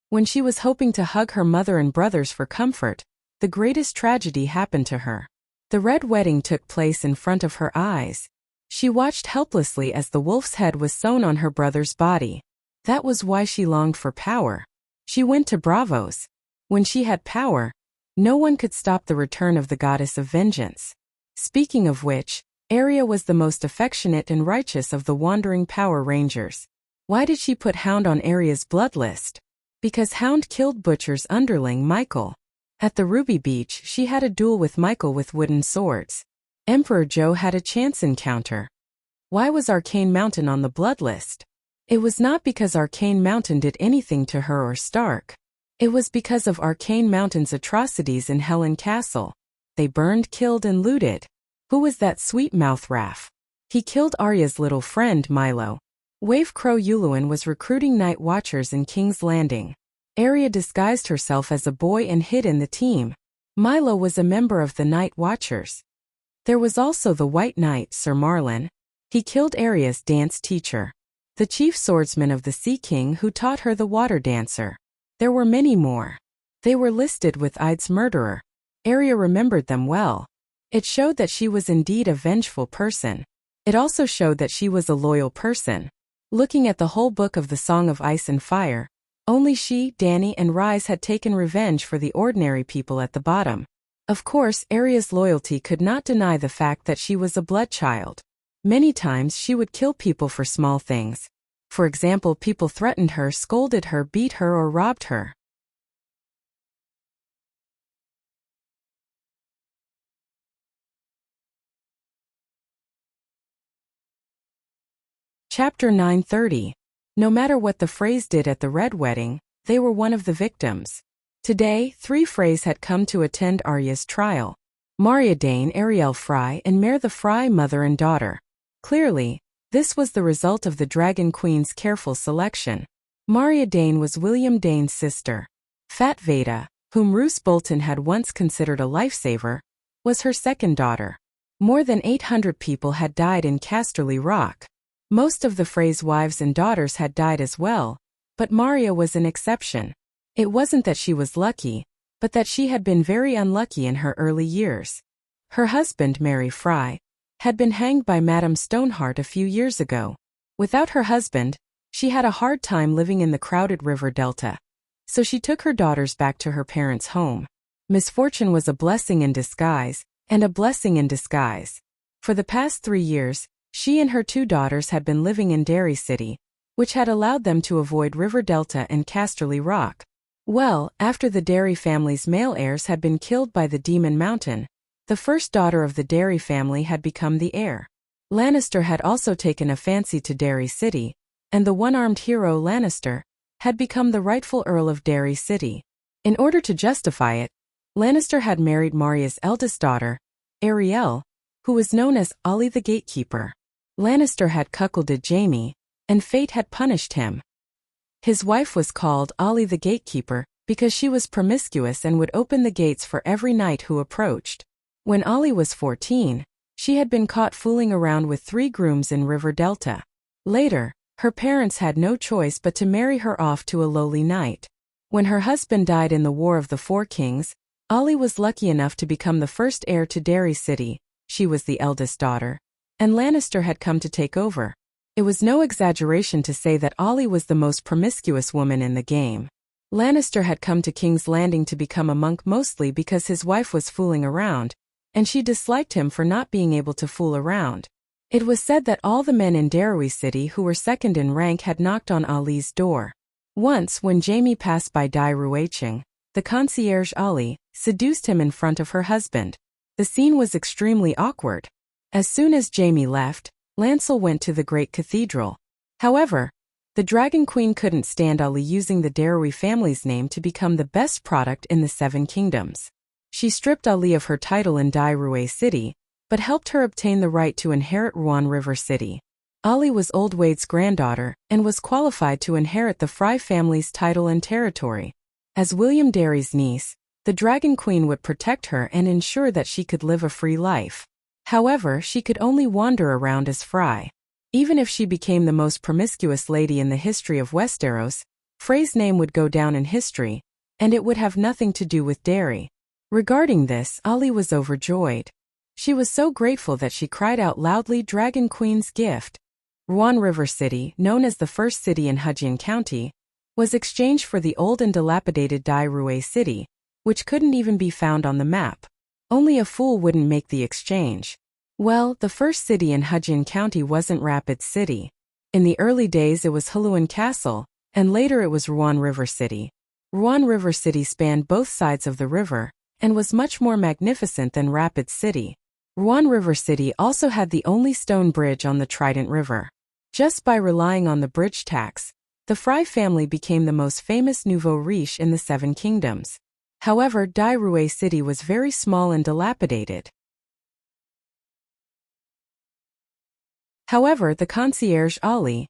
When she was hoping to hug her mother and brothers for comfort, the greatest tragedy happened to her. The Red Wedding took place in front of her eyes. She watched helplessly as the wolf's head was sewn on her brother's body. That was why she longed for power. She went to Bravos. When she had power, no one could stop the return of the goddess of vengeance. Speaking of which, Arya was the most affectionate and righteous of the wandering Power Rangers. Why did she put Hound on Arya's blood list? Because Hound killed Butcher's underling Michael. At the Ruby Beach, she had a duel with Michael with wooden swords. Emperor Joe had a chance encounter. Why was Arcane Mountain on the blood list? It was not because Arcane Mountain did anything to her or Stark. It was because of Arcane Mountain's atrocities in Helen Castle. They burned, killed, and looted. Who was that Sweetmouth Raff? He killed Arya's little friend, Milo. Wave Crow Yuluin was recruiting Night Watchers in King's Landing. Arya disguised herself as a boy and hid in the team. Milo was a member of the Night Watchers. There was also the White Knight, Sir Marlon. He killed Arya's dance teacher, the chief swordsman of the Sea King who taught her the water dancer. There were many more. They were listed with Id's murderer. Arya remembered them well. It showed that she was indeed a vengeful person. It also showed that she was a loyal person. Looking at the whole book of the Song of Ice and Fire, only she, Dany, and Rhys had taken revenge for the ordinary people at the bottom. Of course, Arya's loyalty could not deny the fact that she was a blood child. Many times she would kill people for small things. For example, people threatened her, scolded her, beat her, or robbed her. Chapter 930. No matter what the Freys did at the Red Wedding, they were one of the victims. Today, 3 Freys had come to attend Arya's trial. Marya Dane, Arielle Frey, and Mare the Frey, mother and daughter. Clearly, this was the result of the Dragon Queen's careful selection. Marya Dane was William Dane's sister. Fat Veda, whom Roose Bolton had once considered a lifesaver, was her second daughter. More than 800 people had died in Casterly Rock. Most of the Freys' wives and daughters had died as well, but Marya was an exception. It wasn't that she was lucky, but that she had been very unlucky in her early years. Her husband, Mary Frey, had been hanged by Madame Stoneheart a few years ago. Without her husband, she had a hard time living in the crowded river delta. So she took her daughters back to her parents' home. Misfortune was a blessing in disguise, and a blessing in disguise. For the past 3 years, she and her 2 daughters had been living in Derry City, which had allowed them to avoid River Delta and Casterly Rock. Well, after the Derry family's male heirs had been killed by the Demon Mountain, the first daughter of the Derry family had become the heir. Lannister had also taken a fancy to Derry City, and the one-armed hero Lannister had become the rightful Earl of Derry City. In order to justify it, Lannister had married Marya's eldest daughter, Arielle, who was known as Olly the Gatekeeper. Lannister had cuckolded Jaime, and fate had punished him. His wife was called Olly the Gatekeeper because she was promiscuous and would open the gates for every knight who approached. When Olly was 14, she had been caught fooling around with 3 grooms in River Delta. Later, her parents had no choice but to marry her off to a lowly knight. When her husband died in the War of the Four Kings, Olly was lucky enough to become the first heir to Derry City. She was the eldest daughter, and Lannister had come to take over. It was no exaggeration to say that Olly was the most promiscuous woman in the game. Lannister had come to King's Landing to become a monk mostly because his wife was fooling around, and she disliked him for not being able to fool around. It was said that all the men in Derry City who were second in rank had knocked on Ollie's door. Once, when Jaime passed by Dai Ruaching, the concierge Olly seduced him in front of her husband. The scene was extremely awkward. As soon as Jaime left, Lancel went to the great cathedral. However, the Dragon Queen couldn't stand Olly using the Derry family's name to become the best product in the 7 kingdoms. She stripped Olly of her title in Dai Ruay City, but helped her obtain the right to inherit Ruan River City. Olly was Old Wade's granddaughter and was qualified to inherit the Frey family's title and territory. As William Derry's niece, the Dragon Queen would protect her and ensure that she could live a free life. However, she could only wander around as Frey. Even if she became the most promiscuous lady in the history of Westeros, Frey's name would go down in history, and it would have nothing to do with Derry. Regarding this, Olly was overjoyed. She was so grateful that she cried out loudly, "Dragon Queen's gift!" Ruan River City, known as the first city in Hujian County, was exchanged for the old and dilapidated Dai Ruay City, which couldn't even be found on the map. Only a fool wouldn't make the exchange. Well, the first city in Hujian County wasn't Rapid City. In the early days it was Huluan Castle, and later it was Ruan River City. Ruan River City spanned both sides of the river, and was much more magnificent than Rapid City. Ruan River City also had the only stone bridge on the Trident River. Just by relying on the bridge tax, the Frey family became the most famous nouveau riche in the 7 kingdoms. However, Dai Ruay City was very small and dilapidated. However, the concierge Olly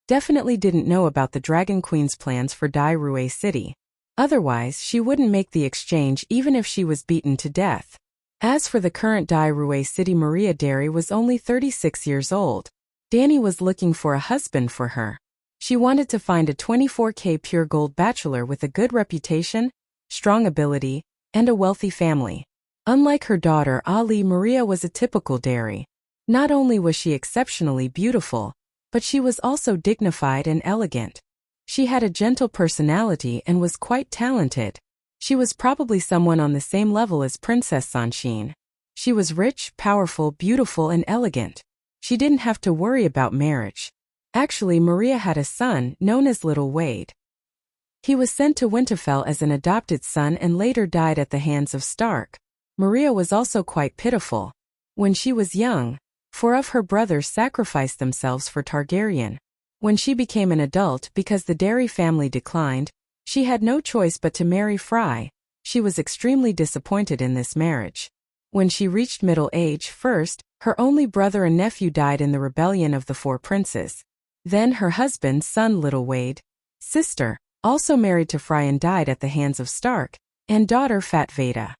definitely didn't know about the Dragon Queen's plans for Dai Ruay City. Otherwise, she wouldn't make the exchange even if she was beaten to death. As for the current Dai Ruay City, Maria Derry was only 36 years old. Dani was looking for a husband for her. She wanted to find a 24K pure gold bachelor with a good reputation, strong ability, and a wealthy family. Unlike her daughter Ali, Maria was a typical Dari. Not only was she exceptionally beautiful, but she was also dignified and elegant. She had a gentle personality and was quite talented. She was probably someone on the same level as Princess Sanshin. She was rich, powerful, beautiful, and elegant. She didn't have to worry about marriage. Actually, Maria had a son known as Little Wade. He was sent to Winterfell as an adopted son and later died at the hands of Stark. Maria was also quite pitiful. When she was young, 4 of her brothers sacrificed themselves for Targaryen. When she became an adult, because the Dari family declined, she had no choice but to marry Fry. She was extremely disappointed in this marriage. When she reached middle age, first, her only brother and nephew died in the rebellion of the 4 princes. Then her husband's son Little Wade, sister, also married to Fry and died at the hands of Stark, and daughter Fat Veda.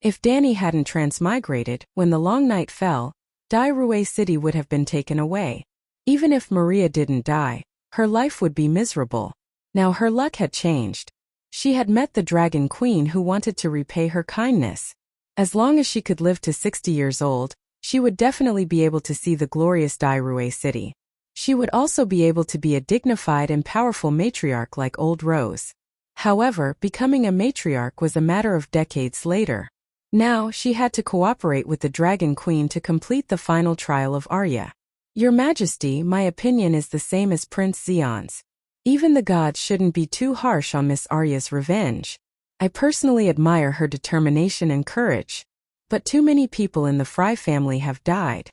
If Dani hadn't transmigrated, when the long night fell, Dai Rue City would have been taken away. Even if Maria didn't die, her life would be miserable. Now her luck had changed. She had met the Dragon Queen who wanted to repay her kindness. As long as she could live to 60 years old, she would definitely be able to see the glorious Dai Rue City. She would also be able to be a dignified and powerful matriarch like Old Rose. However, becoming a matriarch was a matter of decades later. Now, she had to cooperate with the Dragon Queen to complete the final trial of Arya. Your Majesty, my opinion is the same as Prince Xion's. Even the gods shouldn't be too harsh on Miss Arya's revenge. I personally admire her determination and courage. But too many people in the Fry family have died.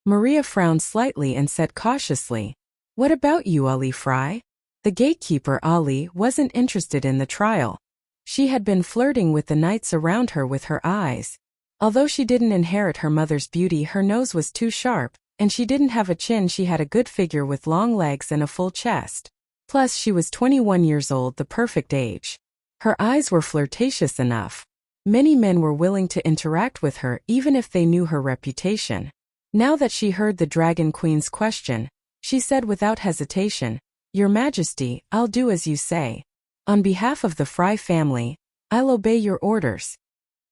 Maria frowned slightly and said cautiously, "What about you, Ali Fry?" The gatekeeper Ali wasn't interested in the trial. She had been flirting with the knights around her with her eyes. Although she didn't inherit her mother's beauty, her nose was too sharp, and she didn't have a chin. She had a good figure with long legs and a full chest. Plus, she was 21 years old, the perfect age. Her eyes were flirtatious enough. Many men were willing to interact with her even if they knew her reputation. Now that she heard the Dragon Queen's question, she said without hesitation, "Your Majesty, I'll do as you say. On behalf of the Fry family, I'll obey your orders."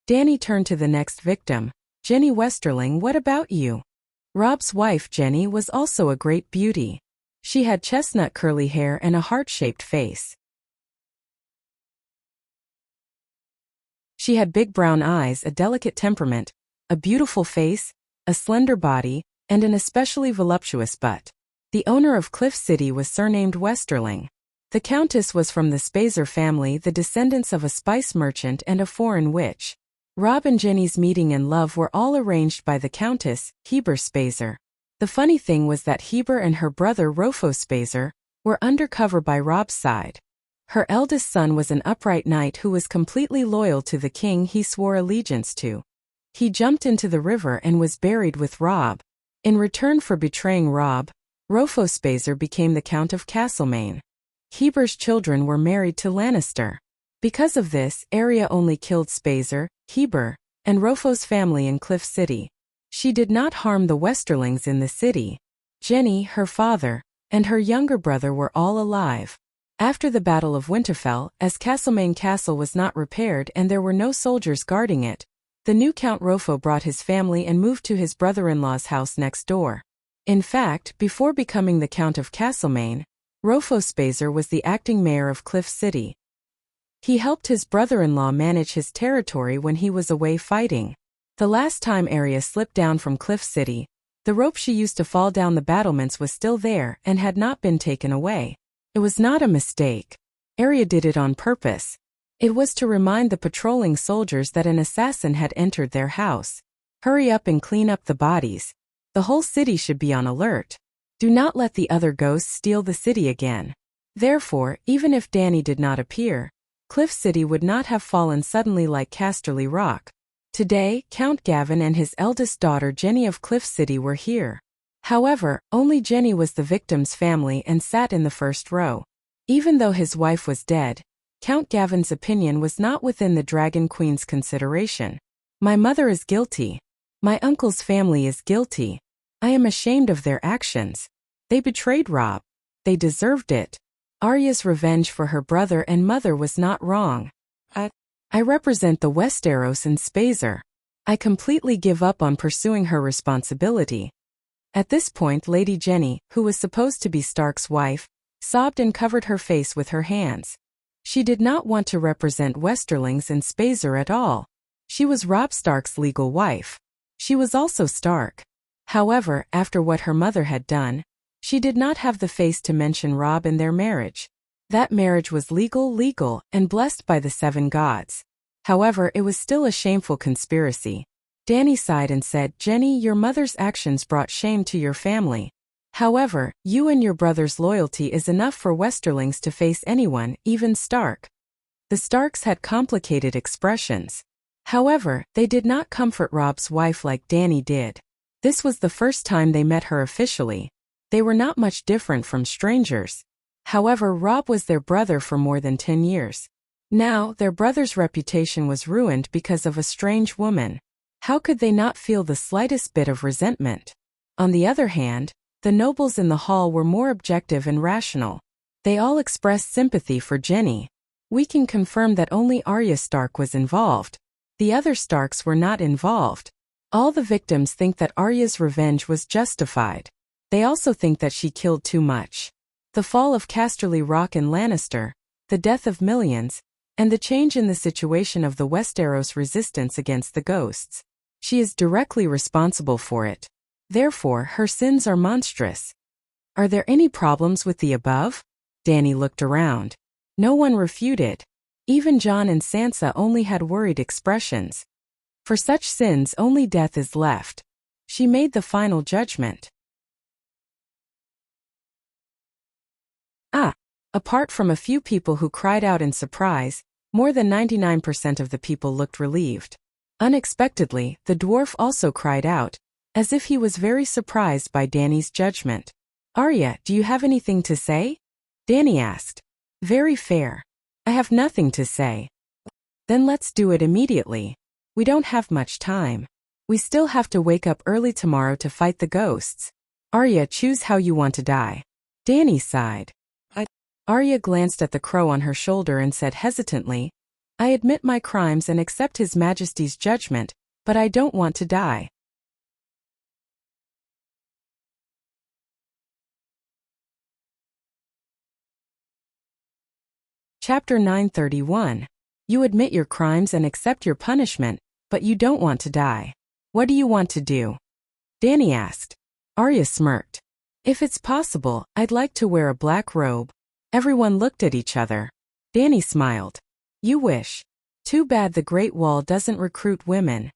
Dani turned to the next victim, Jenny Westerling. "What about you?" Rob's wife Jenny was also a great beauty. She had chestnut curly hair and a heart-shaped face. She had big brown eyes, a delicate temperament, a beautiful face, a slender body, and an especially voluptuous butt. The owner of Cliff City was surnamed Westerling. The Countess was from the Spazer family, the descendants of a spice merchant and a foreign witch. Rob and Jenny's meeting and love were all arranged by the Countess, Heber Spazer. The funny thing was that Heber and her brother Rofo Spazer were undercover by Rob's side. Her eldest son was an upright knight who was completely loyal to the king he swore allegiance to. He jumped into the river and was buried with Rob. In return for betraying Rob, Rofo Spazer became the Count of Castlemaine. Heber's children were married to Lannister. Because of this, Arya only killed Spazer, Heber, and Rofo's family in Cliff City. She did not harm the Westerlings in the city. Jenny, her father, and her younger brother were all alive. After the Battle of Winterfell, as Castlemaine Castle was not repaired and there were no soldiers guarding it, the new Count Rofo brought his family and moved to his brother-in-law's house next door. In fact, before becoming the Count of Castlemaine, Rofo Spazer was the acting mayor of Cliff City. He helped his brother-in-law manage his territory when he was away fighting. The last time Arya slipped down from Cliff City, the rope she used to fall down the battlements was still there and had not been taken away. It was not a mistake. Arya did it on purpose. It was to remind the patrolling soldiers that an assassin had entered their house. Hurry up and clean up the bodies. The whole city should be on alert. Do not let the other ghosts steal the city again. Therefore, even if Dani did not appear, Cliff City would not have fallen suddenly like Casterly Rock. Today, Count Gavin and his eldest daughter Jenny of Cliff City were here. However, only Jenny was the victim's family and sat in the first row. Even though his wife was dead, Count Gavin's opinion was not within the Dragon Queen's consideration. My mother is guilty. My uncle's family is guilty. I am ashamed of their actions. They betrayed Rob. They deserved it. Arya's revenge for her brother and mother was not wrong. I represent the Westeros and Spazer. I completely give up on pursuing her responsibility. At this point, Lady Jenny, who was supposed to be Stark's wife, sobbed and covered her face with her hands. She did not want to represent Westerlings and Spazer at all. She was Robb Stark's legal wife. She was also Stark. However, after what her mother had done, she did not have the face to mention Robb in their marriage. That marriage was legal, and blessed by the 7 gods. However, it was still a shameful conspiracy. Dany sighed and said, Jenny, your mother's actions brought shame to your family. However, you and your brother's loyalty is enough for Westerlings to face anyone, even Stark. The Starks had complicated expressions. However, they did not comfort Robb's wife like Dany did. This was the first time they met her officially. They were not much different from strangers. However, Robb was their brother for more than 10 years. Now, their brother's reputation was ruined because of a strange woman. How could they not feel the slightest bit of resentment? On the other hand, the nobles in the hall were more objective and rational. They all expressed sympathy for Jenny. We can confirm that only Arya Stark was involved. The other Starks were not involved. All the victims think that Arya's revenge was justified. They also think that she killed too much. The fall of Casterly Rock and Lannister, the death of millions, and the change in the situation of the Westeros resistance against the ghosts. She is directly responsible for it. Therefore, her sins are monstrous. Are there any problems with the above? Dany looked around. No one refuted. Even Jon and Sansa only had worried expressions. For such sins, only death is left. She made the final judgment. Apart from a few people who cried out in surprise, more than 99% of the people looked relieved. Unexpectedly, the dwarf also cried out, as if he was very surprised by Dany's judgment. Arya, do you have anything to say? Dany asked. Very fair. I have nothing to say. Then let's do it immediately. We don't have much time. We still have to wake up early tomorrow to fight the ghosts. Arya, choose how you want to die. Dany sighed. Arya glanced at the crow on her shoulder and said hesitantly, I admit my crimes and accept His Majesty's judgment, but I don't want to die. Chapter 931. You admit your crimes and accept your punishment, but you don't want to die. What do you want to do? Dany asked. Arya smirked. If it's possible, I'd like to wear a black robe. Everyone looked at each other. Dany smiled. You wish. Too bad the Great Wall doesn't recruit women.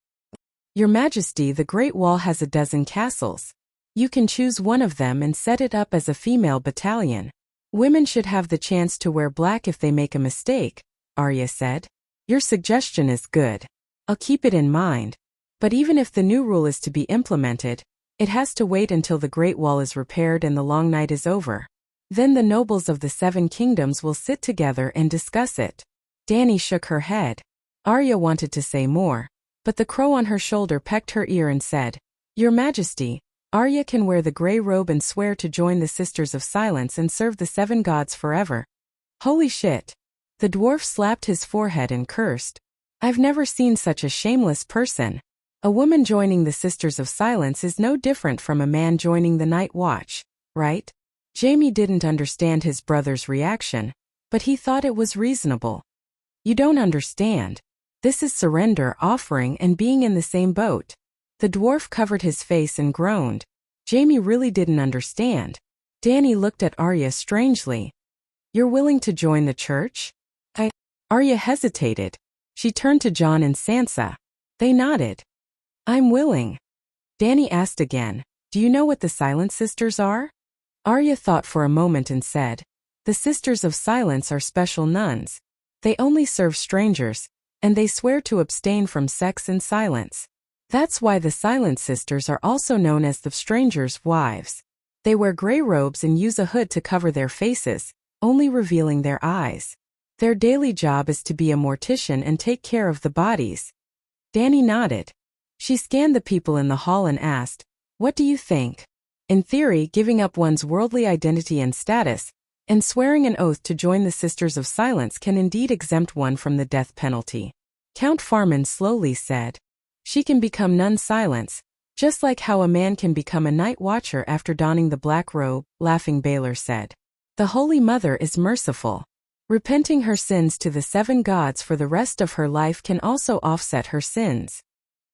Your Majesty, the Great Wall has a dozen castles. You can choose one of them and set it up as a female battalion. Women should have the chance to wear black if they make a mistake, Arya said. Your suggestion is good. I'll keep it in mind. But even if the new rule is to be implemented, it has to wait until the Great Wall is repaired and the long night is over. Then the nobles of the 7 kingdoms will sit together and discuss it. Dany shook her head. Arya wanted to say more, but the crow on her shoulder pecked her ear and said, Your Majesty, Arya can wear the grey robe and swear to join the Sisters of Silence and serve the 7 gods forever. Holy shit. The dwarf slapped his forehead and cursed. I've never seen such a shameless person. A woman joining the Sisters of Silence is no different from a man joining the Night Watch, right? Jaime didn't understand his brother's reaction, but he thought it was reasonable. You don't understand. This is surrender, offering, and being in the same boat. The dwarf covered his face and groaned. Jaime really didn't understand. Dany looked at Arya strangely. You're willing to join the church? Arya hesitated. She turned to Jon and Sansa. They nodded. I'm willing. Dany asked again, Do you know what the Silent Sisters are? Arya thought for a moment and said, The Sisters of Silence are special nuns. They only serve strangers, and they swear to abstain from sex and silence. That's why the Silent Sisters are also known as the Strangers' Wives. They wear grey robes and use a hood to cover their faces, only revealing their eyes. Their daily job is to be a mortician and take care of the bodies. Dany nodded. She scanned the people in the hall and asked, What do you think? In theory, giving up one's worldly identity and status, and swearing an oath to join the Sisters of Silence can indeed exempt one from the death penalty. Count Farman slowly said. She can become Nun Silence, just like how a man can become a night watcher after donning the black robe, laughing Baylor said. The Holy Mother is merciful. Repenting her sins to the 7 gods for the rest of her life can also offset her sins.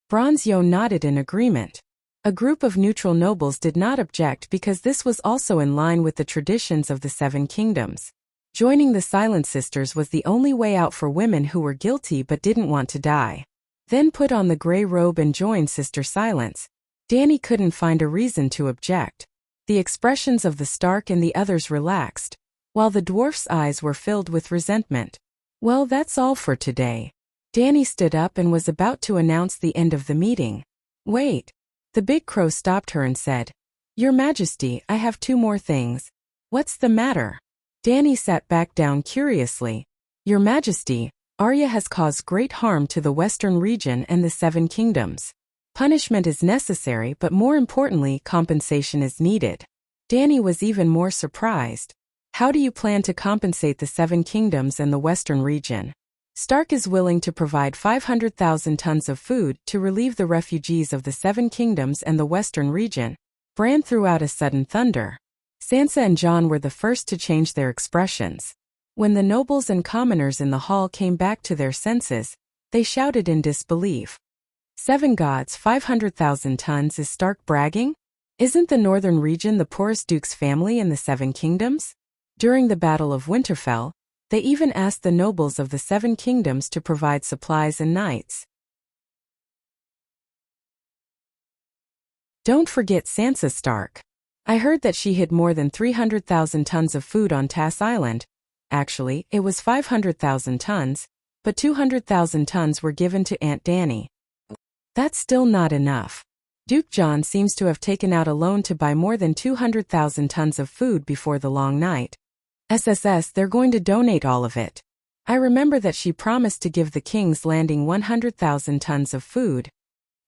Bronzio nodded in agreement. A group of neutral nobles did not object because this was also in line with the traditions of the 7 kingdoms. Joining the Silent Sisters was the only way out for women who were guilty but didn't want to die. Then put on the gray robe and join Sister Silence. Danny couldn't find a reason to object. The expressions of the Stark and the others relaxed, while the dwarf's eyes were filled with resentment. Well, that's all for today. Danny stood up and was about to announce the end of the meeting. Wait. The big crow stopped her and said, Your Majesty, I have 2 more things. What's the matter? Danny sat back down curiously. Your Majesty, Arya has caused great harm to the western region and the 7 kingdoms. Punishment is necessary, but more importantly, compensation is needed. Danny was even more surprised. How do you plan to compensate the 7 kingdoms and the western region? Stark is willing to provide 500,000 tons of food to relieve the refugees of the 7 kingdoms and the western region. Bran threw out a sudden thunder. Sansa and Jon were the first to change their expressions. When the nobles and commoners in the hall came back to their senses, they shouted in disbelief. 7 gods, 500,000 tons, is Stark bragging? Isn't the northern region the poorest duke's family in the 7 kingdoms? During the Battle of Winterfell, they even asked the nobles of the 7 kingdoms to provide supplies and knights. Don't forget Sansa Stark. I heard that she hid more than 300,000 tons of food on Tass Island. Actually, it was 500,000 tons, but 200,000 tons were given to Aunt Dany. That's still not enough. Duke Jon seems to have taken out a loan to buy more than 200,000 tons of food before the long night. SSS, they're going to donate all of it. I remember that she promised to give the King's Landing 100,000 tons of food.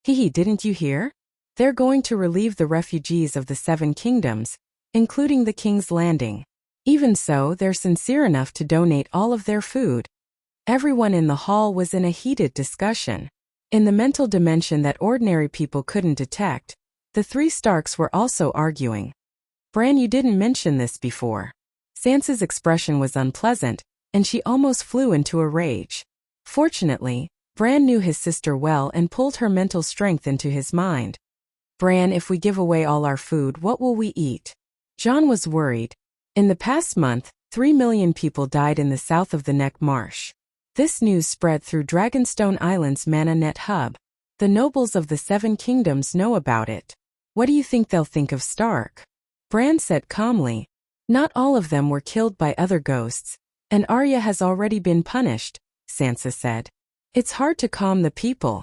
Didn't you hear? They're going to relieve the refugees of the 7 kingdoms, including the King's Landing. Even so, they're sincere enough to donate all of their food. Everyone in the hall was in a heated discussion. In the mental dimension that ordinary people couldn't detect, the 3 Starks were also arguing. Bran, you didn't mention this before. Sansa's expression was unpleasant, and she almost flew into a rage. Fortunately, Bran knew his sister well and pulled her mental strength into his mind. Bran, if we give away all our food, what will we eat? Jon was worried. In the past month, 3 million people died in the south of the Neck Marsh. This news spread through Dragonstone Island's Mana Net hub. The nobles of the 7 kingdoms know about it. What do you think they'll think of Stark? Bran said calmly. Not all of them were killed by other ghosts, and Arya has already been punished, Sansa said. It's hard to calm the people.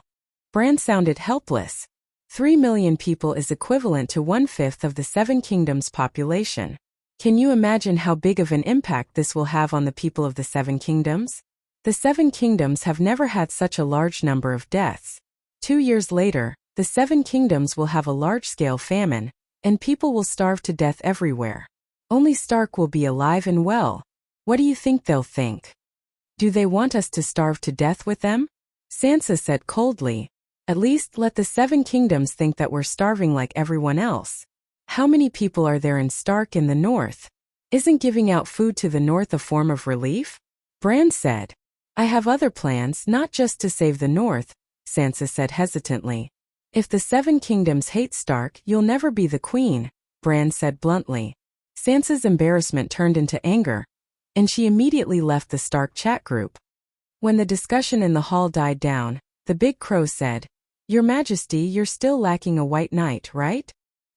Bran sounded helpless. 3 million people is equivalent to 1/5 of the 7 kingdoms' population. Can you imagine how big of an impact this will have on the people of the 7 kingdoms? The 7 kingdoms have never had such a large number of deaths. 2 years later, the 7 kingdoms will have a large-scale famine, and people will starve to death everywhere. Only Stark will be alive and well. What do you think they'll think? Do they want us to starve to death with them? Sansa said coldly. At least let the 7 kingdoms think that we're starving like everyone else. How many people are there in Stark in the north? Isn't giving out food to the north a form of relief? Bran said. I have other plans, not just to save the north, Sansa said hesitantly. If the 7 kingdoms hate Stark, you'll never be the queen, Bran said bluntly. Sansa's embarrassment turned into anger, and she immediately left the Stark chat group. When the discussion in the hall died down, the big crow said, Your Majesty, you're still lacking a white knight, right?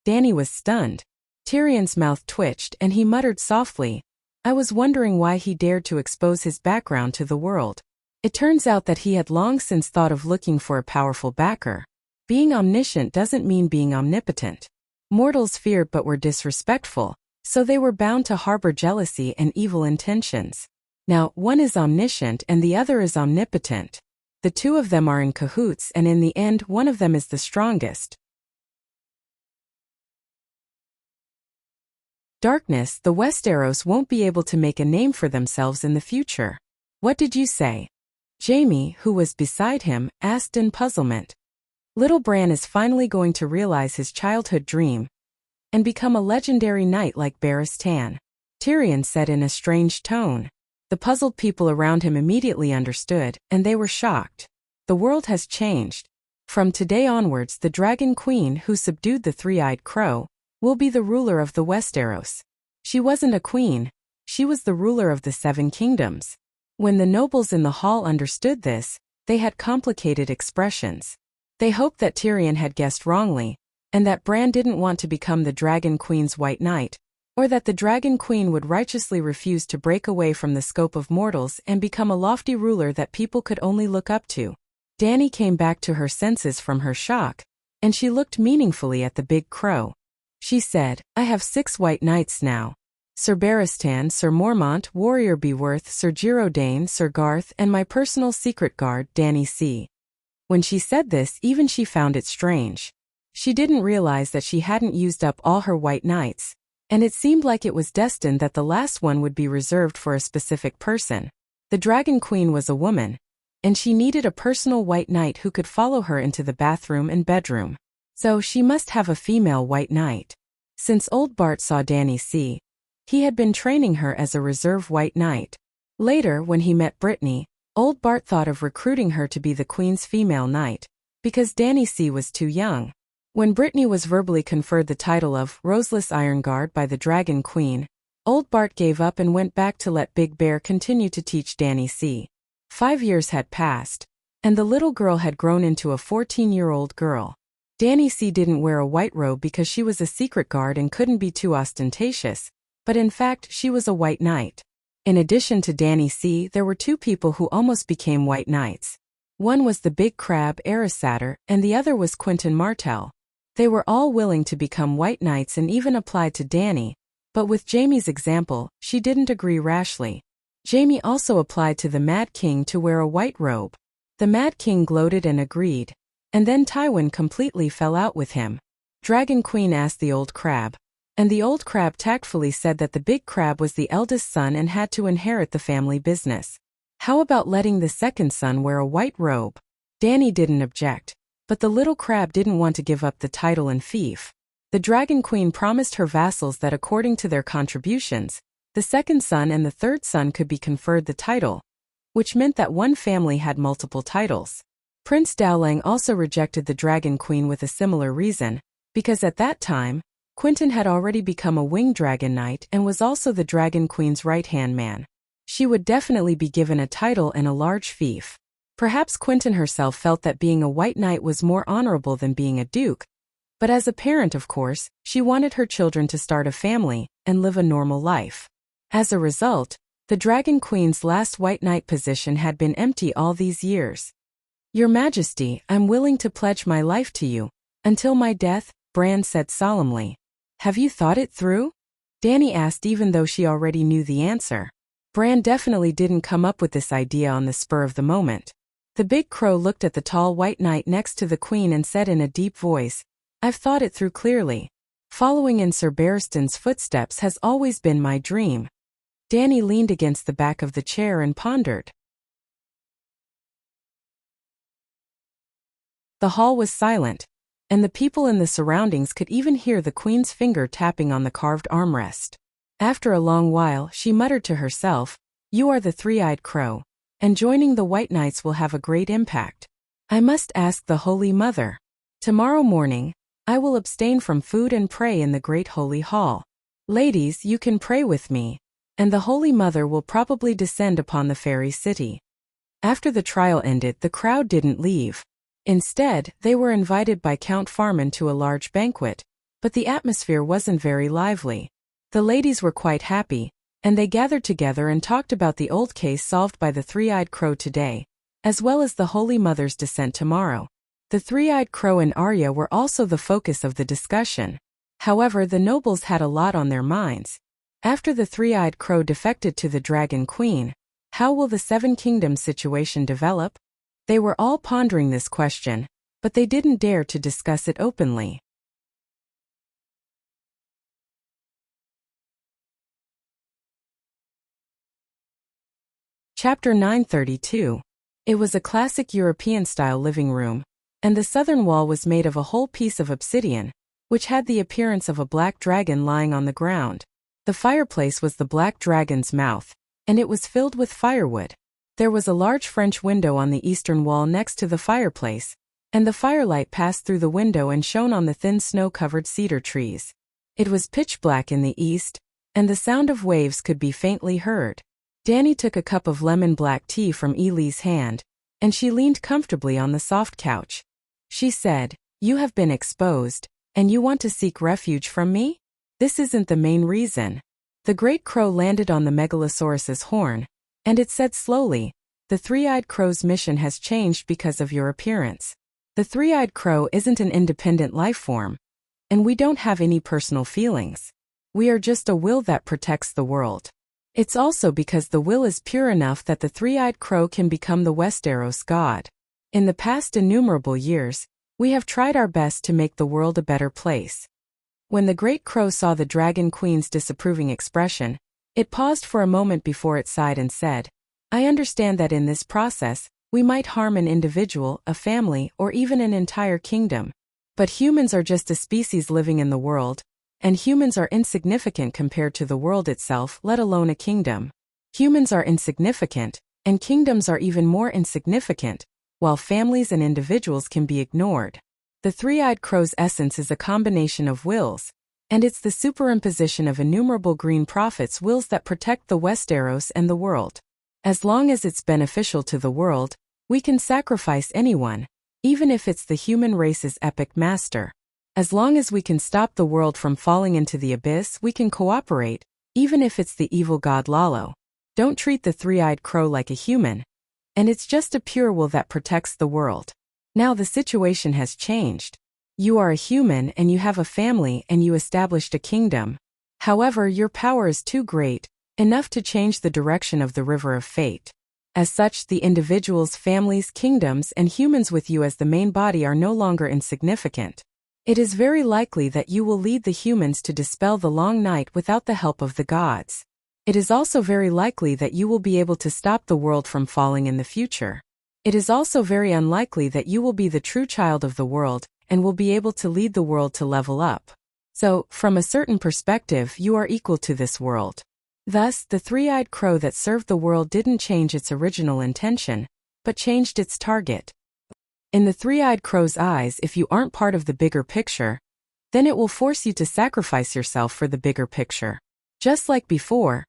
Dany was stunned. Tyrion's mouth twitched and he muttered softly, I was wondering why he dared to expose his background to the world. It turns out that he had long since thought of looking for a powerful backer. Being omniscient doesn't mean being omnipotent. Mortals feared but were disrespectful, so they were bound to harbor jealousy and evil intentions. Now, one is omniscient and the other is omnipotent. The 2 of them are in cahoots and in the end one of them is the strongest. Darkness, the Westeros won't be able to make a name for themselves in the future. What did you say? Jaime, who was beside him, asked in puzzlement. Little Bran is finally going to realize his childhood dream and become a legendary knight like Barris Tan, Tyrion said in a strange tone. The puzzled people around him immediately understood, and they were shocked. The world has changed. From today onwards, the Dragon Queen who subdued the three-eyed crow will be the ruler of the Westeros. She wasn't a queen, she was the ruler of the Seven Kingdoms. When the nobles in the hall understood this, they had complicated expressions. They hoped that Tyrion had guessed wrongly, and that Bran didn't want to become the Dragon Queen's White Knight, or that the Dragon Queen would righteously refuse to break away from the scope of mortals and become a lofty ruler that people could only look up to. Dany came back to her senses from her shock, and she looked meaningfully at the big crow. She said, I have 6 white knights now. Sir Barristan, Sir Mormont, Warrior Beworth, Sir Girrodane, Sir Garth, and my personal secret guard, Dany C. When she said this, even she found it strange. She didn't realize that she hadn't used up all her white knights, and it seemed like it was destined that the last one would be reserved for a specific person. The Dragon Queen was a woman, and she needed a personal white knight who could follow her into the bathroom and bedroom. So she must have a female white knight. Since old Bart saw Dany C., he had been training her as a reserve white knight. Later, when he met Brittany, old Bart thought of recruiting her to be the Queen's female knight, because Dany C. was too young. When Brittany was verbally conferred the title of Roseless Ironguard by the Dragon Queen, old Bart gave up and went back to let Big Bear continue to teach Dany C. 5 years had passed, and the little girl had grown into a 14-year-old girl. Dany C. didn't wear a white robe because she was a secret guard and couldn't be too ostentatious, but in fact she was a white knight. In addition to Dany C., there were 2 people who almost became white knights. One was the big crab Arisator, and the other was Quentyn Martell. They were all willing to become white knights and even applied to Dany, but with Jaime's example, she didn't agree rashly. Jaime also applied to the Mad King to wear a white robe. The Mad King gloated and agreed, and then Tywin completely fell out with him. Dragon Queen asked the old crab, and the old crab tactfully said that the big crab was the eldest son and had to inherit the family business. How about letting the second son wear a white robe? Dany didn't object, but the little crab didn't want to give up the title and fief. The Dragon Queen promised her vassals that according to their contributions, the second son and the third son could be conferred the title, which meant that one family had multiple titles. Prince Dowling also rejected the Dragon Queen with a similar reason, because at that time, Quentyn had already become a winged dragon knight and was also the Dragon Queen's right-hand man. She would definitely be given a title and a large fief. Perhaps Quentyn herself felt that being a white knight was more honorable than being a duke, but as a parent, of course, she wanted her children to start a family and live a normal life. As a result, the Dragon Queen's last white knight position had been empty all these years. Your Majesty, I'm willing to pledge my life to you, until my death, Bran said solemnly. Have you thought it through? Dany asked even though she already knew the answer. Bran definitely didn't come up with this idea on the spur of the moment. The big crow looked at the tall white knight next to the queen and said in a deep voice, I've thought it through clearly. Following in Sir Barristan's footsteps has always been my dream. Dany leaned against the back of the chair and pondered. The hall was silent, and the people in the surroundings could even hear the queen's finger tapping on the carved armrest. After a long while, she muttered to herself, You are the three-eyed crow, and joining the White Knights will have a great impact. I must ask the Holy Mother. Tomorrow morning, I will abstain from food and pray in the great holy hall. Ladies, you can pray with me, and the Holy Mother will probably descend upon the fairy city. After the trial ended, the crowd didn't leave. Instead, they were invited by Count Farman to a large banquet, but the atmosphere wasn't very lively. The ladies were quite happy, and they gathered together and talked about the old case solved by the three-eyed crow today, as well as the Holy Mother's descent tomorrow. The three-eyed crow and Arya were also the focus of the discussion. However, the nobles had a lot on their minds. After the three-eyed crow defected to the Dragon Queen, how will the Seven Kingdoms situation develop? They were all pondering this question, but they didn't dare to discuss it openly. Chapter 932. It was a classic European-style living room, and the southern wall was made of a whole piece of obsidian, which had the appearance of a black dragon lying on the ground. The fireplace was the black dragon's mouth, and it was filled with firewood. There was a large French window on the eastern wall next to the fireplace, and the firelight passed through the window and shone on the thin snow-covered cedar trees. It was pitch black in the east, and the sound of waves could be faintly heard. Danny took a cup of lemon black tea from Elie's hand, and she leaned comfortably on the soft couch. She said, "You have been exposed, and you want to seek refuge from me? This isn't the main reason." The great crow landed on the megalosaurus's horn, and it said slowly, "The three-eyed crow's mission has changed because of your appearance. The three-eyed crow isn't an independent life form, and we don't have any personal feelings. We are just a will that protects the world. It's also because the will is pure enough that the three-eyed crow can become the Westeros god. In the past innumerable years, we have tried our best to make the world a better place." When the great crow saw the dragon queen's disapproving expression, it paused for a moment before it sighed and said, "I understand that in this process, we might harm an individual, a family, or even an entire kingdom. But humans are just a species living in the world, and humans are insignificant compared to the world itself, let alone a kingdom. Humans are insignificant, and kingdoms are even more insignificant, while families and individuals can be ignored. The three-eyed crow's essence is a combination of wills, and it's the superimposition of innumerable green prophets' wills that protect the Westeros and the world. As long as it's beneficial to the world, we can sacrifice anyone, even if it's the human race's epic master. As long as we can stop the world from falling into the abyss, we can cooperate, even if it's the evil god Lalo. Don't treat the three-eyed crow like a human, and it's just a pure will that protects the world. Now the situation has changed. You are a human and you have a family and you established a kingdom. However, your power is too great, enough to change the direction of the river of fate. As such, the individuals, families, kingdoms, and humans with you as the main body are no longer insignificant. It is very likely that you will lead the humans to dispel the long night without the help of the gods. It is also very likely that you will be able to stop the world from falling in the future. It is also very unlikely that you will be the true child of the world, and will be able to lead the world to level up. So, from a certain perspective, you are equal to this world. Thus, the three-eyed crow that served the world didn't change its original intention, but changed its target. In the three-eyed crow's eyes, if you aren't part of the bigger picture, then it will force you to sacrifice yourself for the bigger picture. Just like before,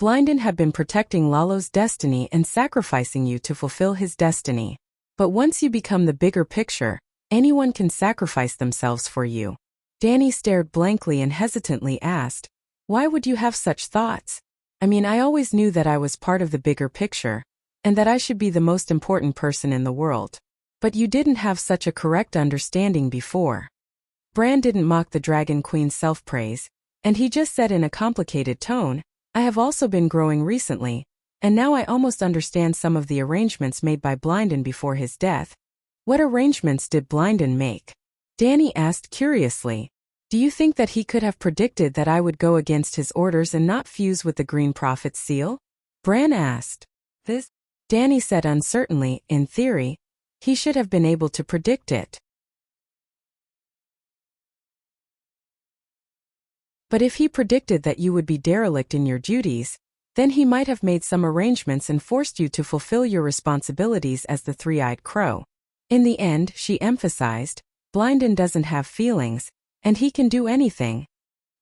Blynden had been protecting Lalo's destiny and sacrificing you to fulfill his destiny. But once you become the bigger picture, anyone can sacrifice themselves for you. Danny stared blankly and hesitantly asked, "Why would you have such thoughts? I mean, I always knew that I was part of the bigger picture, and that I should be the most important person in the world. But you didn't have such a correct understanding before." Bran didn't mock the Dragon Queen's self-praise, and he just said in a complicated tone, "I have also been growing recently, and now I almost understand some of the arrangements made by Blynden before his death." "What arrangements did Blynden make?" Danny asked curiously. "Do you think that he could have predicted that I would go against his orders and not fuse with the Green Prophet's seal?" Bran asked. "This," Danny said uncertainly, "in theory, he should have been able to predict it. But if he predicted that you would be derelict in your duties, then he might have made some arrangements and forced you to fulfill your responsibilities as the three-eyed crow. In the end," she emphasized, "Blynden doesn't have feelings, and he can do anything."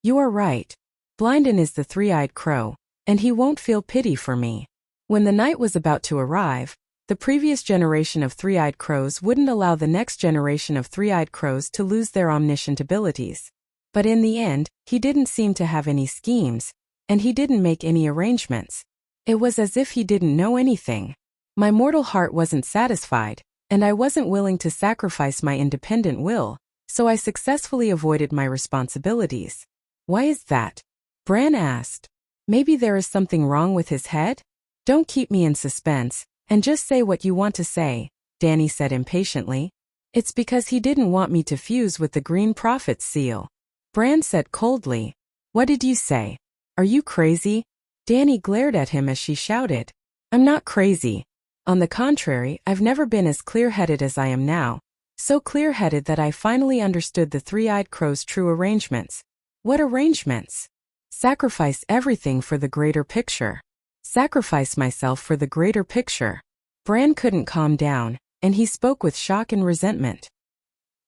"You are right. Blynden is the three-eyed crow, and he won't feel pity for me." When the night was about to arrive, the previous generation of three-eyed crows wouldn't allow the next generation of three-eyed crows to lose their omniscient abilities. But in the end, he didn't seem to have any schemes, and he didn't make any arrangements. It was as if he didn't know anything. My mortal heart wasn't satisfied, and I wasn't willing to sacrifice my independent will, so I successfully avoided my responsibilities. "Why is that?" Bran asked. "Maybe there is something wrong with his head?" "Don't keep me in suspense, and just say what you want to say," Danny said impatiently. "It's because he didn't want me to fuse with the Green Prophet's seal." Bran said coldly. "What did you say? Are you crazy?" Danny glared at him as she shouted. I'm not crazy. On the contrary, I've never been as clear-headed as I am now, so clear-headed that I finally understood the three-eyed crow's true arrangements. What arrangements? Sacrifice everything for the greater picture. Sacrifice myself for the greater picture. Bran couldn't calm down, and he spoke with shock and resentment.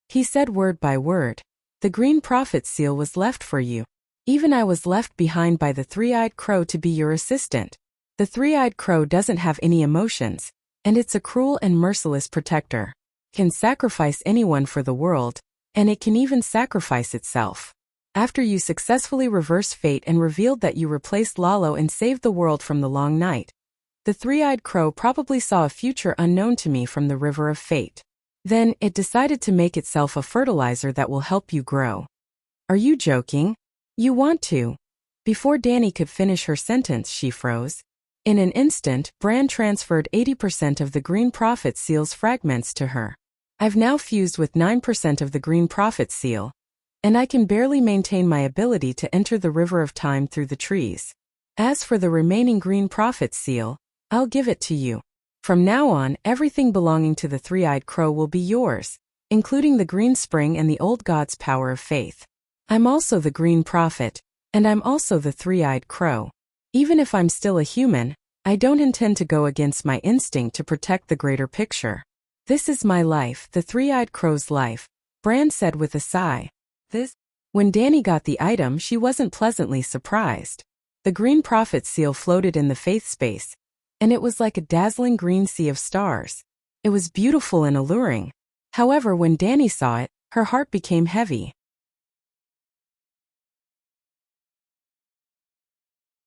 He said word by word, "The Green Prophet's seal was left for you. Even I was left behind by the three-eyed crow to be your assistant. The three-eyed crow doesn't have any emotions, and it's a cruel and merciless protector. Can sacrifice anyone for the world, and it can even sacrifice itself. After you successfully reversed fate and revealed that you replaced Lalo and saved the world from the long night, the three-eyed crow probably saw a future unknown to me from the river of fate. Then, it decided to make itself a fertilizer that will help you grow." "Are you joking? You want to?" Before Dany could finish her sentence, she froze. In an instant, Bran transferred 80% of the Green Prophet seal's fragments to her. "I've now fused with 9% of the Green Prophet seal, and I can barely maintain my ability to enter the River of Time through the trees. As for the remaining Green Prophet seal, I'll give it to you. From now on, everything belonging to the three-eyed crow will be yours, including the Green Spring and the old god's power of faith. I'm also the Green Prophet, and I'm also the three-eyed crow. Even if I'm still a human, I don't intend to go against my instinct to protect the greater picture. This is my life, the three-eyed crow's life," Bran said with a sigh. When Dany got the item, she wasn't pleasantly surprised. The Green Prophet seal floated in the faith space, and it was like a dazzling green sea of stars. It was beautiful and alluring. However, when Dany saw it, her heart became heavy.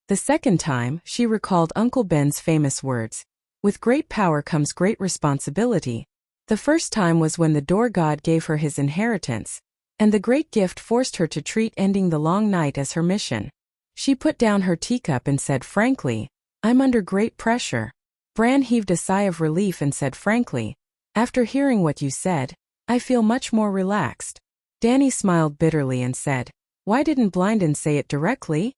The second time, she recalled Uncle Ben's famous words, "With great power comes great responsibility." The first time was when the Door God gave her his inheritance, and the great gift forced her to treat ending the long night as her mission. She put down her teacup and said frankly, "I'm under great pressure." Bran heaved a sigh of relief and said frankly, "After hearing what you said, I feel much more relaxed." Dany smiled bitterly and said, "Why didn't Blynden say it directly?"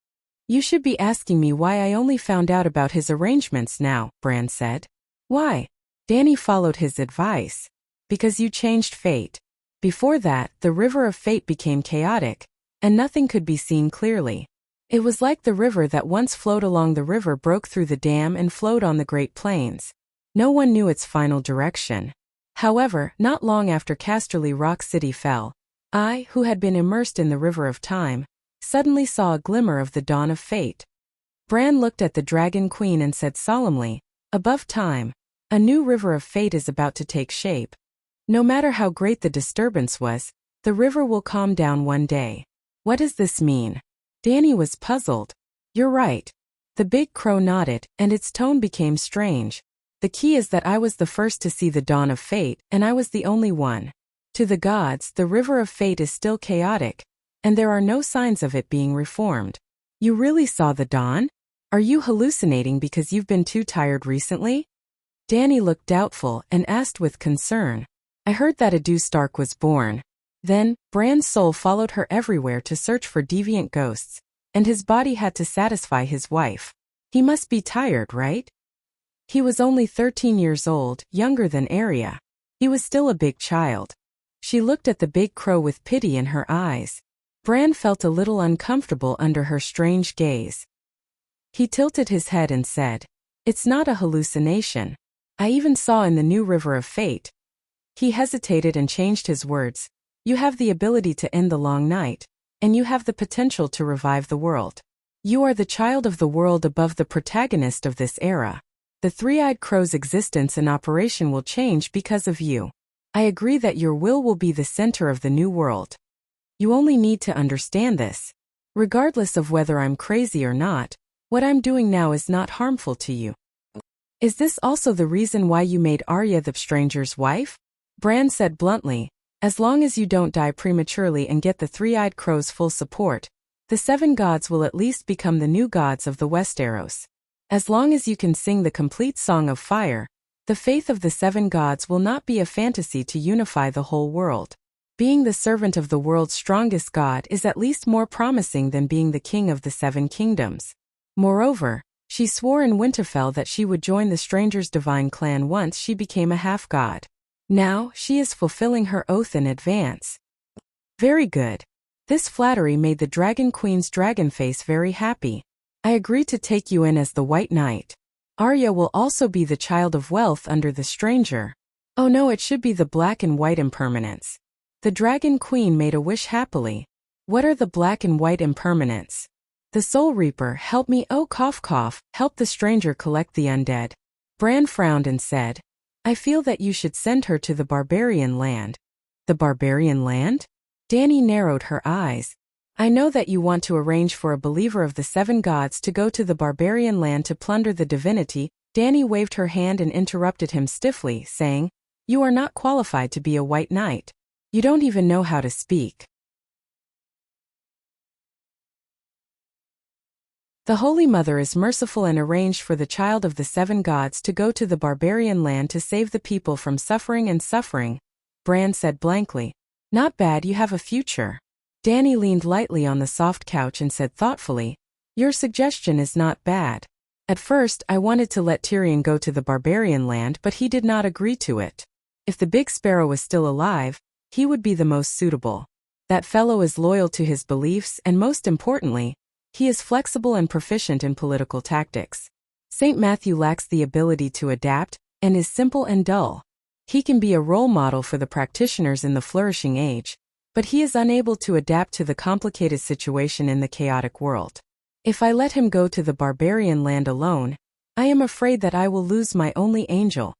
"You should be asking me why I only found out about his arrangements now," Bran said. "Why?" Dany followed his advice. "Because you changed fate. Before that, the river of fate became chaotic, and nothing could be seen clearly. It was like the river that once flowed along the river broke through the dam and flowed on the Great Plains. No one knew its final direction. However, not long after Casterly Rock City fell, I, who had been immersed in the river of time, suddenly saw a glimmer of the dawn of fate." Bran looked at the Dragon Queen and said solemnly, "Above time, a new river of fate is about to take shape. No matter how great the disturbance was, the river will calm down one day." "What does this mean?" Dany was puzzled. "You're right." The big crow nodded, and its tone became strange. "The key is that I was the first to see the dawn of fate, and I was the only one. To the gods, the river of fate is still chaotic, and there are no signs of it being reformed." "You really saw the dawn? Are you hallucinating because you've been too tired recently?" Dany looked doubtful and asked with concern, "I heard that Adu Stark was born." Then, Bran's soul followed her everywhere to search for deviant ghosts, and his body had to satisfy his wife. He must be tired, right? He was only 13 years old, younger than Arya. He was still a big child. She looked at the big crow with pity in her eyes. Bran felt a little uncomfortable under her strange gaze. He tilted his head and said, "It's not a hallucination. I even saw in the new river of fate." He hesitated and changed his words. "You have the ability to end the long night, and you have the potential to revive the world. You are the child of the world above the protagonist of this era. The three-eyed crow's existence and operation will change because of you. I agree that your will be the center of the new world. You only need to understand this. Regardless of whether I'm crazy or not, what I'm doing now is not harmful to you." "Is this also the reason why you made Arya the stranger's wife?" Bran said bluntly, "As long as you don't die prematurely and get the three-eyed crow's full support, the seven gods will at least become the new gods of the Westeros. As long as you can sing the complete Song of Fire, the faith of the seven gods will not be a fantasy to unify the whole world. Being the servant of the world's strongest god is at least more promising than being the king of the seven kingdoms. Moreover, She swore in Winterfell that she would join the stranger's divine clan once she became a half-god. Now, she is fulfilling her oath in advance. Very good. This flattery made the Dragon Queen's dragon face very happy. I agree to take you in as the White Knight. Arya will also be the child of wealth under the stranger. Oh no, it should be the black and white impermanence. The Dragon Queen made a wish happily. What are the black and white impermanents? The Soul Reaper, help me, oh cough cough, help the stranger collect the undead. Bran frowned and said, I feel that you should send her to the barbarian land. The barbarian land? Dany narrowed her eyes. I know that you want to arrange for a believer of the seven gods to go to the barbarian land to plunder the divinity. Dany waved her hand and interrupted him stiffly, saying, You are not qualified to be a white knight. You don't even know how to speak. The Holy Mother is merciful and arranged for the child of the seven gods to go to the barbarian land to save the people from suffering, Bran said blankly. Not bad, you have a future. Dany leaned lightly on the soft couch and said thoughtfully, Your suggestion is not bad. At first, I wanted to let Tyrion go to the barbarian land, but he did not agree to it. If the Big Sparrow was still alive, he would be the most suitable. That fellow is loyal to his beliefs and most importantly, he is flexible and proficient in political tactics. St. Matthew lacks the ability to adapt and is simple and dull. He can be a role model for the practitioners in the flourishing age, but he is unable to adapt to the complicated situation in the chaotic world. If I let him go to the barbarian land alone, I am afraid that I will lose my only angel.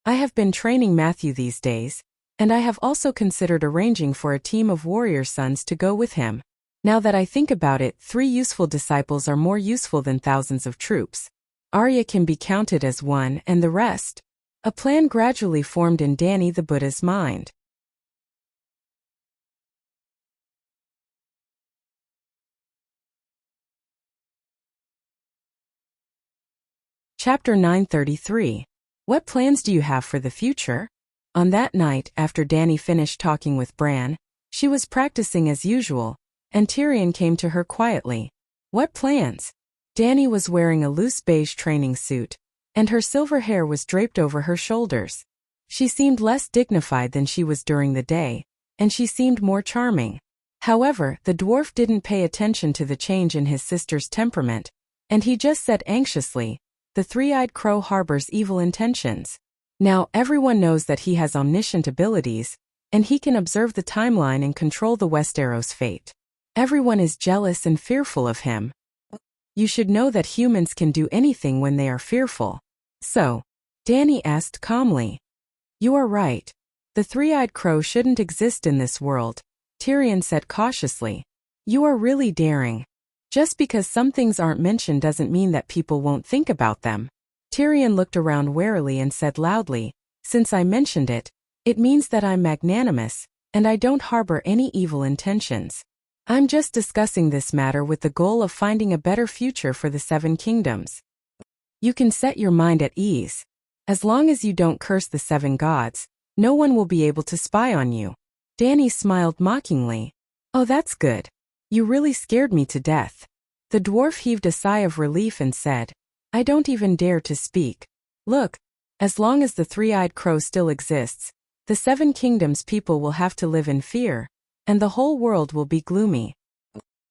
I have been training Matthew these days, and I have also considered arranging for a team of warrior sons to go with him. Now that I think about it, 3 useful disciples are more useful than thousands of troops. Arya can be counted as one and the rest. A plan gradually formed in Dany the Buddha's mind. Chapter 933. What plans do you have for the future? On that night, after Dany finished talking with Bran, she was practicing as usual, and Tyrion came to her quietly. What plans? Dany was wearing a loose beige training suit, and her silver hair was draped over her shoulders. She seemed less dignified than she was during the day, and she seemed more charming. However, the dwarf didn't pay attention to the change in his sister's temperament, and he just said anxiously, The three-eyed crow harbors evil intentions. Now, everyone knows that he has omniscient abilities, and he can observe the timeline and control the Westeros's fate. Everyone is jealous and fearful of him. You should know that humans can do anything when they are fearful. So, Dany asked calmly. You are right. The three-eyed crow shouldn't exist in this world, Tyrion said cautiously. You are really daring. Just because some things aren't mentioned doesn't mean that people won't think about them. Tyrion looked around warily and said loudly, Since I mentioned it, it means that I'm magnanimous, and I don't harbor any evil intentions. I'm just discussing this matter with the goal of finding a better future for the Seven Kingdoms. You can set your mind at ease. As long as you don't curse the seven gods, no one will be able to spy on you. Dany smiled mockingly. Oh, that's good. You really scared me to death. The dwarf heaved a sigh of relief and said, I don't even dare to speak. Look, as long as the three-eyed crow still exists, the Seven Kingdoms people will have to live in fear, and the whole world will be gloomy.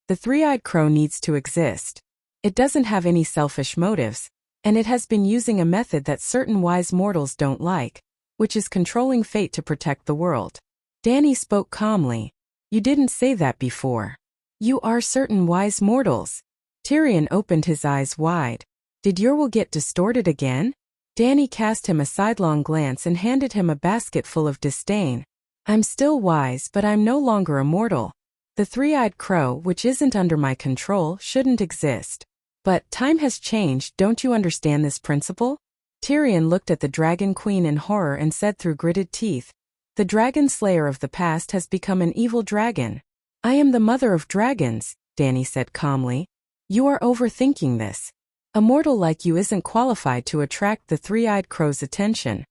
The three-eyed crow needs to exist. It doesn't have any selfish motives, and it has been using a method that certain wise mortals don't like, which is controlling fate to protect the world. Dany spoke calmly. You didn't say that before. You are certain wise mortals. Tyrion opened his eyes wide. Did your will get distorted again? Dany cast him a sidelong glance and handed him a basket full of disdain. I'm still wise, but I'm no longer immortal. The three-eyed crow, which isn't under my control, shouldn't exist. But time has changed, don't you understand this principle? Tyrion looked at the Dragon Queen in horror and said through gritted teeth, The dragon slayer of the past has become an evil dragon. I am the mother of dragons, Dany said calmly. You are overthinking this. A mortal like you isn't qualified to attract the three-eyed crow's attention.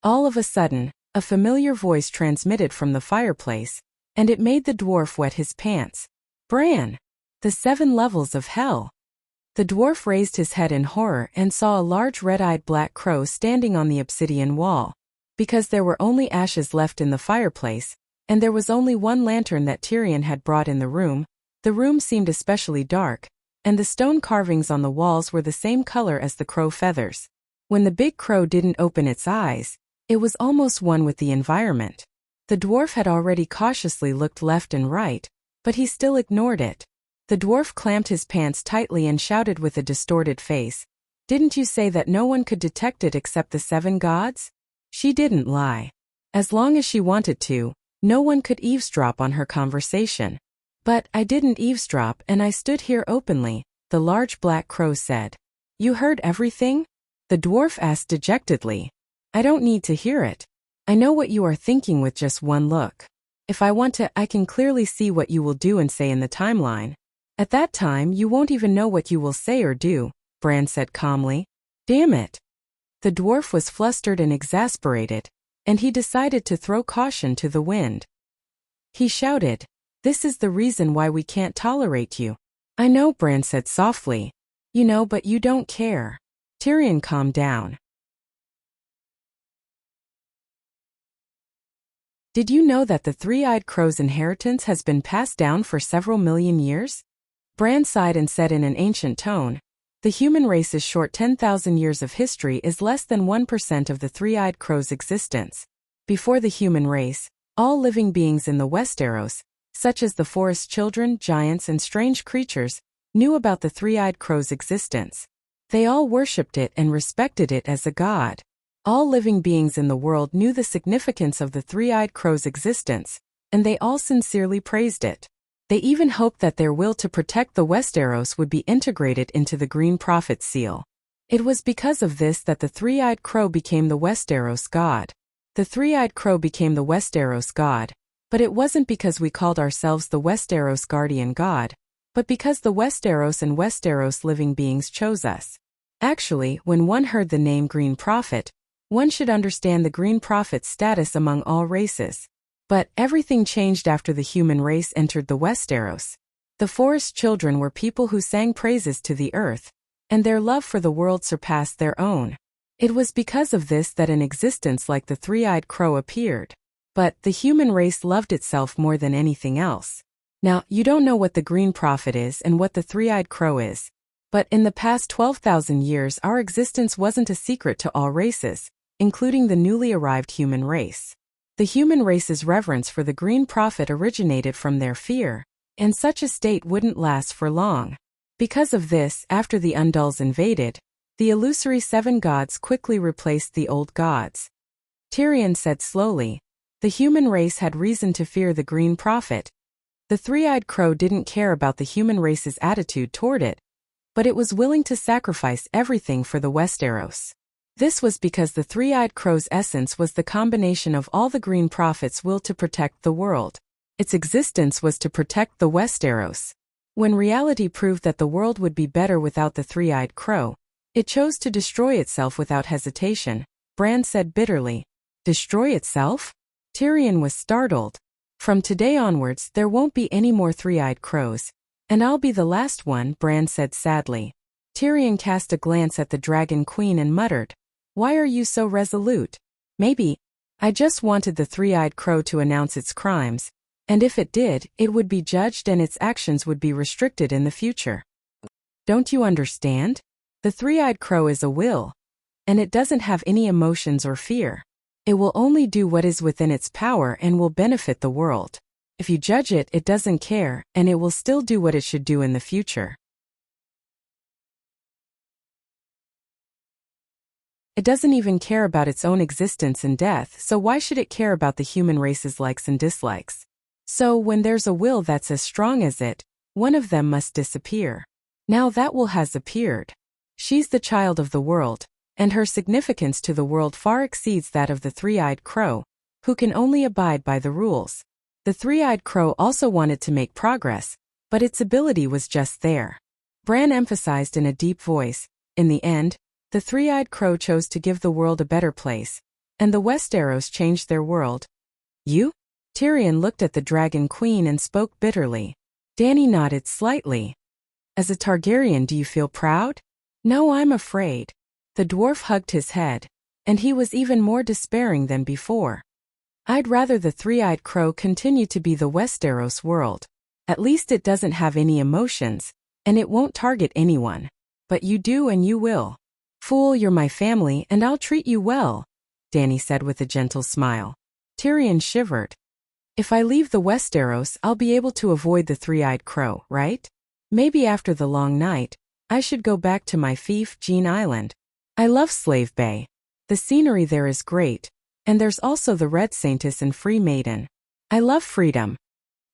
All of a sudden, a familiar voice transmitted from the fireplace, and it made the dwarf wet his pants. Bran! The 7 levels of hell! The dwarf raised his head in horror and saw a large red-eyed black crow standing on the obsidian wall. Because there were only ashes left in the fireplace, and there was only one lantern that Tyrion had brought in the room seemed especially dark, and the stone carvings on the walls were the same color as the crow feathers. When the big crow didn't open its eyes, it was almost one with the environment. The dwarf had already cautiously looked left and right, but he still ignored it. The dwarf clamped his pants tightly and shouted with a distorted face, "Didn't you say that no one could detect it except the 7 gods?" She didn't lie. As long as she wanted to, no one could eavesdrop on her conversation. "But I didn't eavesdrop and I stood here openly," the large black crow said. "You heard everything?" The dwarf asked dejectedly. "I don't need to hear it. I know what you are thinking with just one look. If I want to, I can clearly see what you will do and say in the timeline. At that time, you won't even know what you will say or do," Bran said calmly. "Damn it." The dwarf was flustered and exasperated, and he decided to throw caution to the wind. He shouted, "This is the reason why we can't tolerate you." "I know," Bran said softly. "You know, but you don't care." Tyrion calmed down. Did you know that the three-eyed crow's inheritance has been passed down for several million years? Bran sighed and said in an ancient tone, "The human race's short 10,000 years of history is less than 1% of the three-eyed crow's existence. Before the human race, all living beings in the Westeros, such as the forest children, giants, and strange creatures, knew about the three-eyed crow's existence. They all worshipped it and respected it as a god. All living beings in the world knew the significance of the three-eyed crow's existence, and they all sincerely praised it. They even hoped that their will to protect the Westeros would be integrated into the Green Prophet's seal. It was because of this that the three-eyed crow became the Westeros god. The three-eyed crow became the Westeros god, but it wasn't because we called ourselves the Westeros guardian god, but because the Westeros and Westeros living beings chose us. Actually, when one heard the name Green Prophet, one should understand the Green Prophet's status among all races. But everything changed after the human race entered the Westeros. The forest children were people who sang praises to the earth, and their love for the world surpassed their own. It was because of this that an existence like the three-eyed crow appeared. But the human race loved itself more than anything else. Now, you don't know what the Green Prophet is and what the three-eyed crow is. But in the past 12,000 years our existence wasn't a secret to all races, including the newly arrived human race. The human race's reverence for the Green Prophet originated from their fear, and such a state wouldn't last for long. Because of this, after the Undulls invaded, the illusory 7 gods quickly replaced the old gods. Tyrion said slowly, "The human race had reason to fear the Green Prophet. The three-eyed crow didn't care about the human race's attitude toward it, but it was willing to sacrifice everything for the Westeros. This was because the three-eyed crow's essence was the combination of all the Green Prophet's will to protect the world. Its existence was to protect the Westeros. When reality proved that the world would be better without the three-eyed crow, it chose to destroy itself without hesitation," Bran said bitterly. "Destroy itself?" Tyrion was startled. "From today onwards there won't be any more three-eyed crows. And I'll be the last one," Bran said sadly. Tyrion cast a glance at the Dragon Queen and muttered, "Why are you so resolute?" "Maybe. I just wanted the three-eyed crow to announce its crimes, and if it did, it would be judged and its actions would be restricted in the future. Don't you understand? The three-eyed crow is a will, and it doesn't have any emotions or fear. It will only do what is within its power and will benefit the world. If you judge it, it doesn't care, and it will still do what it should do in the future. It doesn't even care about its own existence and death, so why should it care about the human race's likes and dislikes? So when there's a will that's as strong as it, one of them must disappear. Now that will has appeared. She's the child of the world, and her significance to the world far exceeds that of the three-eyed crow, who can only abide by the rules. The three-eyed crow also wanted to make progress, but its ability was just there." Bran emphasized in a deep voice, "In the end, the three-eyed crow chose to give the world a better place, and the Westeros changed their world." "You?" Tyrion looked at the Dragon Queen and spoke bitterly. Dany nodded slightly. As a Targaryen, do you feel proud? No, I'm afraid. The dwarf hugged his head, and he was even more despairing than before. I'd rather the three-eyed crow continue to be the Westeros world. At least it doesn't have any emotions, and it won't target anyone. But you do and you will. Fool, you're my family and I'll treat you well, Dany said with a gentle smile. Tyrion shivered. If I leave the Westeros, I'll be able to avoid the three-eyed crow, right? Maybe after the long night, I should go back to my fief, Jean Island. I love Slave Bay. The scenery there is great, and there's also the Red Saintess and Free Maiden. I love freedom.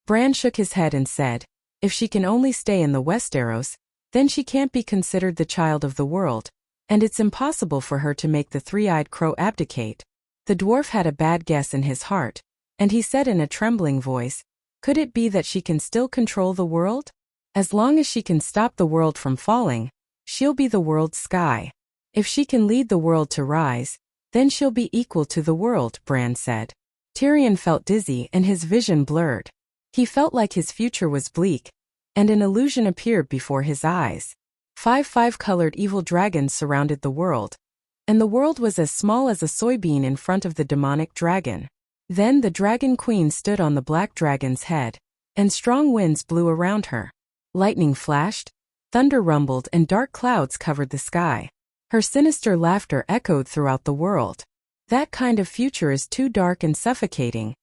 Bran shook his head and said, if she can only stay in the Westeros, then she can't be considered the child of the world, and it's impossible for her to make the three-eyed crow abdicate. The dwarf had a bad guess in his heart, and he said in a trembling voice, could it be that she can still control the world? As long as she can stop the world from falling, she'll be the world's sky. If she can lead the world to rise, then she'll be equal to the world, Bran said. Tyrion felt dizzy and his vision blurred. He felt like his future was bleak, and an illusion appeared before his eyes. 5 colored evil dragons surrounded the world, and the world was as small as a soybean in front of the demonic dragon. Then the dragon queen stood on the black dragon's head, and strong winds blew around her. Lightning flashed, thunder rumbled, and dark clouds covered the sky. Her sinister laughter echoed throughout the world. That kind of future is too dark and suffocating,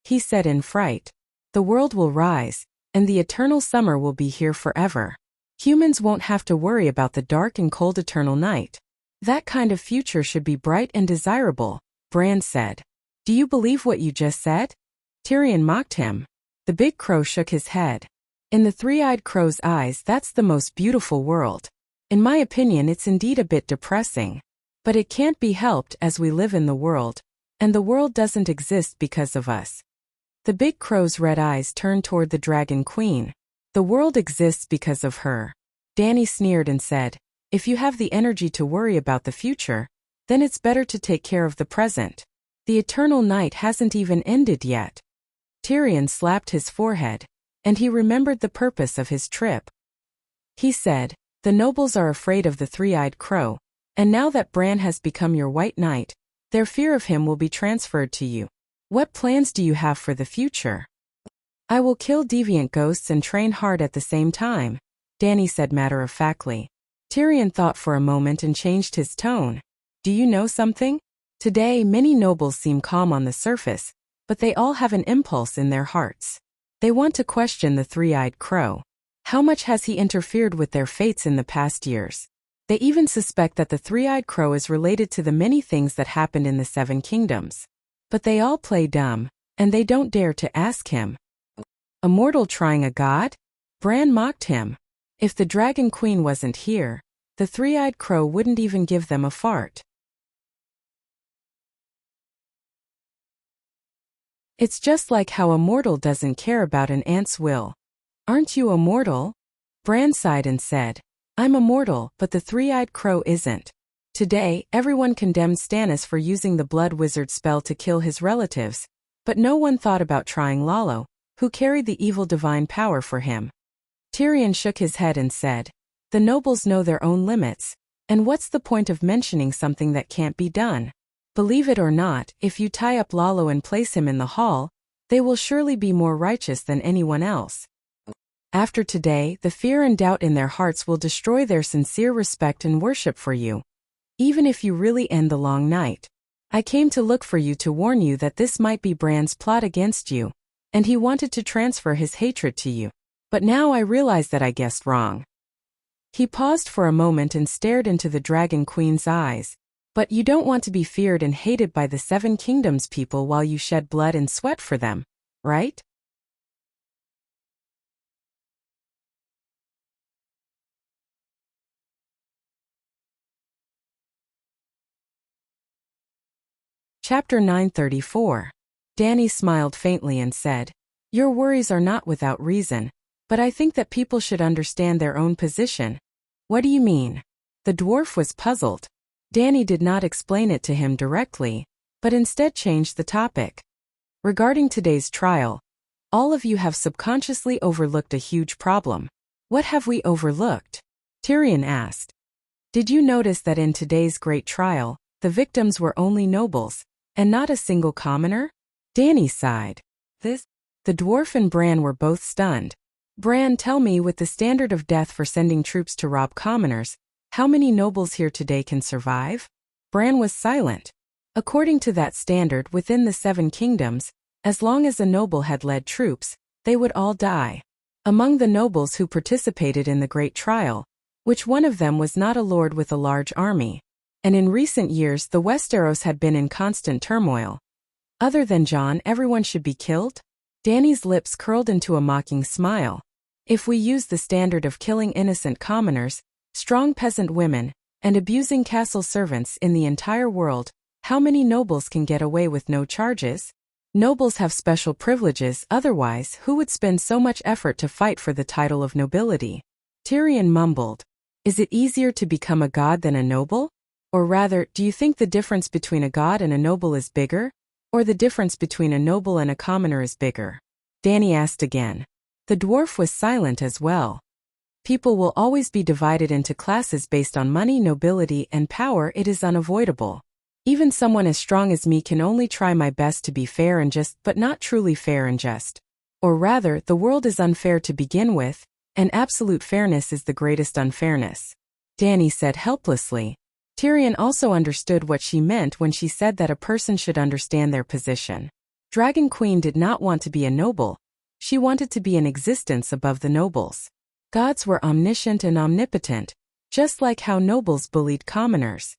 he said in fright. The world will rise, and the eternal summer will be here forever. Humans won't have to worry about the dark and cold eternal night. That kind of future should be bright and desirable, Bran said. Do you believe what you just said? Tyrion mocked him. The big crow shook his head. In the three-eyed crow's eyes, that's the most beautiful world. In my opinion, it's indeed a bit depressing. But it can't be helped as we live in the world, and the world doesn't exist because of us. The big crow's red eyes turned toward the dragon queen. The world exists because of her. Dany sneered and said, if you have the energy to worry about the future, then it's better to take care of the present. The eternal night hasn't even ended yet. Tyrion slapped his forehead, and he remembered the purpose of his trip. He said, the nobles are afraid of the three-eyed crow, and now that Bran has become your white knight, their fear of him will be transferred to you. What plans do you have for the future? I will kill deviant ghosts and train hard at the same time, Dany said matter-of-factly. Tyrion thought for a moment and changed his tone. Do you know something? Today, many nobles seem calm on the surface, but they all have an impulse in their hearts. They want to question the three-eyed crow. How much has he interfered with their fates in the past years? They even suspect that the three-eyed crow is related to the many things that happened in the Seven Kingdoms. But they all play dumb, and they don't dare to ask him. A mortal trying a god? Bran mocked him. If the dragon queen wasn't here, the three-eyed crow wouldn't even give them a fart. It's just like how a mortal doesn't care about an ant's will. Aren't you a mortal? Bran sighed and said, I'm a mortal, but the three-eyed crow isn't. Today, everyone condemned Stannis for using the blood wizard spell to kill his relatives, but no one thought about trying Lalo, who carried the evil divine power for him. Tyrion shook his head and said, the nobles know their own limits, and what's the point of mentioning something that can't be done? Believe it or not, if you tie up Lalo and place him in the hall, they will surely be more righteous than anyone else. After today, the fear and doubt in their hearts will destroy their sincere respect and worship for you. Even if you really end the long night. I came to look for you to warn you that this might be Bran's plot against you, and he wanted to transfer his hatred to you. But now I realize that I guessed wrong. He paused for a moment and stared into the dragon queen's eyes. But you don't want to be feared and hated by the Seven Kingdoms people while you shed blood and sweat for them, right? Chapter 934. Dany smiled faintly and said, your worries are not without reason, but I think that people should understand their own position. What do you mean? The dwarf was puzzled. Dany did not explain it to him directly, but instead changed the topic. Regarding today's trial, all of you have subconsciously overlooked a huge problem. What have we overlooked? Tyrion asked. Did you notice that in today's great trial, the victims were only nobles, and not a single commoner? Dany sighed. The dwarf and Bran were both stunned. Bran, tell me, with the standard of death for sending troops to rob commoners, how many nobles here today can survive? Bran was silent. According to that standard within the 7 kingdoms, as long as a noble had led troops, they would all die. Among the nobles who participated in the great trial, which one of them was not a lord with a large army? And in recent years the Westeros had been in constant turmoil. Other than Jon, everyone should be killed? Dany's lips curled into a mocking smile. If we use the standard of killing innocent commoners, strong peasant women, and abusing castle servants in the entire world, how many nobles can get away with no charges? Nobles have special privileges, otherwise who would spend so much effort to fight for the title of nobility? Tyrion mumbled. Is it easier to become a god than a noble? Or rather, do you think the difference between a god and a noble is bigger? Or the difference between a noble and a commoner is bigger? Dany asked again. The dwarf was silent as well. People will always be divided into classes based on money, nobility, and power. It is unavoidable. Even someone as strong as me can only try my best to be fair and just, but not truly fair and just. Or rather, the world is unfair to begin with, and absolute fairness is the greatest unfairness. Dany said helplessly. Tyrion also understood what she meant when she said that a person should understand their position. Dragon Queen did not want to be a noble. She wanted to be in existence above the nobles. Gods were omniscient and omnipotent, just like how nobles bullied commoners.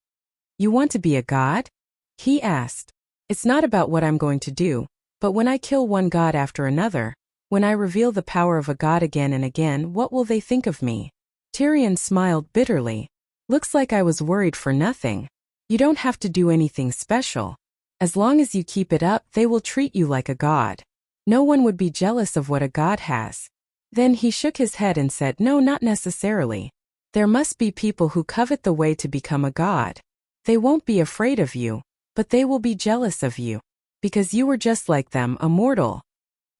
You want to be a god? He asked. It's not about what I'm going to do, but when I kill one god after another, when I reveal the power of a god again and again, what will they think of me? Tyrion smiled bitterly. Looks like I was worried for nothing. You don't have to do anything special. As long as you keep it up, they will treat you like a god. No one would be jealous of what a god has. Then he shook his head and said, no, not necessarily. There must be people who covet the way to become a god. They won't be afraid of you, but they will be jealous of you. Because you were just like them, a mortal.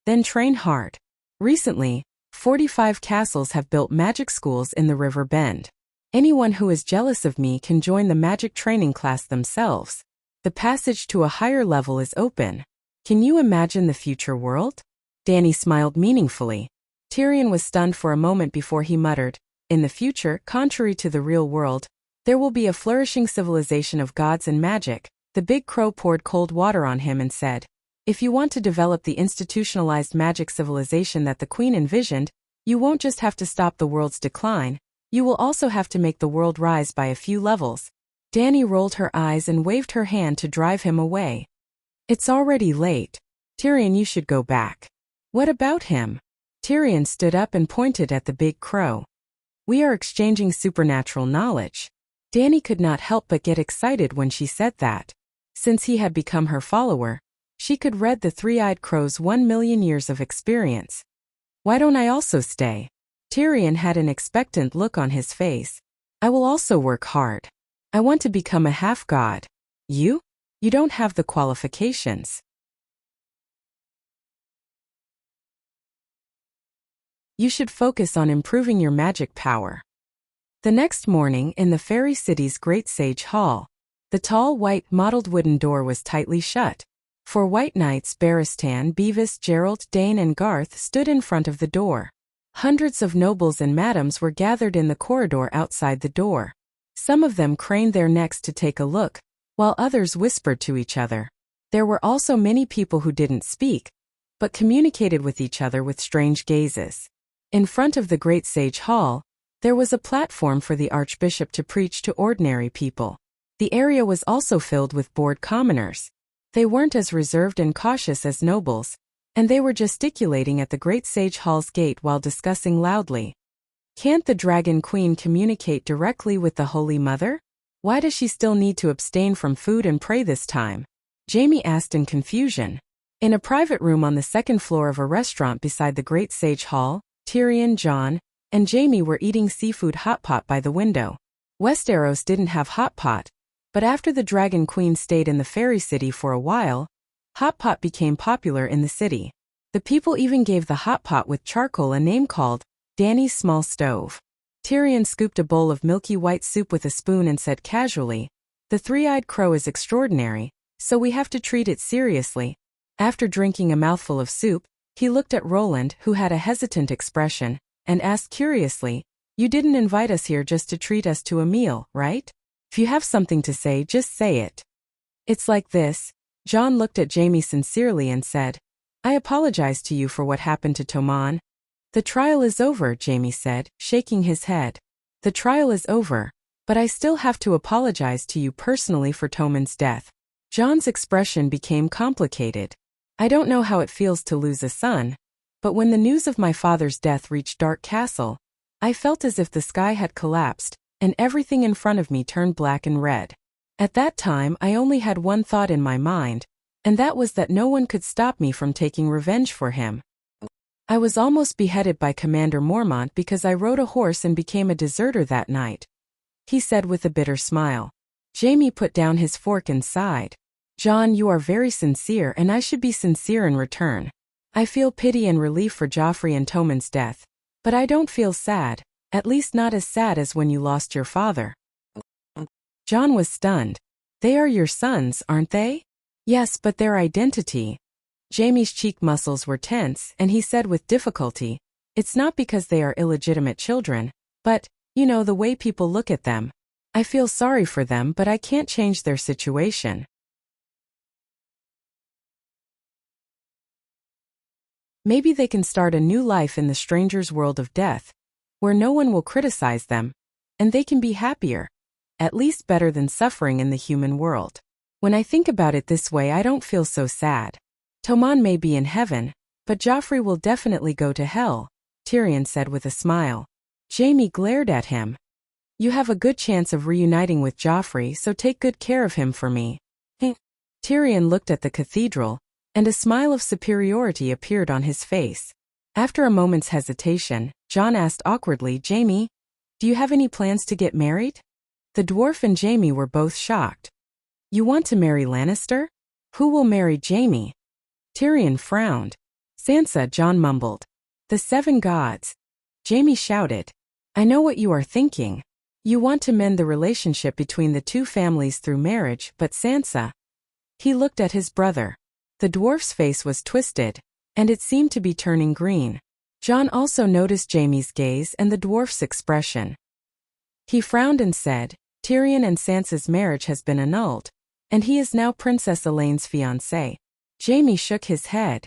Then train hard. Recently, 45 castles have built magic schools in the River Bend. Anyone who is jealous of me can join the magic training class themselves. The passage to a higher level is open. Can you imagine the future world? Dany smiled meaningfully. Tyrion was stunned for a moment before he muttered, in the future, contrary to the real world, there will be a flourishing civilization of gods and magic. The big crow poured cold water on him and said, if you want to develop the institutionalized magic civilization that the Queen envisioned, you won't just have to stop the world's decline, you will also have to make the world rise by a few levels. Dany rolled her eyes and waved her hand to drive him away. It's already late. Tyrion, you should go back. What about him? Tyrion stood up and pointed at the big crow. We are exchanging supernatural knowledge. Dany could not help but get excited when she said that. Since he had become her follower, she could read the three-eyed crow's 1,000,000 years of experience. Why don't I also stay? Tyrion had an expectant look on his face. I will also work hard. I want to become a half-god. You? You don't have the qualifications. You should focus on improving your magic power. The next morning, in the fairy city's great sage hall, the tall, white, mottled wooden door was tightly shut. 4 white knights, Barristan, Beavis, Gerald, Dane, and Garth, stood in front of the door. Hundreds of nobles and madams were gathered in the corridor outside the door. Some of them craned their necks to take a look, while others whispered to each other. There were also many people who didn't speak, but communicated with each other with strange gazes. In front of the great sage hall, there was a platform for the archbishop to preach to ordinary people. The area was also filled with bored commoners. They weren't as reserved and cautious as nobles, and they were gesticulating at the great sage hall's gate while discussing loudly. Can't the Dragon Queen communicate directly with the Holy Mother? Why does she still need to abstain from food and pray this time? Jaime asked in confusion. In a private room on the 2nd floor of a restaurant beside the great sage hall, Tyrion, Jon, and Jaime were eating seafood hot pot by the window. Westeros didn't have hot pot, but after the Dragon Queen stayed in the fairy city for a while, hot pot became popular in the city. The people even gave the hot pot with charcoal a name called Dany's small stove. Tyrion scooped a bowl of milky white soup with a spoon and said casually, "The three-eyed crow is extraordinary, so we have to treat it seriously." After drinking a mouthful of soup, he looked at Roland, who had a hesitant expression, and asked curiously, "You didn't invite us here just to treat us to a meal, right? If you have something to say, just say it." "It's like this." Jon looked at Jaime sincerely and said, "I apologize to you for what happened to Tommen." "The trial is over," Jaime said, shaking his head. "The trial is over, but I still have to apologize to you personally for Tommen's death." Jon's expression became complicated. "I don't know how it feels to lose a son, but when the news of my father's death reached Dark Castle, I felt as if the sky had collapsed, and everything in front of me turned black and red. At that time I only had one thought in my mind, and that was that no one could stop me from taking revenge for him. I was almost beheaded by Commander Mormont because I rode a horse and became a deserter that night," he said with a bitter smile. Jaime put down his fork and sighed. "Jon, you are very sincere, and I should be sincere in return. I feel pity and relief for Joffrey and Tommen's death, but I don't feel sad, at least not as sad as when you lost your father." Jon was stunned. "They are your sons, aren't they?" "Yes, but their identity." Jaime's cheek muscles were tense, and he said with difficulty, "It's not because they are illegitimate children, but, you know, the way people look at them. I feel sorry for them, but I can't change their situation." Maybe they can start a new life in the stranger's world of death, where no one will criticize them, and they can be happier, at least better than suffering in the human world. When I think about it this way, I don't feel so sad. Tommen may be in heaven, but Joffrey will definitely go to hell, Tyrion said with a smile. Jaime glared at him. "You have a good chance of reuniting with Joffrey, so take good care of him for me." Tyrion looked at the cathedral, and a smile of superiority appeared on his face. After a moment's hesitation, Jon asked awkwardly, "Jaime, do you have any plans to get married?" The dwarf and Jaime were both shocked. "You want to marry Lannister? Who will marry Jaime?" Tyrion frowned. "Sansa," Jon mumbled. "The seven gods." Jaime shouted, "I know what you are thinking. You want to mend the relationship between the two families through marriage, but Sansa..." He looked at his brother. The dwarf's face was twisted, and it seemed to be turning green. Jon also noticed Jaime's gaze and the dwarf's expression. He frowned and said, "Tyrion and Sansa's marriage has been annulled, and he is now Princess Elaine's fiancé." Jaime shook his head.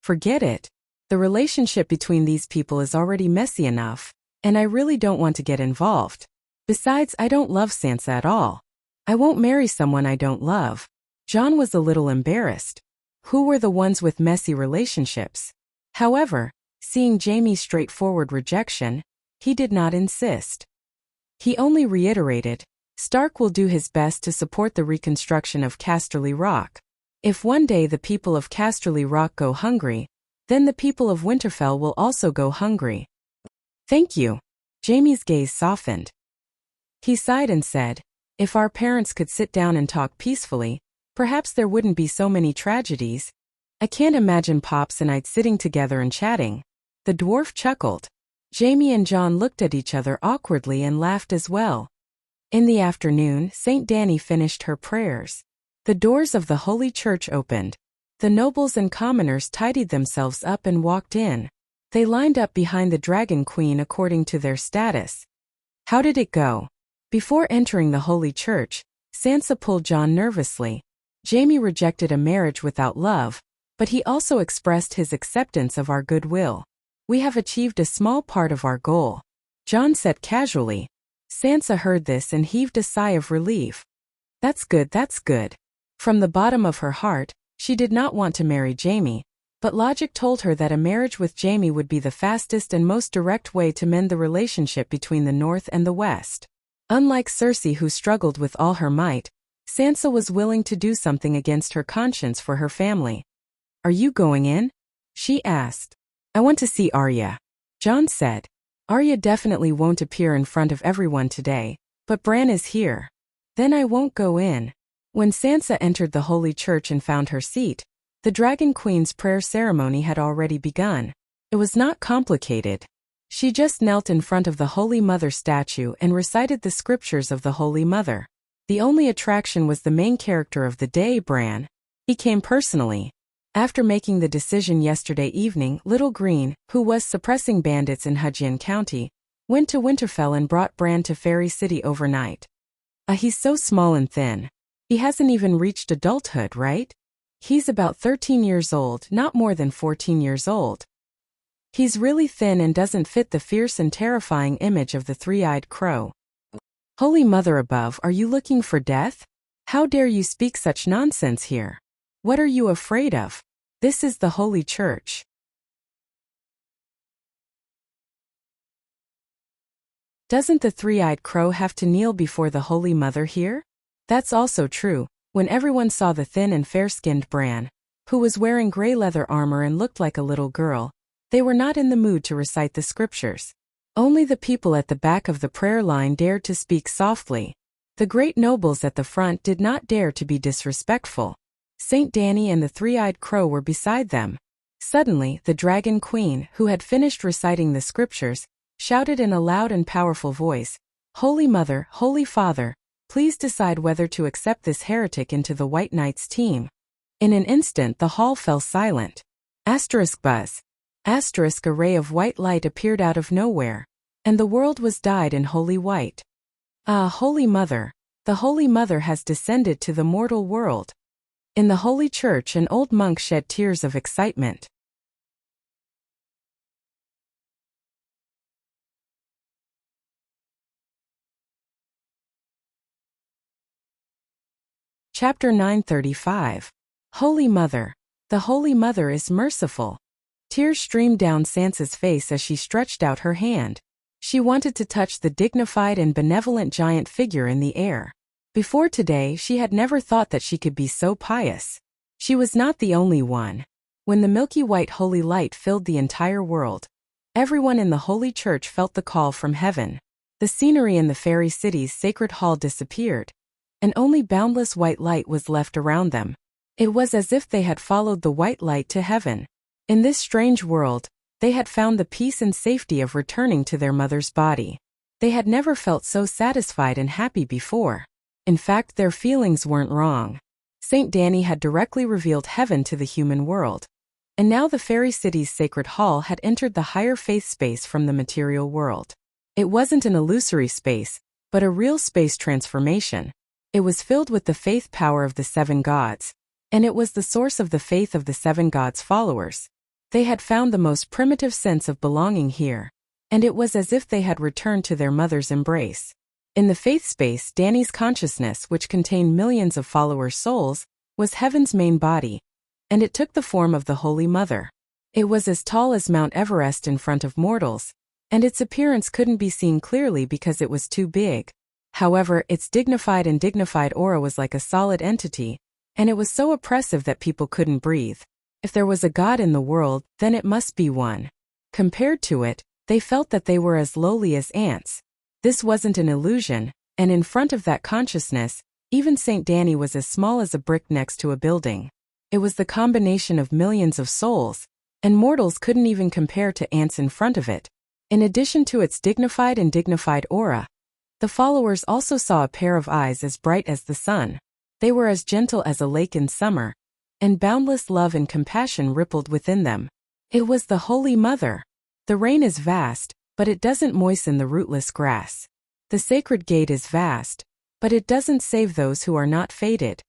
"Forget it. The relationship between these people is already messy enough, and I really don't want to get involved. Besides, I don't love Sansa at all. I won't marry someone I don't love." Jon was a little embarrassed. Who were the ones with messy relationships? However, seeing Jaime's straightforward rejection, he did not insist. He only reiterated, "Stark will do his best to support the reconstruction of Casterly Rock. If one day the people of Casterly Rock go hungry, then the people of Winterfell will also go hungry." "Thank you." Jaime's gaze softened. He sighed and said, "If our parents could sit down and talk peacefully, perhaps there wouldn't be so many tragedies. I can't imagine Pops and I sitting together and chatting." The dwarf chuckled. Jaime and Jon looked at each other awkwardly and laughed as well. In the afternoon, Saint Dany finished her prayers. The doors of the Holy Church opened. The nobles and commoners tidied themselves up and walked in. They lined up behind the Dragon Queen according to their status. "How did it go?" Before entering the Holy Church, Sansa pulled Jon nervously. Jaime rejected a marriage without love, but he also expressed his acceptance of our goodwill. "We have achieved a small part of our goal," Jon said casually. Sansa heard this and heaved a sigh of relief. That's good, that's good." From the bottom of her heart, she did not want to marry Jaime, but logic told her that a marriage with Jaime would be the fastest and most direct way to mend the relationship between the North and the West. Unlike Cersei, who struggled with all her might, Sansa was willing to do something against her conscience for her family. "Are you going in?" she asked. "I want to see Arya," Jon said. "Arya definitely won't appear in front of everyone today, but Bran is here. Then I won't go in." When Sansa entered the Holy Church and found her seat, the Dragon Queen's prayer ceremony had already begun. It was not complicated. She just knelt in front of the Holy Mother statue and recited the scriptures of the Holy Mother. The only attraction was the main character of the day, Bran. He came personally. After making the decision yesterday evening, Little Green, who was suppressing bandits in Hujian County, went to Winterfell and brought Bran to Fairy City overnight. He's so small and thin. He hasn't even reached adulthood, right? He's about 13 years old, not more than 14 years old. He's really thin and doesn't fit the fierce and terrifying image of the three-eyed crow. Holy Mother above, are you looking for death? How dare you speak such nonsense here? What are you afraid of? This is the Holy Church. Doesn't the three-eyed crow have to kneel before the Holy Mother here? That's also true. When everyone saw the thin and fair-skinned Bran, who was wearing gray leather armor and looked like a little girl, they were not in the mood to recite the scriptures. Only the people at the back of the prayer line dared to speak softly. The great nobles at the front did not dare to be disrespectful. Saint Danny and the three-eyed crow were beside them. Suddenly, the Dragon Queen, who had finished reciting the scriptures, shouted in a loud and powerful voice, "Holy Mother, Holy Father, please decide whether to accept this heretic into the White Knights team." In an instant the hall fell silent. Buzz. A ray of white light appeared out of nowhere, and the world was dyed in holy white. Ah, Holy Mother! The Holy Mother has descended to the mortal world. In the Holy Church an old monk shed tears of excitement. Chapter 935. Holy Mother. The Holy Mother is merciful. Tears streamed down Sansa's face as she stretched out her hand. She wanted to touch the dignified and benevolent giant figure in the air. Before today, she had never thought that she could be so pious. She was not the only one. When the milky white holy light filled the entire world, everyone in the Holy Church felt the call from heaven. The scenery in the Fairy City's sacred hall disappeared, and only boundless white light was left around them. It was as if they had followed the white light to heaven. In this strange world, they had found the peace and safety of returning to their mother's body. They had never felt so satisfied and happy before. In fact, their feelings weren't wrong. Saint Danny had directly revealed heaven to the human world. And now the Fairy City's sacred hall had entered the higher faith space from the material world. It wasn't an illusory space, but a real space transformation. It was filled with the faith power of the seven gods, and it was the source of the faith of the seven gods' followers. They had found the most primitive sense of belonging here, and it was as if they had returned to their mother's embrace. In the faith space, Danny's consciousness, which contained millions of followers' souls, was heaven's main body, and it took the form of the Holy Mother. It was as tall as Mount Everest in front of mortals, and its appearance couldn't be seen clearly because it was too big. However, its dignified aura was like a solid entity, and it was so oppressive that people couldn't breathe. If there was a god in the world, then it must be one. Compared to it, they felt that they were as lowly as ants. This wasn't an illusion, and in front of that consciousness, even Saint Danny was as small as a brick next to a building. It was the combination of millions of souls, and mortals couldn't even compare to ants in front of it. In addition to its dignified aura, the followers also saw a pair of eyes as bright as the sun. They were as gentle as a lake in summer, and boundless love and compassion rippled within them. It was the Holy Mother. The rain is vast, but it doesn't moisten the rootless grass. The sacred gate is vast, but it doesn't save those who are not fated.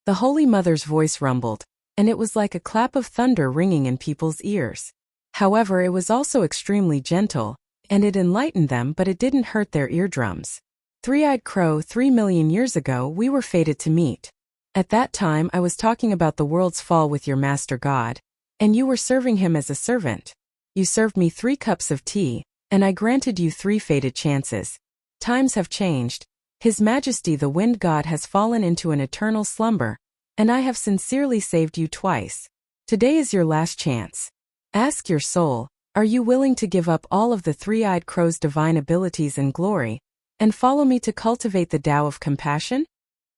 The Holy Mother's voice rumbled, and it was like a clap of thunder ringing in people's ears. However, it was also extremely gentle, and it enlightened them, but it didn't hurt their eardrums. Three-eyed crow, 3 million years ago we were fated to meet. At that time I was talking about the world's fall with your master god, and you were serving him as a servant. You served me 3 cups of tea, and I granted you 3 fated chances. Times have changed. His Majesty the Wind God has fallen into an eternal slumber, and I have sincerely saved you twice. Today is your last chance. Ask your soul, are you willing to give up all of the three-eyed crow's divine abilities and glory, and follow me to cultivate the Tao of compassion?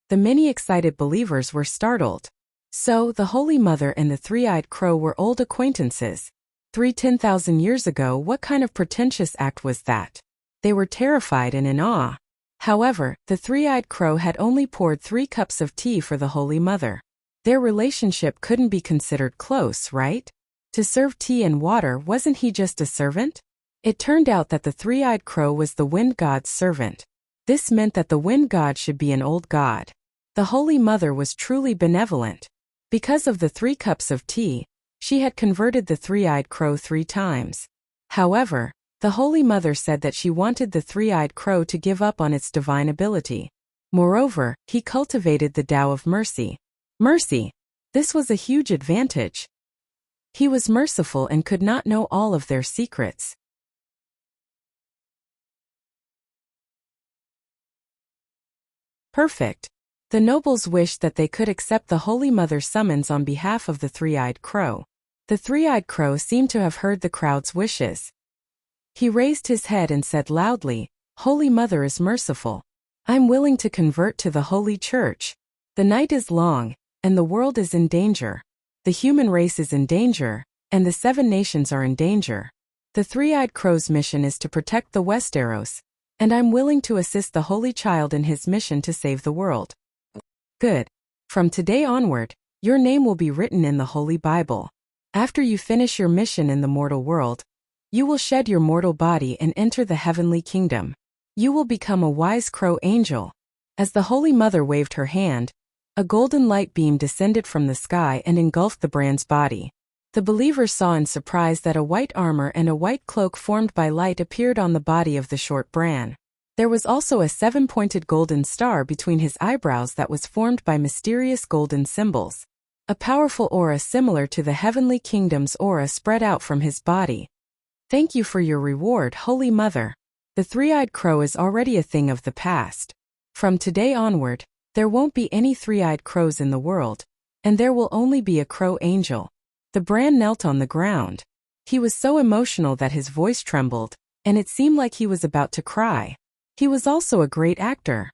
The many excited believers were startled. So, the Holy Mother and the three-eyed crow were old acquaintances. 10,000 years ago, what kind of pretentious act was that? They were terrified and in awe. However, the three-eyed crow had only poured 3 cups of tea for the Holy Mother. Their relationship couldn't be considered close, right? To serve tea and water, wasn't he just a servant? It turned out that the three-eyed crow was the wind god's servant. This meant that the wind god should be an old god. The Holy Mother was truly benevolent. Because of the 3 cups of tea, she had converted the three-eyed crow 3 times. However, the Holy Mother said that she wanted the three-eyed crow to give up on its divine ability. Moreover, he cultivated the Tao of mercy. Mercy. This was a huge advantage. He was merciful and could not know all of their secrets. Perfect. The nobles wished that they could accept the Holy Mother's summons on behalf of the three-eyed crow. The three-eyed crow seemed to have heard the crowd's wishes. He raised his head and said loudly, "Holy Mother is merciful. I'm willing to convert to the Holy Church. The night is long, and the world is in danger. The human race is in danger, and the 7 nations are in danger. The three-eyed crow's mission is to protect the Westeros, and I'm willing to assist the Holy Child in his mission to save the world." Good. From today onward, your name will be written in the Holy Bible. After you finish your mission in the mortal world, you will shed your mortal body and enter the heavenly kingdom. You will become a wise crow angel. As the Holy Mother waved her hand, a golden light beam descended from the sky and engulfed the brand's body. The believers saw in surprise that a white armor and a white cloak formed by light appeared on the body of the short Bran. There was also a 7-pointed golden star between his eyebrows that was formed by mysterious golden symbols. A powerful aura similar to the heavenly kingdom's aura spread out from his body. Thank you for your reward, Holy Mother. The three-eyed crow is already a thing of the past. From today onward, there won't be any three-eyed crows in the world, and there will only be a crow angel. The Bran knelt on the ground. He was so emotional that his voice trembled, and it seemed like he was about to cry. He was also a great actor.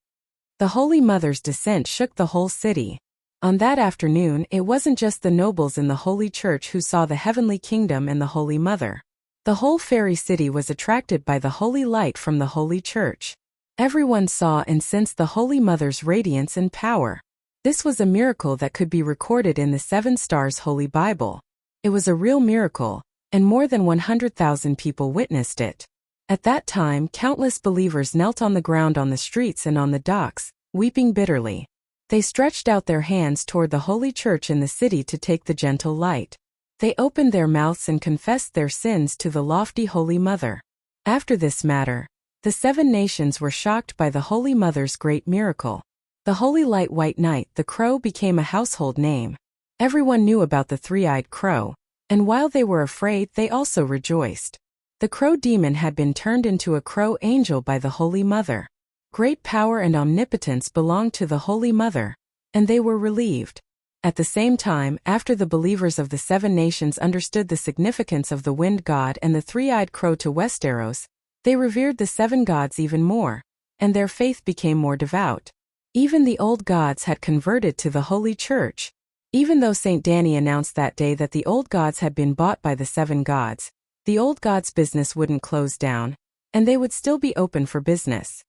The Holy Mother's descent shook the whole city. On that afternoon, it wasn't just the nobles in the Holy Church who saw the heavenly kingdom and the Holy Mother. The whole fairy city was attracted by the holy light from the Holy Church. Everyone saw and sensed the Holy Mother's radiance and power. This was a miracle that could be recorded in the 7 Stars Holy Bible. It was a real miracle, and more than 100,000 people witnessed it. At that time, countless believers knelt on the ground on the streets and on the docks, weeping bitterly. They stretched out their hands toward the Holy Church in the city to take the gentle light. They opened their mouths and confessed their sins to the lofty Holy Mother. After this matter, the 7 nations were shocked by the Holy Mother's great miracle. The Holy Light White Knight, the crow, became a household name. Everyone knew about the three-eyed crow, and while they were afraid, they also rejoiced. The crow demon had been turned into a crow angel by the Holy Mother. Great power and omnipotence belonged to the Holy Mother, and they were relieved. At the same time, after the believers of the 7 nations understood the significance of the wind god and the three-eyed crow to Westeros, they revered the 7 gods even more, and their faith became more devout. Even the old gods had converted to the Holy Church. Even though Saint Danny announced that day that the old gods had been bought by the 7 gods, the old gods' business wouldn't close down, and they would still be open for business.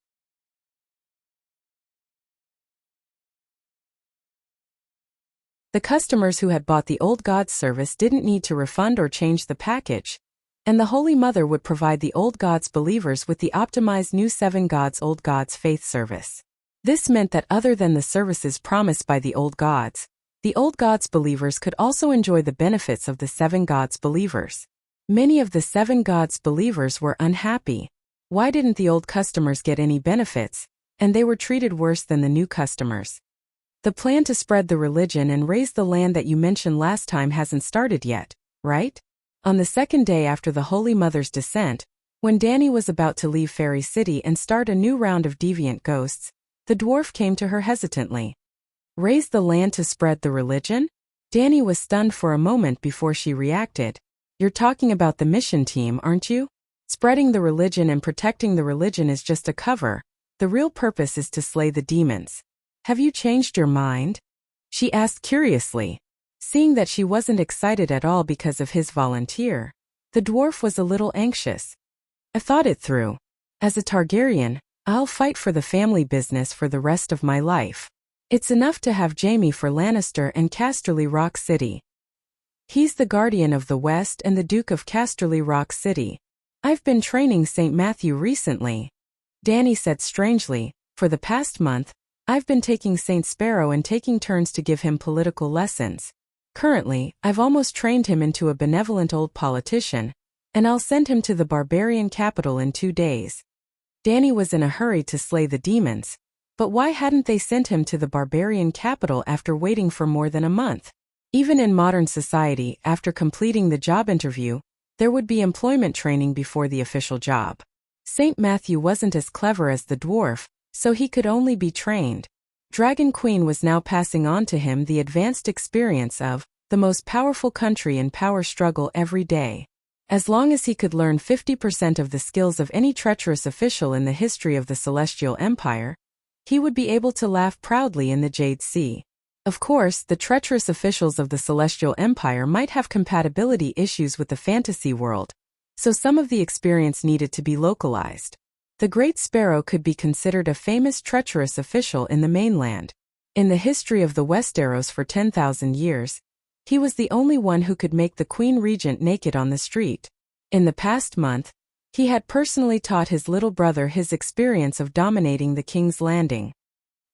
The customers who had bought the old god's service didn't need to refund or change the package, and the Holy Mother would provide the old god's believers with the optimized new 7 gods old gods faith service. This meant that other than the services promised by the old gods believers could also enjoy the benefits of the 7 gods believers. Many of the 7 gods believers were unhappy. Why didn't the old customers get any benefits, and they were treated worse than the new customers? The plan to spread the religion and raise the land that you mentioned last time hasn't started yet, right? On the 2nd day after the Holy Mother's descent, when Danny was about to leave Fairy City and start a new round of deviant ghosts, the dwarf came to her hesitantly. Raise the land to spread the religion? Danny was stunned for a moment before she reacted. You're talking about the mission team, aren't you? Spreading the religion and protecting the religion is just a cover. The real purpose is to slay the demons. Have you changed your mind? She asked curiously, seeing that she wasn't excited at all because of his volunteer. The dwarf was a little anxious. I thought it through. As a Targaryen, I'll fight for the family business for the rest of my life. It's enough to have Jaime for Lannister and Casterly Rock City. He's the Guardian of the West and the Duke of Casterly Rock City. I've been training St. Matthew recently. Dany said strangely, for the past month, I've been taking St. Sparrow and taking turns to give him political lessons. Currently, I've almost trained him into a benevolent old politician, and I'll send him to the barbarian capital in 2 days. Dany was in a hurry to slay the demons, but why hadn't they sent him to the barbarian capital after waiting for more than a month? Even in modern society, after completing the job interview, there would be employment training before the official job. St. Matthew wasn't as clever as the dwarf, so he could only be trained. Dragon Queen was now passing on to him the advanced experience of the most powerful country in power struggle every day. As long as he could learn 50% of the skills of any treacherous official in the history of the Celestial Empire, he would be able to laugh proudly in the Jade Sea. Of course, the treacherous officials of the Celestial Empire might have compatibility issues with the fantasy world, so some of the experience needed to be localized. The Great Sparrow could be considered a famous treacherous official in the mainland. In the history of the Westeros for 10,000 years, he was the only one who could make the Queen Regent naked on the street. In the past month, he had personally taught his little brother his experience of dominating the King's Landing.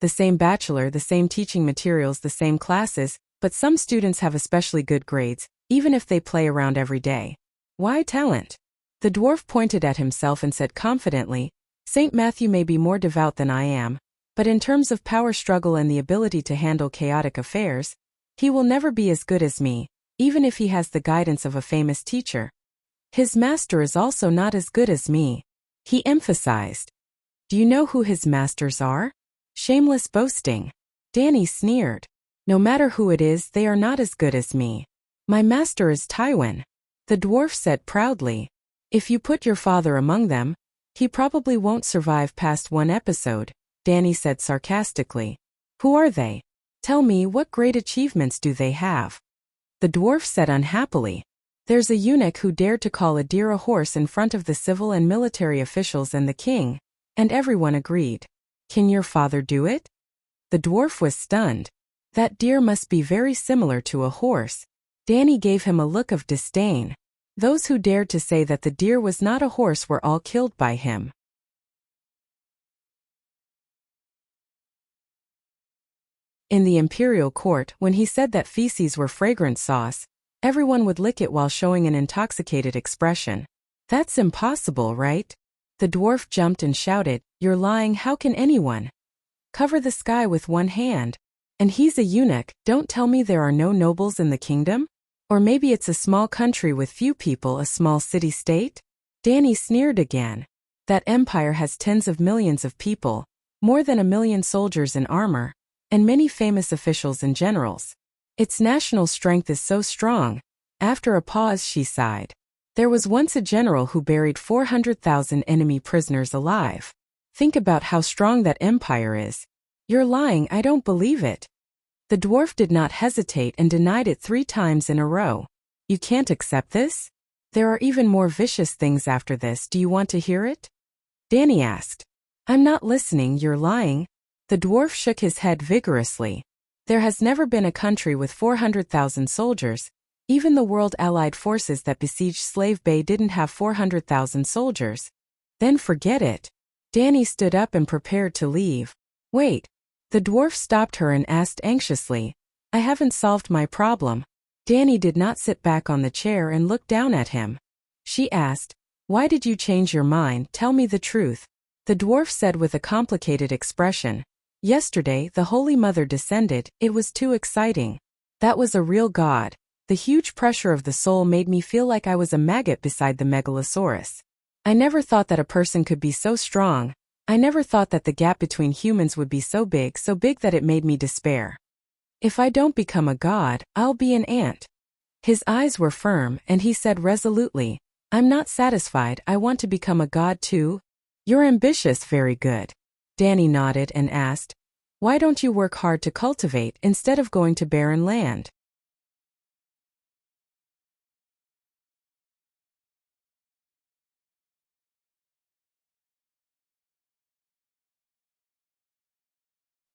The same bachelor, the same teaching materials, the same classes, but some students have especially good grades, even if they play around every day. Why talent? The dwarf pointed at himself and said confidently, St. Matthew may be more devout than I am, but in terms of power struggle and the ability to handle chaotic affairs, he will never be as good as me, even if he has the guidance of a famous teacher. His master is also not as good as me, he emphasized. Do you know who his masters are? Shameless boasting. Dany sneered. No matter who it is, they are not as good as me. My master is Tywin. The dwarf said proudly. If you put your father among them, he probably won't survive past 1 episode, Dany said sarcastically. Who are they? Tell me, what great achievements do they have? The dwarf said unhappily. There's a eunuch who dared to call a deer a horse in front of the civil and military officials and the king, and everyone agreed. Can your father do it? The dwarf was stunned. That deer must be very similar to a horse. Dany gave him a look of disdain. Those who dared to say that the deer was not a horse were all killed by him. In the imperial court, when he said that feces were fragrant sauce, everyone would lick it while showing an intoxicated expression. That's impossible, right? The dwarf jumped and shouted, You're lying, how can anyone cover the sky with one hand? And he's a eunuch, don't tell me there are no nobles in the kingdom? Or maybe it's a small country with few people, a small city-state? Dany sneered again. That empire has tens of millions of people, more than 1 million soldiers in armor, and many famous officials and generals. Its national strength is so strong. After a pause she sighed. There was once a general who buried 400,000 enemy prisoners alive. Think about how strong that empire is. You're lying, I don't believe it. The dwarf did not hesitate and denied it 3 times in a row. You can't accept this? There are even more vicious things after this, do you want to hear it? Dany asked. I'm not listening, you're lying. The dwarf shook his head vigorously. There has never been a country with 400,000 soldiers. Even the World Allied forces that besieged Slave Bay didn't have 400,000 soldiers. Then forget it. Dany stood up and prepared to leave. Wait. The dwarf stopped her and asked anxiously. I haven't solved my problem. Dany did not sit back on the chair and look down at him. She asked, Why did you change your mind? Tell me the truth. The dwarf said with a complicated expression. Yesterday, the Holy Mother descended, it was too exciting. That was a real god. The huge pressure of the soul made me feel like I was a maggot beside the Megalosaurus. I never thought that a person could be so strong. I never thought that the gap between humans would be so big that it made me despair. If I don't become a god, I'll be an ant. His eyes were firm, and he said resolutely, I'm not satisfied, I want to become a god too. You're ambitious, very good. Dany nodded and asked, Why don't you work hard to cultivate instead of going to barren land?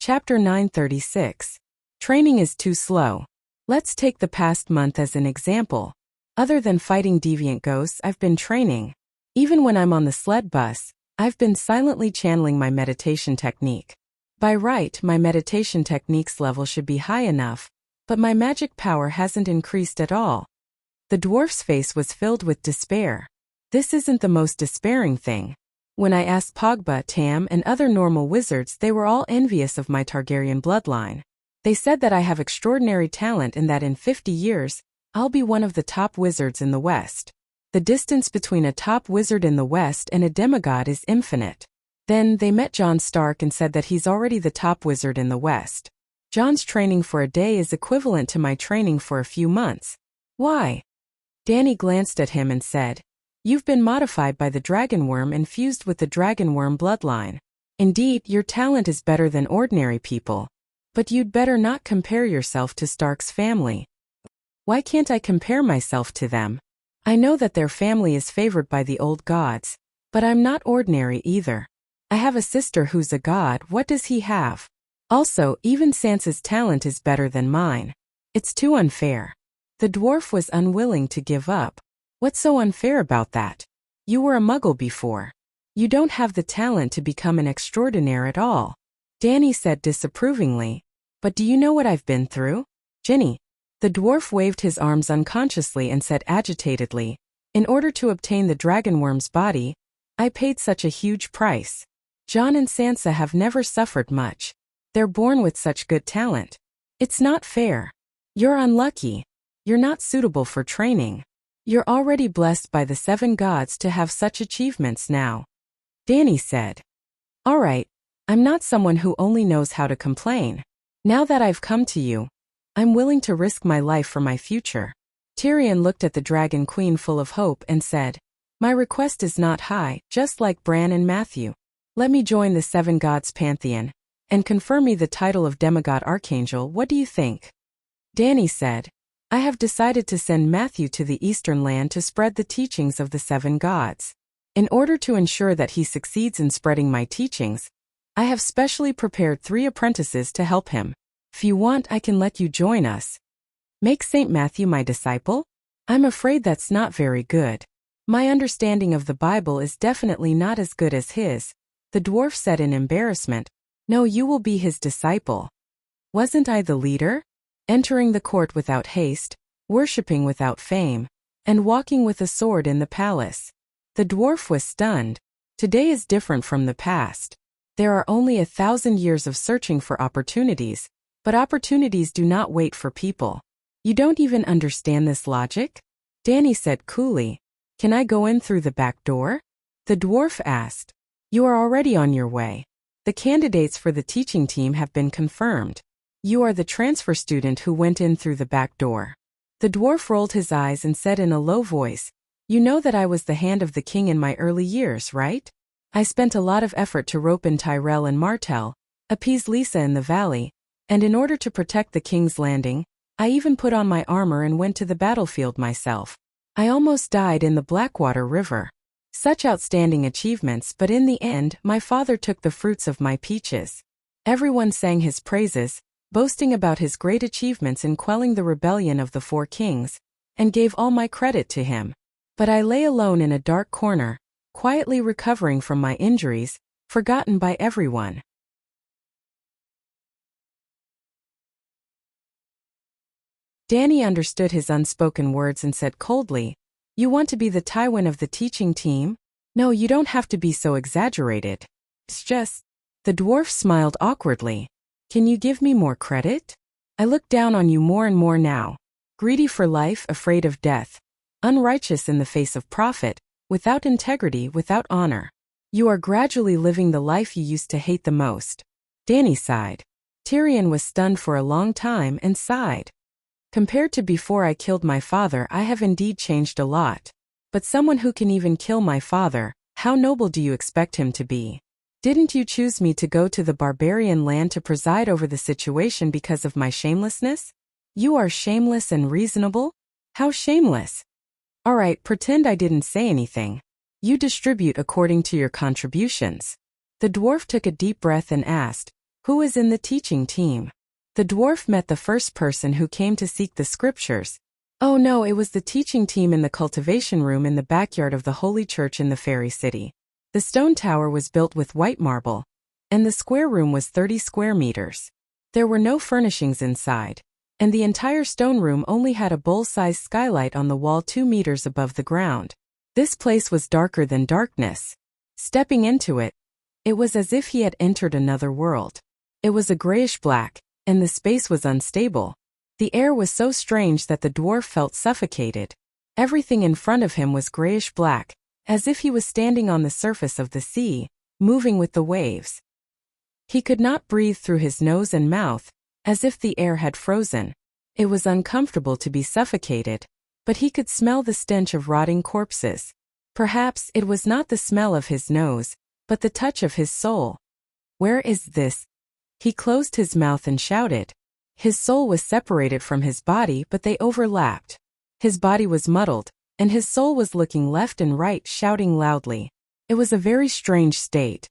Chapter 936. Training is too slow. Let's take the past month as an example. Other than fighting deviant ghosts, I've been training. Even when I'm on the sled bus, I've been silently channeling my meditation technique. By right, my meditation technique's level should be high enough, but my magic power hasn't increased at all. The dwarf's face was filled with despair. This isn't the most despairing thing. When I asked Pogba, Tam, and other normal wizards, they were all envious of my Targaryen bloodline. They said that I have extraordinary talent and that in 50 years, I'll be one of the top wizards in the West. The distance between a top wizard in the West and a demigod is infinite. Then they met Jon Stark and said that he's already the top wizard in the West. Jon's training for a day is equivalent to my training for a few months. Why? Dany glanced at him and said, "You've been modified by the dragonworm and fused with the dragonworm bloodline. Indeed, your talent is better than ordinary people. But you'd better not compare yourself to Stark's family." "Why can't I compare myself to them? I know that their family is favored by the old gods, but I'm not ordinary either. I have a sister who's a god. What does he have? Also, even Sansa's talent is better than mine. It's too unfair." The dwarf was unwilling to give up. "What's so unfair about that? You were a muggle before. You don't have the talent to become an extraordinaire at all." Dany said disapprovingly, "But do you know what I've been through? Ginny." The dwarf waved his arms unconsciously and said agitatedly, "In order to obtain the dragonworm's body, I paid such a huge price. Jon and Sansa have never suffered much. They're born with such good talent. It's not fair. You're unlucky. You're not suitable for training. You're already blessed by the 7 gods to have such achievements now." Dany said, "All right, I'm not someone who only knows how to complain. Now that I've come to you, I'm willing to risk my life for my future." Tyrion looked at the Dragon Queen full of hope and said, "My request is not high, just like Bran and Matthew. Let me join the 7 gods pantheon, and confer me the title of demigod archangel. What do you think?" Dany said, "I have decided to send Matthew to the Eastern Land to spread the teachings of the 7 gods. In order to ensure that he succeeds in spreading my teachings, I have specially prepared 3 apprentices to help him. If you want, I can let you join us." "Make Saint Matthew my disciple? I'm afraid that's not very good. My understanding of the Bible is definitely not as good as his," the dwarf said in embarrassment. "No, you will be his disciple. Wasn't I the leader? Entering the court without haste, worshipping without fame, and walking with a sword in the palace." The dwarf was stunned. Today is different from the past. There are only 1,000 years of searching for opportunities, but opportunities do not wait for people. "You don't even understand this logic?" Dany said coolly. "Can I go in through the back door?" The dwarf asked. "You are already on your way. The candidates for the teaching team have been confirmed. You are the transfer student who went in through the back door." The dwarf rolled his eyes and said in a low voice, "You know that I was the hand of the king in my early years, right? I spent a lot of effort to rope in Tyrell and Martell, appease Lisa in the valley, and in order to protect the King's Landing, I even put on my armor and went to the battlefield myself. I almost died in the Blackwater River. Such outstanding achievements, but in the end, my father took the fruits of my peaches. Everyone sang his praises, boasting about his great achievements in quelling the rebellion of the 4 kings, and gave all my credit to him. But I lay alone in a dark corner, quietly recovering from my injuries, forgotten by everyone." Dany understood his unspoken words and said coldly, "You want to be the Tywin of the teaching team? No, you don't have to be so exaggerated. It's just..." The dwarf smiled awkwardly. "Can you give me more credit? I look down on you more and more now. Greedy for life, afraid of death. Unrighteous in the face of profit, without integrity, without honor. You are gradually living the life you used to hate the most." Dany sighed. Tyrion was stunned for a long time and sighed. "Compared to before I killed my father, I have indeed changed a lot. But someone who can even kill my father, how noble do you expect him to be? Didn't you choose me to go to the barbarian land to preside over the situation because of my shamelessness? You are shameless and reasonable? How shameless? All right, pretend I didn't say anything. You distribute according to your contributions." The dwarf took a deep breath and asked, Who is in the teaching team? The dwarf met the first person who came to seek the scriptures. Oh no, it was the teaching team in the cultivation room in the backyard of the holy church in the fairy city. The stone tower was built with white marble, and the square room was 30 square meters. There were no furnishings inside, and the entire stone room only had a bowl-sized skylight on the wall 2 meters above the ground. This place was darker than darkness. Stepping into it, it was as if he had entered another world. It was a grayish-black, and the space was unstable. The air was so strange that the dwarf felt suffocated. Everything in front of him was grayish-black, as if he was standing on the surface of the sea, moving with the waves. He could not breathe through his nose and mouth, as if the air had frozen. It was uncomfortable to be suffocated, but he could smell the stench of rotting corpses. Perhaps it was not the smell of his nose, but the touch of his soul. Where is this? He closed his mouth and shouted. His soul was separated from his body, but they overlapped. His body was muddled, and his soul was looking left and right, shouting loudly. It was a very strange state.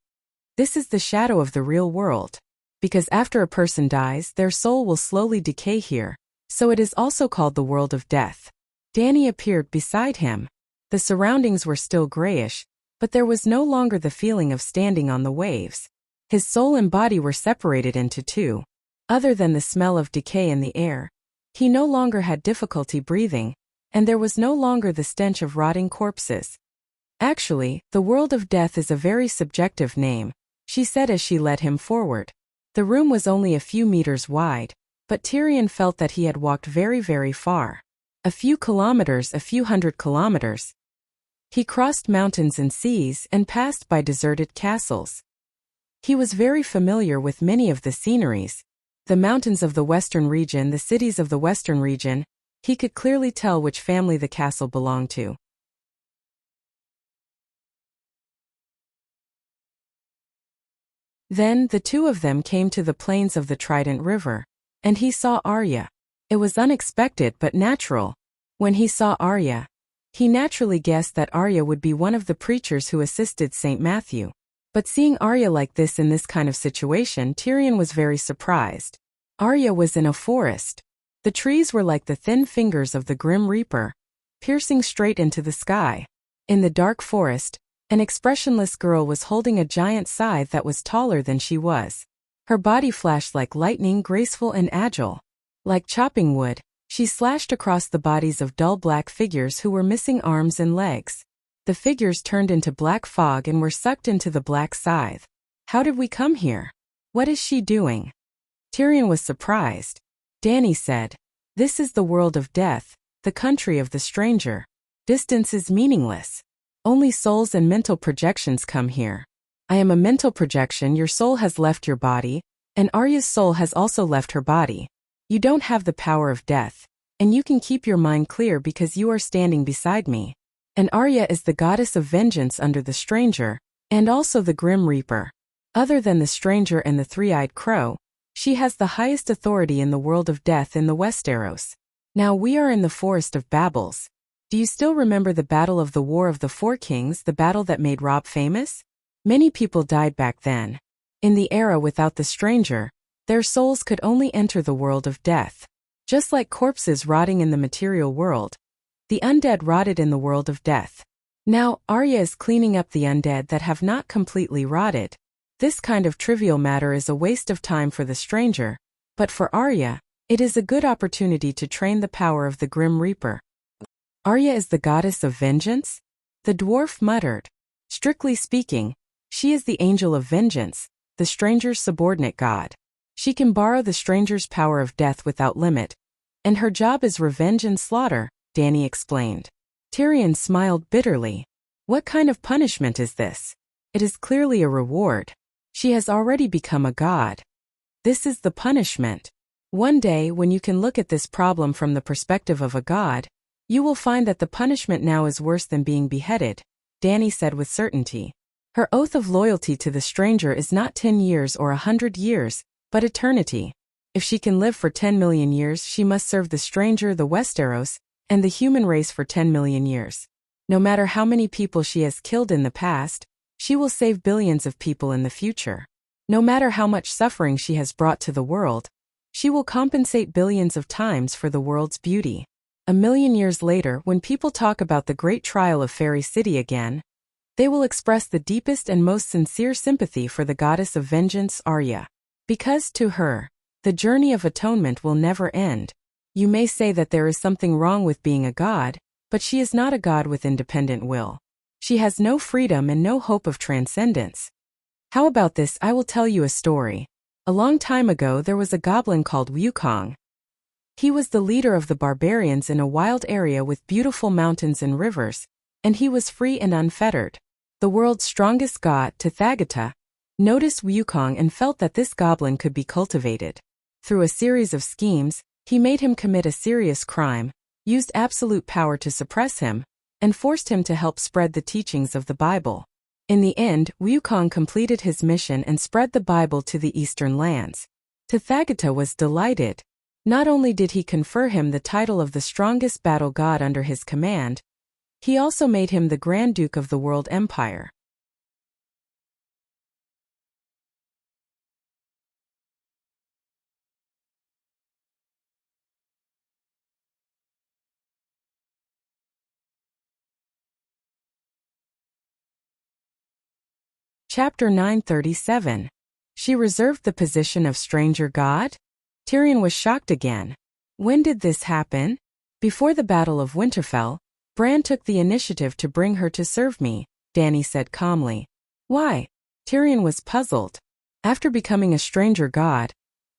This is the shadow of the real world. Because after a person dies, their soul will slowly decay here, so it is also called the world of death. Danny appeared beside him. The surroundings were still grayish, but there was no longer the feeling of standing on the waves. His soul and body were separated into two. Other than the smell of decay in the air, he no longer had difficulty breathing, and there was no longer the stench of rotting corpses. Actually, the world of death is a very subjective name, she said as she led him forward. The room was only a few meters wide, but Tyrion felt that he had walked very, very far. A few kilometers, a few hundred kilometers. He crossed mountains and seas and passed by deserted castles. He was very familiar with many of the sceneries. The mountains of the western region, the cities of the western region, he could clearly tell which family the castle belonged to. Then the two of them came to the plains of the Trident River, and he saw Arya. It was unexpected but natural. When he saw Arya, he naturally guessed that Arya would be one of the preachers who assisted St. Matthew. But seeing Arya like this in this kind of situation, Tyrion was very surprised. Arya was in a forest. The trees were like the thin fingers of the Grim Reaper, piercing straight into the sky. In the dark forest, an expressionless girl was holding a giant scythe that was taller than she was. Her body flashed like lightning, graceful and agile. Like chopping wood, she slashed across the bodies of dull black figures who were missing arms and legs. The figures turned into black fog and were sucked into the black scythe. How did we come here? What is she doing? Tyrion was surprised. Danny said, "This is the world of death, the country of the stranger. Distance is meaningless. Only souls and mental projections come here. I am a mental projection. Your soul has left your body, and Arya's soul has also left her body. You don't have the power of death, and you can keep your mind clear because you are standing beside me. And Arya is the goddess of vengeance under the stranger, and also the Grim Reaper. Other than the stranger and the three-eyed crow, she has the highest authority in the world of death in the Westeros. Now we are in the Forest of Babbles. Do you still remember the Battle of the War of the Four Kings, the battle that made Robb famous? Many people died back then. In the era without the stranger, their souls could only enter the world of death. Just like corpses rotting in the material world, the undead rotted in the world of death. Now, Arya is cleaning up the undead that have not completely rotted. This kind of trivial matter is a waste of time for the stranger, but for Arya, it is a good opportunity to train the power of the Grim Reaper. Arya is the goddess of vengeance? The dwarf muttered. Strictly speaking, she is the angel of vengeance, the stranger's subordinate god. She can borrow the stranger's power of death without limit, and her job is revenge and slaughter, Danny explained. Tyrion smiled bitterly. What kind of punishment is this? It is clearly a reward. She has already become a god. This is the punishment. One day, when you can look at this problem from the perspective of a god, you will find that the punishment now is worse than being beheaded, Danny said with certainty. Her oath of loyalty to the stranger is not 10 years or 100 years, but eternity. If she can live for 10 million years, she must serve the stranger, the Westeros, and the human race for 10 million years. No matter how many people she has killed in the past, she will save billions of people in the future. No matter how much suffering she has brought to the world, she will compensate billions of times for the world's beauty. A million years later, when people talk about the great trial of Fairy City again, they will express the deepest and most sincere sympathy for the goddess of vengeance, Arya. Because, to her, the journey of atonement will never end. You may say that there is something wrong with being a god, but she is not a god with independent will. She has no freedom and no hope of transcendence. How about this? I will tell you a story. A long time ago there was a goblin called Wukong. He was the leader of the barbarians in a wild area with beautiful mountains and rivers, and he was free and unfettered. The world's strongest god, Tathagata, noticed Wukong and felt that this goblin could be cultivated. Through a series of schemes, he made him commit a serious crime, used absolute power to suppress him, and forced him to help spread the teachings of the Bible. In the end, Wukong completed his mission and spread the Bible to the eastern lands. Tathagata was delighted. Not only did he confer him the title of the strongest battle god under his command, he also made him the Grand Duke of the World Empire. Chapter 937. She reserved the position of stranger god? Tyrion was shocked again. When did this happen? Before the Battle of Winterfell, Bran took the initiative to bring her to serve me, Dany said calmly. Why? Tyrion was puzzled. After becoming a stranger god,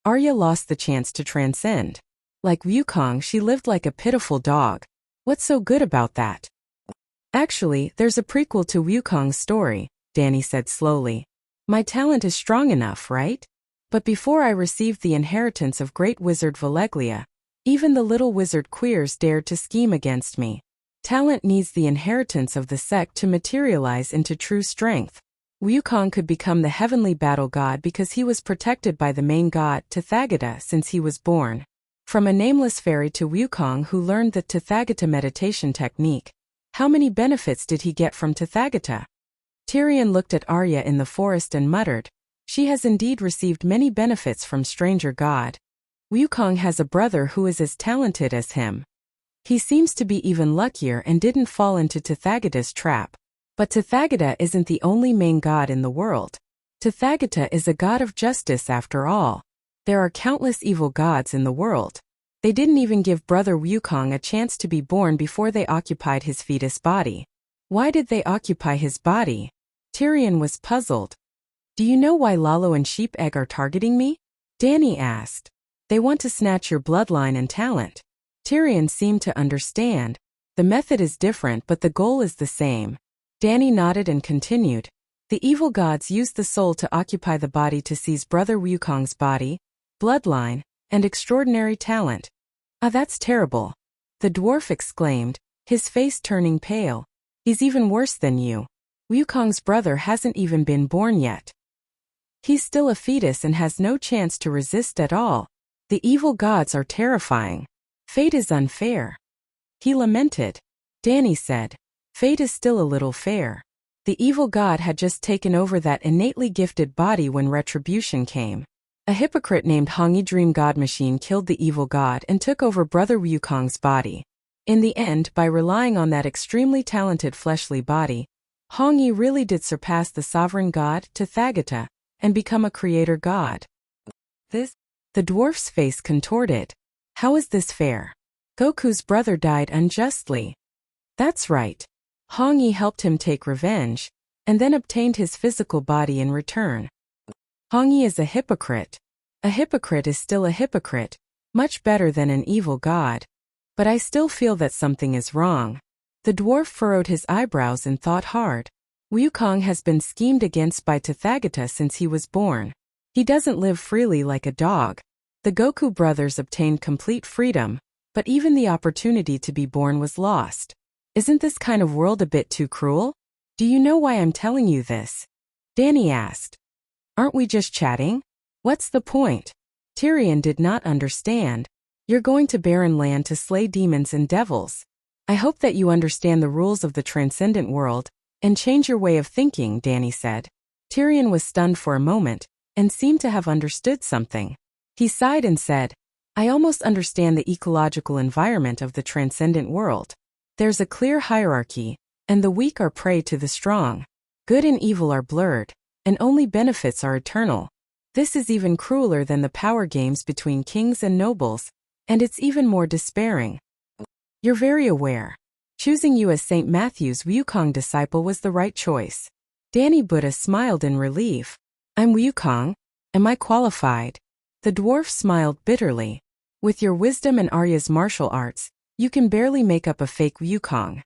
Arya lost the chance to transcend. Like Wukong, she lived like a pitiful dog. What's so good about that? Actually, there's a prequel to Wukong's story, Dany said slowly. My talent is strong enough, right? But before I received the inheritance of great wizard Valeglia, even the little wizard queers dared to scheme against me. Talent needs the inheritance of the sect to materialize into true strength. Wukong could become the heavenly battle god because he was protected by the main god, Tathagata, since he was born. From a nameless fairy to Wukong who learned the Tathagata meditation technique, how many benefits did he get from Tathagata? Tyrion looked at Arya in the forest and muttered, she has indeed received many benefits from stranger god. Wukong has a brother who is as talented as him. He seems to be even luckier and didn't fall into Tathagata's trap. But Tathagata isn't the only main god in the world. Tathagata is a god of justice after all. There are countless evil gods in the world. They didn't even give brother Wukong a chance to be born before they occupied his fetus body. Why did they occupy his body? Tyrion was puzzled. Do you know why Lalo and Sheep Egg are targeting me? Dany asked. They want to snatch your bloodline and talent. Tyrion seemed to understand. The method is different but the goal is the same. Dany nodded and continued. The evil gods used the soul to occupy the body to seize brother Wukong's body, bloodline, and extraordinary talent. Ah, that's terrible. The dwarf exclaimed, his face turning pale. He's even worse than you. Wukong's brother hasn't even been born yet. He's still a fetus and has no chance to resist at all. The evil gods are terrifying. Fate is unfair. He lamented. Dany said, fate is still a little fair. The evil god had just taken over that innately gifted body when retribution came. A hypocrite named Hongi Dream God Machine killed the evil god and took over brother Wukong's body. In the end, by relying on that extremely talented fleshly body, Hongi really did surpass the sovereign god, Tathagata, and become a creator god. The dwarf's face contorted. How is this fair? Goku's brother died unjustly. That's right. Hongi helped him take revenge, and then obtained his physical body in return. Hongi is a hypocrite. A hypocrite is still a hypocrite, much better than an evil god. But I still feel that something is wrong. The dwarf furrowed his eyebrows and thought hard. Wukong has been schemed against by Tathagata since he was born. He doesn't live freely like a dog. The Goku brothers obtained complete freedom, but even the opportunity to be born was lost. Isn't this kind of world a bit too cruel? Do you know why I'm telling you this? Dany asked. Aren't we just chatting? What's the point? Tyrion did not understand. You're going to barren land to slay demons and devils. I hope that you understand the rules of the transcendent world and change your way of thinking, Dany said. Tyrion was stunned for a moment. and seemed to have understood something. He sighed and said, I almost understand the ecological environment of the transcendent world. There's a clear hierarchy, and the weak are prey to the strong. Good and evil are blurred, and only benefits are eternal. This is even crueler than the power games between kings and nobles, and it's even more despairing. You're very aware. Choosing you as St. Matthew's Wukong disciple was the right choice. Danny Buddha smiled in relief. I'm Wukong. Am I qualified? The dwarf smiled bitterly. With your wisdom and Arya's martial arts, you can barely make up a fake Wukong.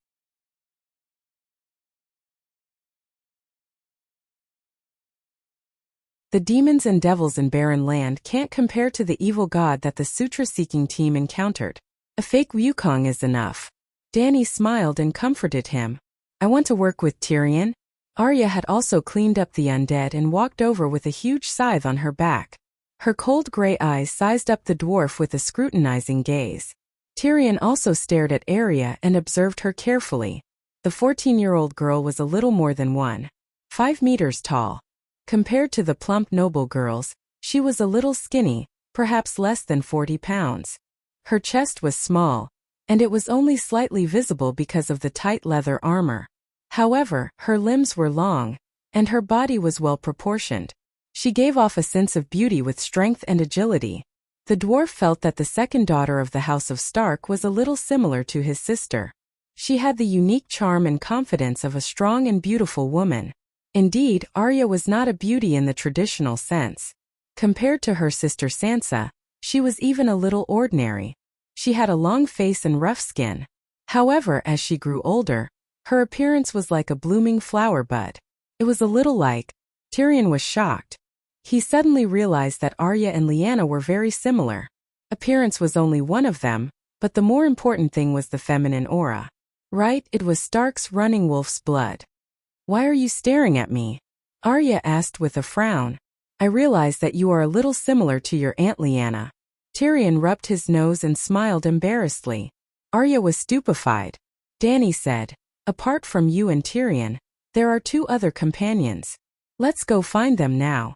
The demons and devils in barren land can't compare to the evil god that the sutra-seeking team encountered. A fake Wukong is enough. Danny smiled and comforted him. I want to work with Tyrion. Arya had also cleaned up the undead and walked over with a huge scythe on her back. Her cold gray eyes sized up the dwarf with a scrutinizing gaze. Tyrion also stared at Arya and observed her carefully. The 14-year-old girl was a little more than 1.5 meters tall. Compared to the plump noble girls, she was a little skinny, perhaps less than 40 pounds. Her chest was small, and it was only slightly visible because of the tight leather armor. However, her limbs were long, and her body was well proportioned. She gave off a sense of beauty with strength and agility. The dwarf felt that the second daughter of the House of Stark was a little similar to his sister. She had the unique charm and confidence of a strong and beautiful woman. Indeed, Arya was not a beauty in the traditional sense. Compared to her sister Sansa, she was even a little ordinary. She had a long face and rough skin. However, as she grew older, her appearance was like a blooming flower bud. It was a little like. Tyrion was shocked. He suddenly realized that Arya and Lyanna were very similar. Appearance was only one of them, but the more important thing was the feminine aura. Right, it was Stark's running wolf's blood. Why are you staring at me? Arya asked with a frown. I realize that you are a little similar to your Aunt Lyanna. Tyrion rubbed his nose and smiled embarrassedly. Arya was stupefied. Danny said, apart from you and Tyrion, there are 2 other companions. Let's go find them now.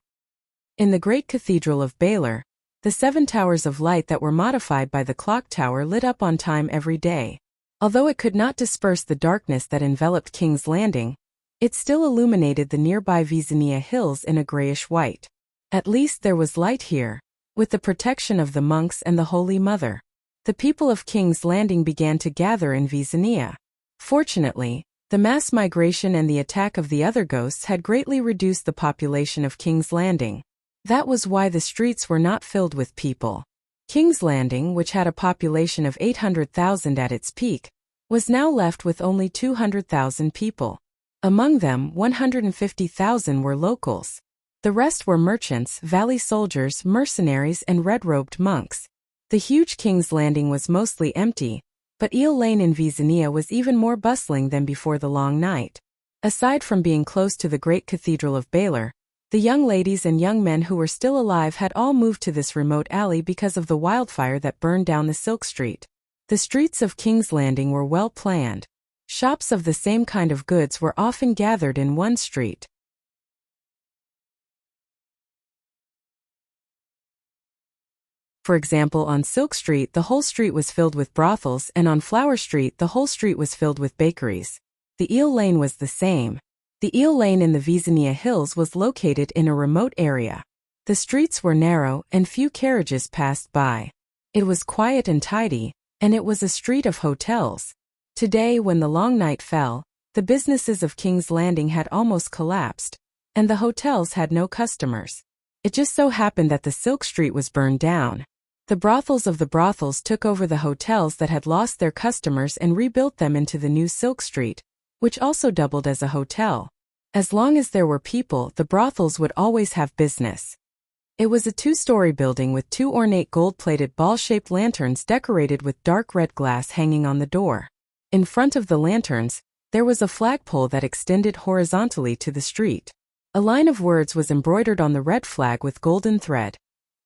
In the great cathedral of Baelor, the 7 towers of light that were modified by the clock tower lit up on time every day. Although it could not disperse the darkness that enveloped King's Landing, it still illuminated the nearby Visenya hills in a grayish white. At least there was light here, with the protection of the monks and the Holy Mother. The people of King's Landing began to gather in Visenya. Fortunately, the mass migration and the attack of the other ghosts had greatly reduced the population of King's Landing. That was why the streets were not filled with people. King's Landing, which had a population of 800,000 at its peak, was now left with only 200,000 people. Among them, 150,000 were locals. The rest were merchants, valley soldiers, mercenaries, and red-robed monks. The huge King's Landing was mostly empty, but Eel Lane in Visenya was even more bustling than before the long night. Aside from being close to the great cathedral of Baelor, the young ladies and young men who were still alive had all moved to this remote alley because of the wildfire that burned down the Silk Street. The streets of King's Landing were well planned. Shops of the same kind of goods were often gathered in one street. For example, on Silk Street the whole street was filled with brothels, and on Flower Street the whole street was filled with bakeries. The Eel Lane was the same. The Eel Lane in the Visenya Hills was located in a remote area. The streets were narrow and few carriages passed by. It was quiet and tidy, and it was a street of hotels. Today, when the long night fell, the businesses of King's Landing had almost collapsed, and the hotels had no customers. It just so happened that the Silk Street was burned down. The brothels of the brothels took over the hotels that had lost their customers and rebuilt them into the new Silk Street, which also doubled as a hotel. As long as there were people, the brothels would always have business. It was a 2-story building with 2 ornate gold-plated ball-shaped lanterns decorated with dark red glass hanging on the door. In front of the lanterns, there was a flagpole that extended horizontally to the street. A line of words was embroidered on the red flag with golden thread.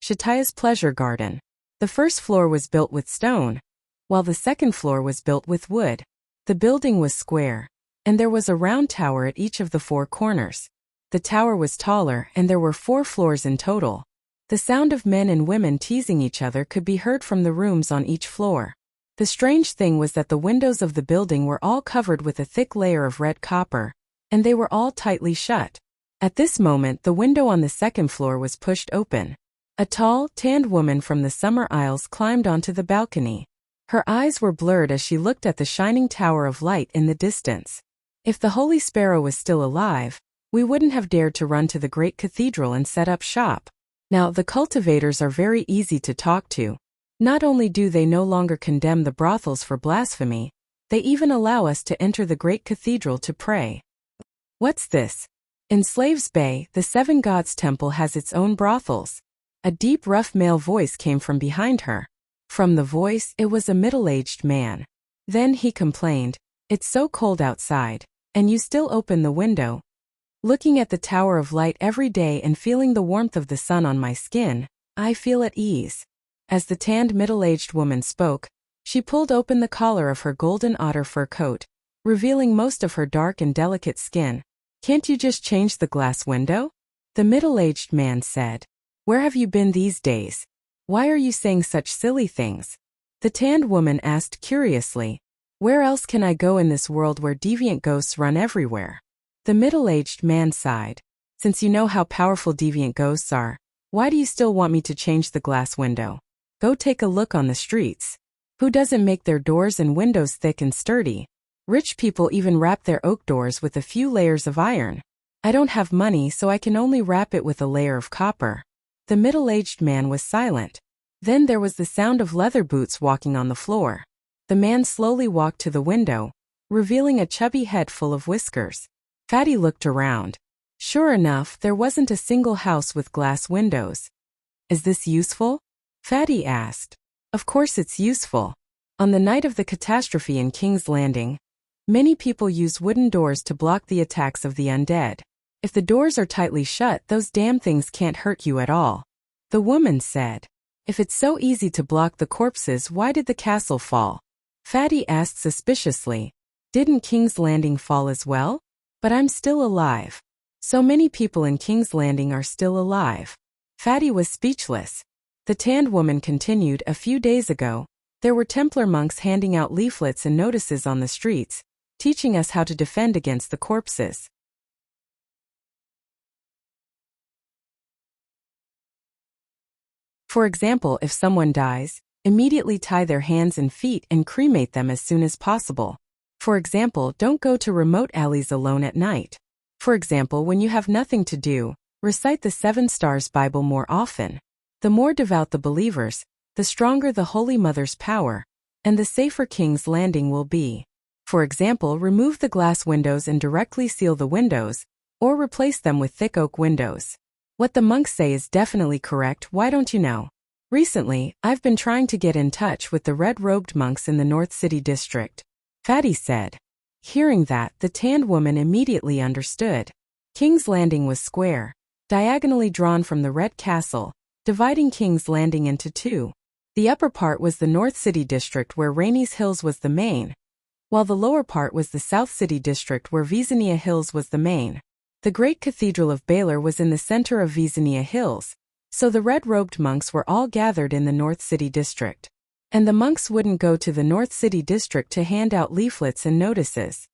Shataya's Pleasure Garden. The first floor was built with stone, while the second floor was built with wood. The building was square, and there was a round tower at each of the 4 corners. The tower was taller and there were 4 floors in total. The sound of men and women teasing each other could be heard from the rooms on each floor. The strange thing was that the windows of the building were all covered with a thick layer of red copper, and they were all tightly shut. At this moment, the window on the 2nd floor was pushed open. A tall, tanned woman from the Summer Isles climbed onto the balcony. Her eyes were blurred as she looked at the shining tower of light in the distance. If the Holy Sparrow was still alive, we wouldn't have dared to run to the great cathedral and set up shop. Now, the cultivators are very easy to talk to. Not only do they no longer condemn the brothels for blasphemy, they even allow us to enter the great cathedral to pray. What's this? In Slaves Bay, the 7 Gods Temple has its own brothels. A deep, rough male voice came from behind her. From the voice, it was a middle-aged man. Then he complained, "It's so cold outside, and you still open the window." Looking at the Tower of Light every day and feeling the warmth of the sun on my skin, I feel at ease. As the tanned middle-aged woman spoke, she pulled open the collar of her golden otter fur coat, revealing most of her dark and delicate skin. "Can't you just change the glass window?" The middle-aged man said. "Where have you been these days? Why are you saying such silly things?" The tanned woman asked curiously, "Where else can I go in this world where deviant ghosts run everywhere?" The middle-aged man sighed. "Since you know how powerful deviant ghosts are, why do you still want me to change the glass window? Go take a look on the streets. Who doesn't make their doors and windows thick and sturdy? Rich people even wrap their oak doors with a few layers of iron. I don't have money, so I can only wrap it with a layer of copper." The middle-aged man was silent. Then there was the sound of leather boots walking on the floor. The man slowly walked to the window, revealing a chubby head full of whiskers. Fatty looked around. Sure enough, there wasn't a single house with glass windows. "Is this useful?" Fatty asked. "Of course it's useful. On the night of the catastrophe in King's Landing, many people use wooden doors to block the attacks of the undead. If the doors are tightly shut, those damn things can't hurt you at all." The woman said. "If it's so easy to block the corpses, why did the castle fall?" Fatty asked suspiciously. "Didn't King's Landing fall as well? But I'm still alive. So many people in King's Landing are still alive." Fatty was speechless. The tanned woman continued. "A few days ago, there were Templar monks handing out leaflets and notices on the streets, teaching us how to defend against the corpses. For example, if someone dies, immediately tie their hands and feet and cremate them as soon as possible. For example, don't go to remote alleys alone at night. For example, when you have nothing to do, recite the 7 Stars Bible more often. The more devout the believers, the stronger the Holy Mother's power, and the safer King's Landing will be. For example, remove the glass windows and directly seal the windows, or replace them with thick oak windows. What the monks say is definitely correct, why don't you know? Recently, I've been trying to get in touch with the red-robed monks in the North City district," Fatty said. Hearing that, the tanned woman immediately understood. King's Landing was square, diagonally drawn from the Red Castle, dividing King's Landing into 2. The upper part was the North City district where Rainey's Hills was the main, while the lower part was the South City district where Vezania Hills was the main. The great cathedral of Baylor was in the center of Vezania Hills, so the red-robed monks were all gathered in the North City district. And the monks wouldn't go to the North City district to hand out leaflets and notices.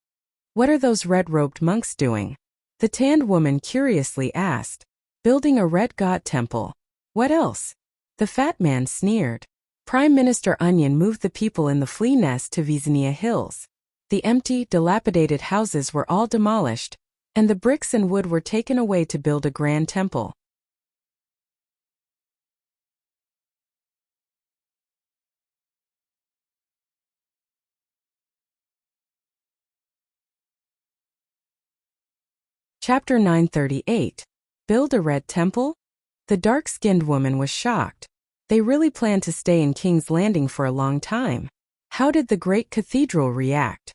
"What are those red-robed monks doing?" the tanned woman curiously asked. "Building a red god temple. What else?" The fat man sneered. Prime Minister Onion moved the people in the flea nest to Vezania Hills. The empty, dilapidated houses were all demolished, and the bricks and wood were taken away to build a grand temple. Chapter 938. Build a red temple? The dark-skinned woman was shocked. They really planned to stay in King's Landing for a long time. How did the great cathedral react?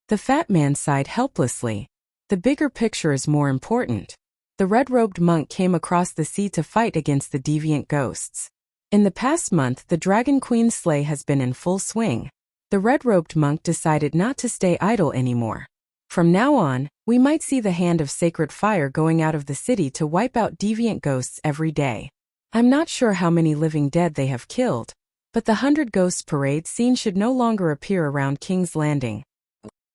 The fat man sighed helplessly. The bigger picture is more important. The red-robed monk came across the sea to fight against the deviant ghosts. In the past month, the Dragon Queen's sleigh has been in full swing. The red-robed monk decided not to stay idle anymore. From now on, we might see the hand of sacred fire going out of the city to wipe out deviant ghosts every day. I'm not sure how many living dead they have killed, but the 100 Ghosts parade scene should no longer appear around King's Landing.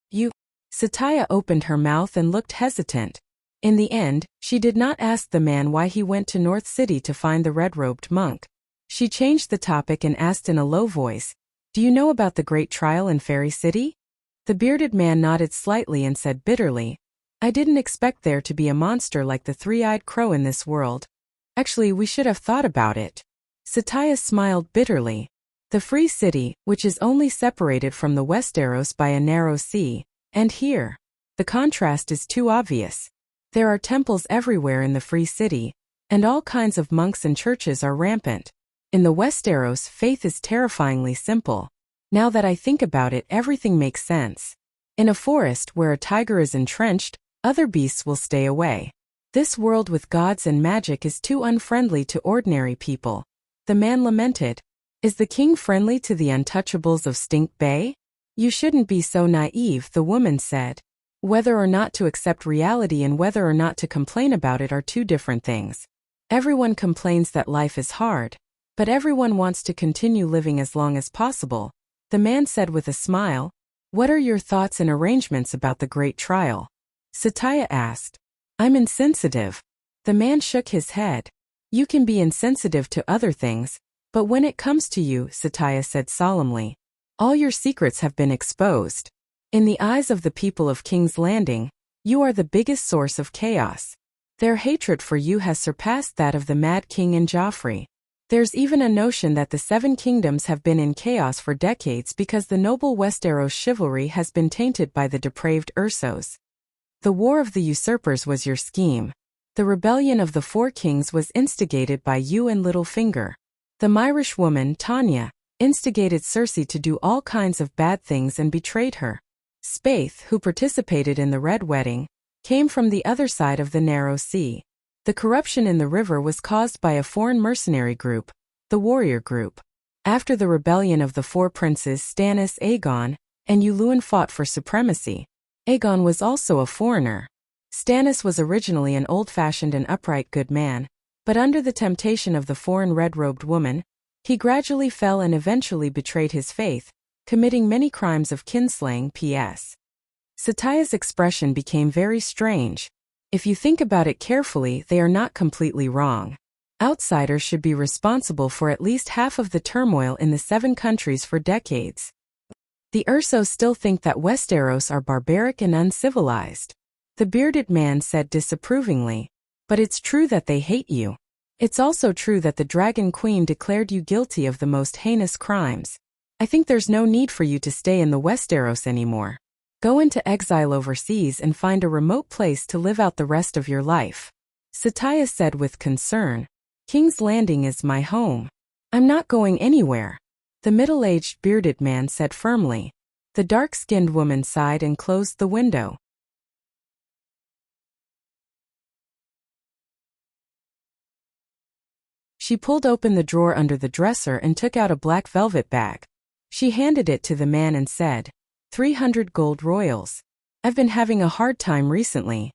You. Satya opened her mouth and looked hesitant. In the end, she did not ask the man why he went to North City to find the red-robed monk. She changed the topic and asked in a low voice, "Do you know about the great trial in Fairy City?" The bearded man nodded slightly and said bitterly, "I didn't expect there to be a monster like the three-eyed crow in this world. Actually, we should have thought about it." Satya smiled bitterly. The Free City, which is only separated from the Westeros by a narrow sea, and here, the contrast is too obvious. There are temples everywhere in the Free City, and all kinds of monks and churches are rampant. In the Westeros, faith is terrifyingly simple. Now that I think about it, everything makes sense. In a forest where a tiger is entrenched, other beasts will stay away. This world with gods and magic is too unfriendly to ordinary people. The man lamented. Is the king friendly to the untouchables of Stink Bay? You shouldn't be so naive, the woman said. Whether or not to accept reality and whether or not to complain about it are two different things. Everyone complains that life is hard, but everyone wants to continue living as long as possible. The man said with a smile, "What are your thoughts and arrangements about the great trial?" Satya asked. "I'm insensitive." The man shook his head. "You can be insensitive to other things, but when it comes to you," Satya said solemnly, "all your secrets have been exposed. In the eyes of the people of King's Landing, you are the biggest source of chaos. Their hatred for you has surpassed that of the Mad King and Joffrey. There's even a notion that the Seven Kingdoms have been in chaos for decades because the noble Westeros chivalry has been tainted by the depraved Ursos. The War of the Usurpers was your scheme. The rebellion of the Four Kings was instigated by you and Littlefinger. The Myrish woman, Tanya, instigated Cersei to do all kinds of bad things and betrayed her. Spaeth, who participated in the Red Wedding, came from the other side of the narrow sea. The corruption in the river was caused by a foreign mercenary group, the Warrior Group. After the rebellion of the four princes Stannis, Aegon, and Uluin fought for supremacy, Aegon was also a foreigner. Stannis was originally an old-fashioned and upright good man, but under the temptation of the foreign red-robed woman, he gradually fell and eventually betrayed his faith, committing many crimes of kinslaying. P.S. Satya's expression became very strange. If you think about it carefully, they are not completely wrong. Outsiders should be responsible for at least half of the turmoil in the 7 countries for decades. The Ursos still think that Westeros are barbaric and uncivilized. The bearded man said disapprovingly, "But it's true that they hate you. It's also true that the Dragon Queen declared you guilty of the most heinous crimes. I think there's no need for you to stay in the Westeros anymore. Go into exile overseas and find a remote place to live out the rest of your life." Satya said with concern, "King's Landing is my home. I'm not going anywhere." The middle-aged bearded man said firmly. The dark-skinned woman sighed and closed the window. She pulled open the drawer under the dresser and took out a black velvet bag. She handed it to the man and said, 300 gold royals. I've been having a hard time recently."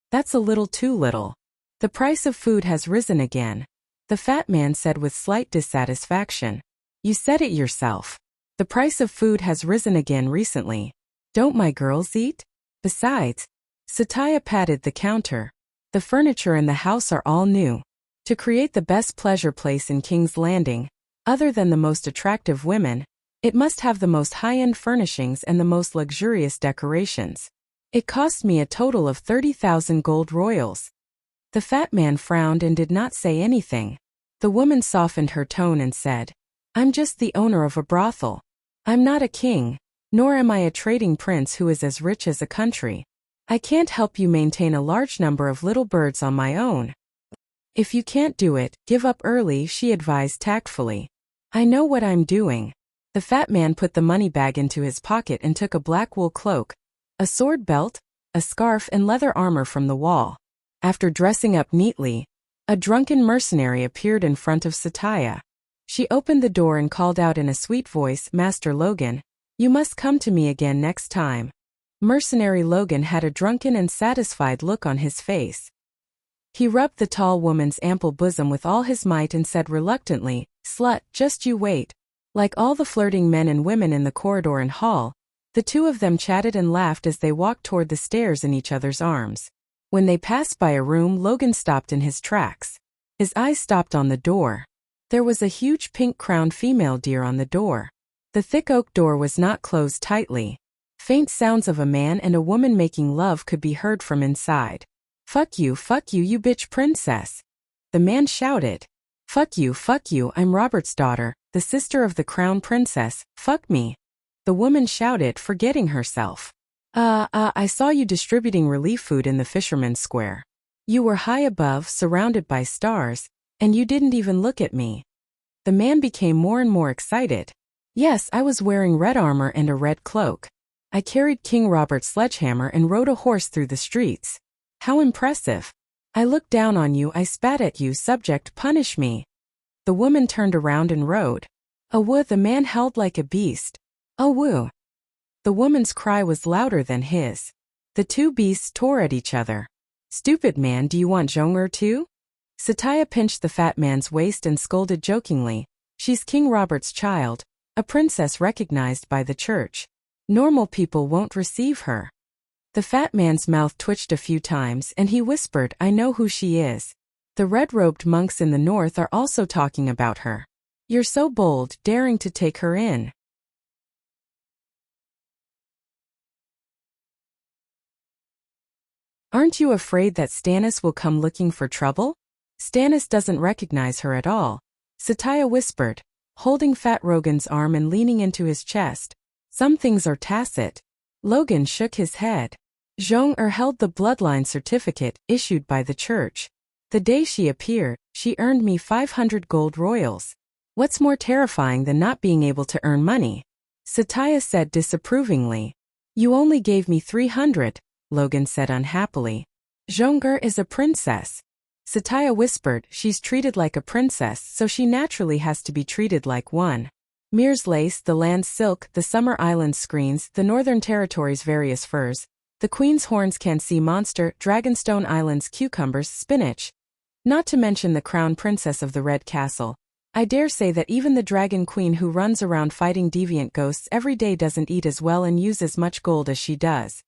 "That's a little too little. The price of food has risen again," the fat man said with slight dissatisfaction. "You said it yourself. The price of food has risen again recently. Don't my girls eat? Besides," Satya patted the counter, "the furniture in the house are all new. To create the best pleasure place in King's Landing, other than the most attractive women, it must have the most high-end furnishings and the most luxurious decorations. It cost me a total of 30,000 gold royals." The fat man frowned and did not say anything. The woman softened her tone and said, "I'm just the owner of a brothel. I'm not a king, nor am I a trading prince who is as rich as a country. I can't help you maintain a large number of little birds on my own." "If you can't do it, give up early," she advised tactfully. "I know what I'm doing." The fat man put the money bag into his pocket and took a black wool cloak, a sword belt, a scarf and leather armor from the wall. After dressing up neatly, a drunken mercenary appeared in front of Satya. She opened the door and called out in a sweet voice, "Master Logan, you must come to me again next time. Mercenary Logan had a drunken and satisfied look on his face. He rubbed the tall woman's ample bosom with all his might and said reluctantly, "Slut, just you wait." Like all the flirting men and women in the corridor and hall, the two of them chatted and laughed as they walked toward the stairs in each other's arms. When they passed by a room, Logan stopped in his tracks. His eyes stopped on the door. There was a huge pink-crowned female deer on the door. The thick oak door was not closed tightly. Faint sounds of a man and a woman making love could be heard from inside. Fuck you, you bitch princess." The man shouted. Fuck you, I'm Robert's daughter, the sister of the crown princess, fuck me." The woman shouted, forgetting herself. I saw you distributing relief food in the Fisherman's Square. You were high above, surrounded by stars, and you didn't even look at me." The man became more and more excited. "Yes, I was wearing red armor and a red cloak. I carried King Robert's sledgehammer and rode a horse through the streets. How impressive. I looked down on you, I spat at you, subject, punish me." The woman turned around and rode. "Oh woo," the man howled like a beast. "Oh woo." The woman's cry was louder than his. The two beasts tore at each other. "Stupid man, do you want Zhong'er too?" Satya pinched the fat man's waist and scolded jokingly, "She's King Robert's child, a princess recognized by the church. Normal people won't receive her." The fat man's mouth twitched a few times and he whispered, "I know who she is. The red-robed monks in the north are also talking about her. You're so bold, daring to take her in." "Aren't you afraid that Stannis will come looking for trouble?" "Stannis doesn't recognize her at all," Satya whispered, holding Fat Rogan's arm and leaning into his chest. "Some things are tacit." Logan shook his head. Zhong'er held the bloodline certificate issued by the church. "The day she appeared, she earned me 500 gold royals. What's more terrifying than not being able to earn money?" Satya said disapprovingly. "You only gave me 300, Logan said unhappily. "Zhong'er is a princess." Satya whispered, "She's treated like a princess, so she naturally has to be treated like one. Mir's lace, the land's silk, the summer island's screens, the northern territory's various furs, the queen's horns, can sea monster, Dragonstone Island's cucumbers, spinach. Not to mention the crown princess of the Red Castle. I dare say that even the dragon queen who runs around fighting deviant ghosts every day doesn't eat as well and use as much gold as she does.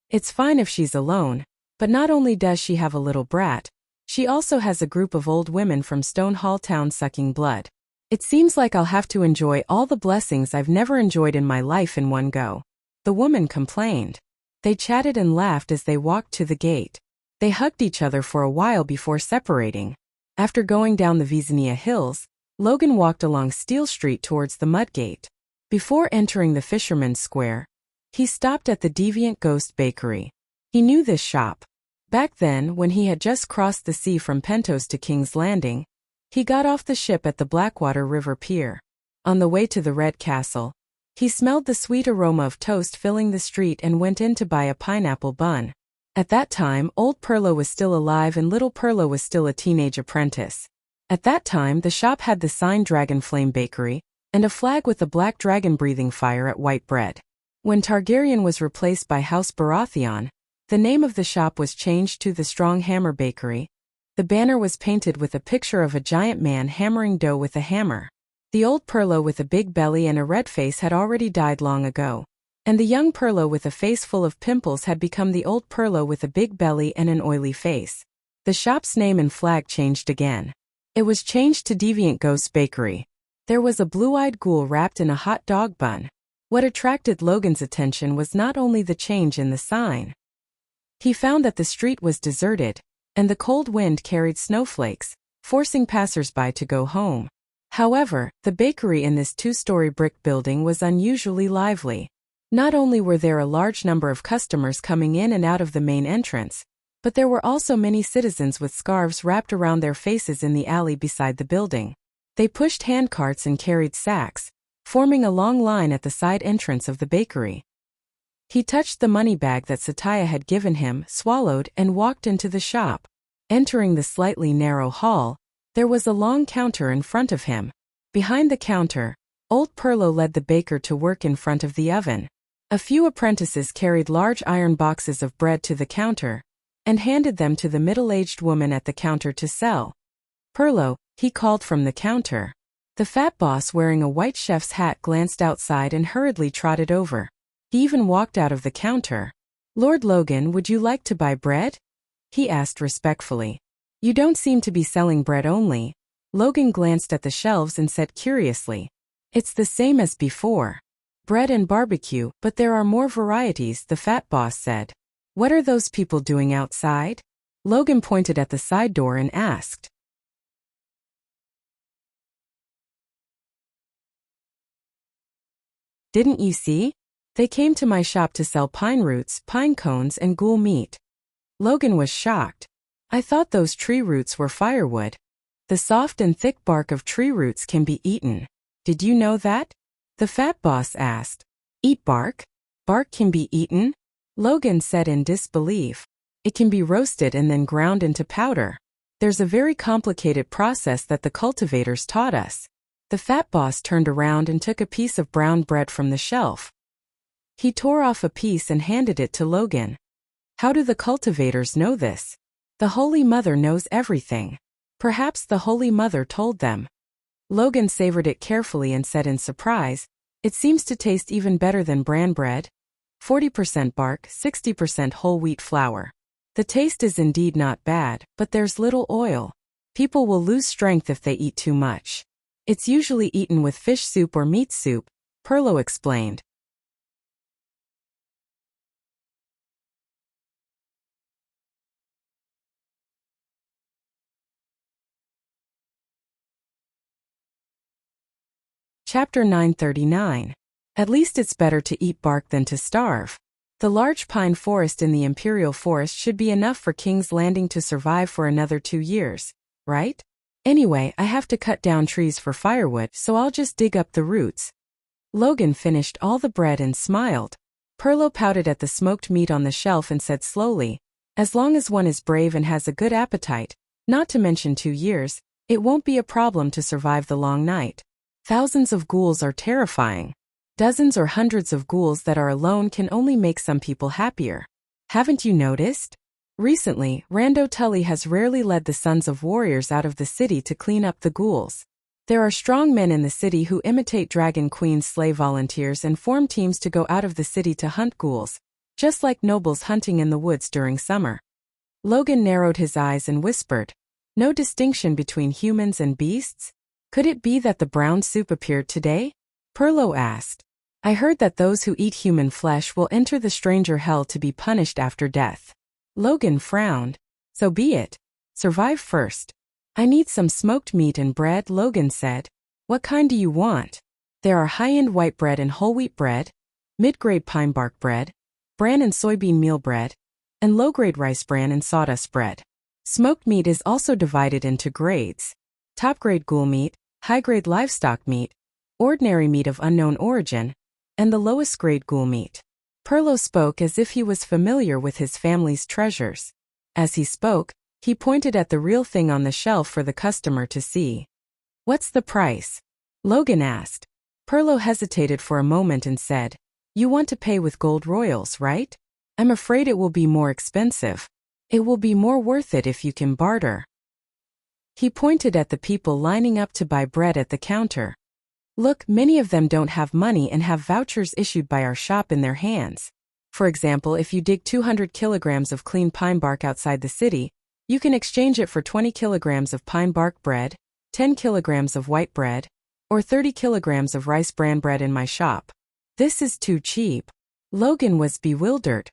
It's fine if she's alone, but not only does she have a little brat, she also has a group of old women from Stonehall Town sucking blood. It seems like I'll have to enjoy all the blessings I've never enjoyed in my life in one go." The woman complained. They chatted and laughed as they walked to the gate. They hugged each other for a while before separating. After going down the Visania Hills, Logan walked along Steel Street towards the Mudgate. Before entering the Fisherman's Square, he stopped at the Deviant Ghost Bakery. He knew this shop. Back then, when he had just crossed the sea from Pentos to King's Landing, he got off the ship at the Blackwater River Pier. On the way to the Red Castle, he smelled the sweet aroma of toast filling the street and went in to buy a pineapple bun. At that time, Old Perlo was still alive and Little Perlo was still a teenage apprentice. At that time, the shop had the sign Dragonflame Bakery, and a flag with a black dragon breathing fire at white bread. When Targaryen was replaced by House Baratheon, the name of the shop was changed to the Strong Hammer Bakery. The banner was painted with a picture of a giant man hammering dough with a hammer. The old Perlo with a big belly and a red face had already died long ago, and the young Perlo with a face full of pimples had become the old Perlo with a big belly and an oily face. The shop's name and flag changed again. It was changed to Deviant Ghost Bakery. There was a blue-eyed ghoul wrapped in a hot dog bun. What attracted Logan's attention was not only the change in the sign. He found that the street was deserted, and the cold wind carried snowflakes, forcing passers-by to go home. However, the bakery in this two-story brick building was unusually lively. Not only were there a large number of customers coming in and out of the main entrance, but there were also many citizens with scarves wrapped around their faces in the alley beside the building. They pushed handcarts and carried sacks, forming a long line at the side entrance of the bakery. He touched the money bag that Satya had given him, swallowed, and walked into the shop. Entering the slightly narrow hall, there was a long counter in front of him. Behind the counter, old Perlo led the baker to work in front of the oven. A few apprentices carried large iron boxes of bread to the counter and handed them to the middle-aged woman at the counter to sell. "Perlo," he called from the counter. The fat boss wearing a white chef's hat glanced outside and hurriedly trotted over. He even walked out of the counter. "Lord Logan, would you like to buy bread?" he asked respectfully. "You don't seem to be selling bread only." Logan glanced at the shelves and said curiously, "It's the same as before. Bread and barbecue, but there are more varieties," the fat boss said. "What are those people doing outside?" Logan pointed at the side door and asked. "Didn't you see? They came to my shop to sell pine roots, pine cones, and ghoul meat." Logan was shocked. "I thought those tree roots were firewood. The soft and thick bark of tree roots can be eaten. Did you know that?" the fat boss asked. "Eat bark? Bark can be eaten?" Logan said in disbelief. "It can be roasted and then ground into powder. There's a very complicated process that the cultivators taught us." The fat boss turned around and took a piece of brown bread from the shelf. He tore off a piece and handed it to Logan. "How do the cultivators know this?" "The Holy Mother knows everything. Perhaps the Holy Mother told them." Logan savored it carefully and said in surprise, "It seems to taste even better than bran bread. 40% bark, 60% whole wheat flour. The taste is indeed not bad, but there's little oil. People will lose strength if they eat too much. It's usually eaten with fish soup or meat soup," Perlo explained. Chapter 939. At least it's better to eat bark than to starve. The large pine forest in the Imperial Forest should be enough for King's Landing to survive for another 2 years, right? Anyway, I have to cut down trees for firewood, so I'll just dig up the roots. Logan finished all the bread and smiled. Perlo pouted at the smoked meat on the shelf and said slowly, "As long as one is brave and has a good appetite, not to mention 2 years, it won't be a problem to survive the long night. Thousands of ghouls are terrifying. Dozens or hundreds of ghouls that are alone can only make some people happier. Haven't you noticed? Recently, Rando Tully has rarely led the sons of warriors out of the city to clean up the ghouls. There are strong men in the city who imitate Dragon Queen's slave volunteers and form teams to go out of the city to hunt ghouls, just like nobles hunting in the woods during summer." Logan narrowed his eyes and whispered, "No distinction between humans and beasts? Could it be that the brown soup appeared today?" Perlo asked. "I heard that those who eat human flesh will enter the stranger hell to be punished after death." Logan frowned. "So be it. Survive first." "I need some smoked meat and bread," Logan said. "What kind do you want?" "There are high-end white bread and whole wheat bread, mid-grade pine bark bread, bran and soybean meal bread, and low-grade rice bran and sawdust bread. Smoked meat is also divided into grades: top-grade ghoul meat, high-grade livestock meat, ordinary meat of unknown origin, and the lowest-grade ghoul meat." Perlo spoke as if he was familiar with his family's treasures. As he spoke, he pointed at the real thing on the shelf for the customer to see. "What's the price?" Logan asked. Perlo hesitated for a moment and said, "You want to pay with gold royals, right? I'm afraid it will be more expensive. It will be more worth it if you can barter." He pointed at the people lining up to buy bread at the counter. "Look, many of them don't have money and have vouchers issued by our shop in their hands. For example, if you dig 200 kilograms of clean pine bark outside the city, you can exchange it for 20 kilograms of pine bark bread, 10 kilograms of white bread, or 30 kilograms of rice bran bread in my shop. This is too cheap." Logan was bewildered.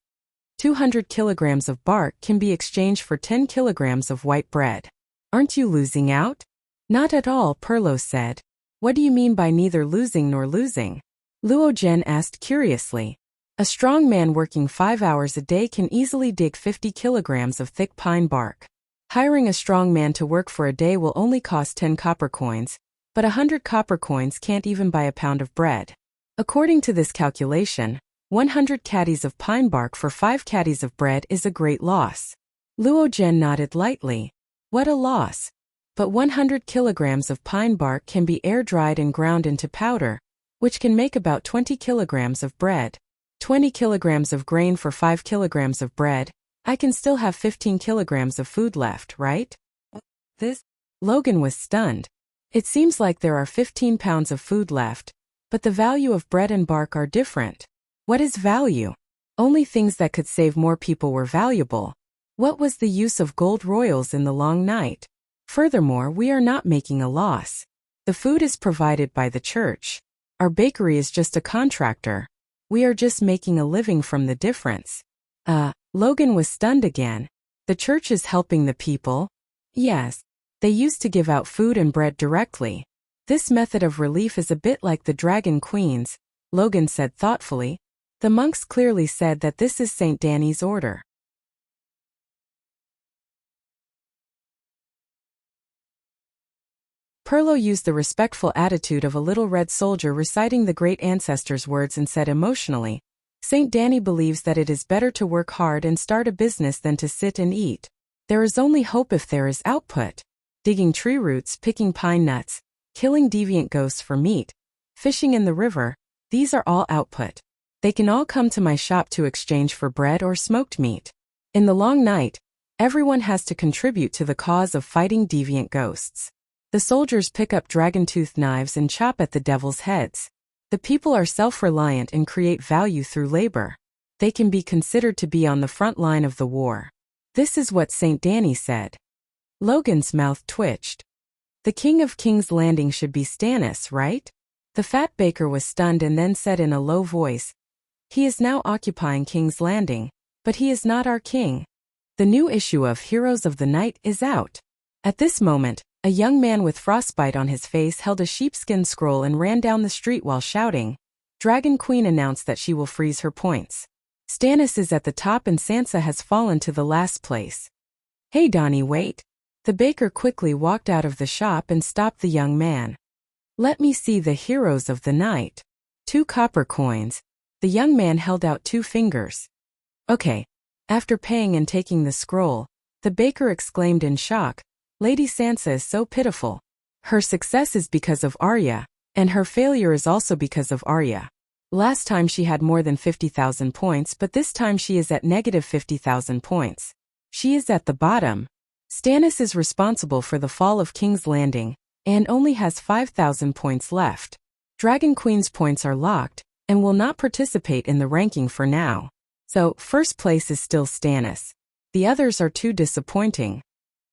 200 kilograms of bark can be exchanged for 10 kilograms of white bread. "Aren't you losing out?" "Not at all," Perlo said. "What do you mean by neither losing nor losing?" Luo Zhen asked curiously. "A strong man working 5 hours a day can easily dig 50 kilograms of thick pine bark. Hiring a strong man to work for a day will only cost 10 copper coins, but 100 copper coins can't even buy a pound of bread. According to this calculation, 100 caddies of pine bark for 5 caddies of bread is a great loss." Luo Zhen nodded lightly. "What a loss! But 100 kilograms of pine bark can be air-dried and ground into powder, which can make about 20 kilograms of bread. 20 kilograms of grain for 5 kilograms of bread. I can still have 15 kilograms of food left, right? This? Logan was stunned. It seems like there are 15 pounds of food left, but the value of bread and bark are different. What is value? Only things that could save more people were valuable. What was the use of gold royals in the long night? Furthermore, we are not making a loss. The food is provided by the church. Our bakery is just a contractor. We are just making a living from the difference. Logan was stunned again. The church is helping the people? Yes. They used to give out food and bread directly. This method of relief is a bit like the Dragon Queens, Logan said thoughtfully. The monks clearly said that this is Saint Danny's order. Perlo used the respectful attitude of a little red soldier reciting the great ancestors' words and said emotionally, Saint Danny believes that it is better to work hard and start a business than to sit and eat. There is only hope if there is output. Digging tree roots, picking pine nuts, killing deviant ghosts for meat, fishing in the river, these are all output. They can all come to my shop to exchange for bread or smoked meat. In the long night, everyone has to contribute to the cause of fighting deviant ghosts. The soldiers pick up dragon-toothed knives and chop at the devil's heads. The people are self-reliant and create value through labor. They can be considered to be on the front line of the war. This is what Saint Danny said. Logan's mouth twitched. The king of King's Landing should be Stannis, right? The fat baker was stunned and then said in a low voice, He is now occupying King's Landing, but he is not our king. The new issue of Heroes of the Night is out. At this moment, a young man with frostbite on his face held a sheepskin scroll and ran down the street while shouting. Dragon Queen announced that she will freeze her points. Stannis is at the top and Sansa has fallen to the last place. Hey Donnie, wait. The baker quickly walked out of the shop and stopped the young man. Let me see the Heroes of the Night. 2 copper coins. The young man held out 2 fingers. Okay. After paying and taking the scroll, the baker exclaimed in shock, Lady Sansa is so pitiful. Her success is because of Arya, and her failure is also because of Arya. Last time she had more than 50,000 points, but this time she is at negative 50,000 points. She is at the bottom. Stannis is responsible for the fall of King's Landing, and only has 5,000 points left. Dragon Queen's points are locked, and will not participate in the ranking for now. So, first place is still Stannis. The others are too disappointing.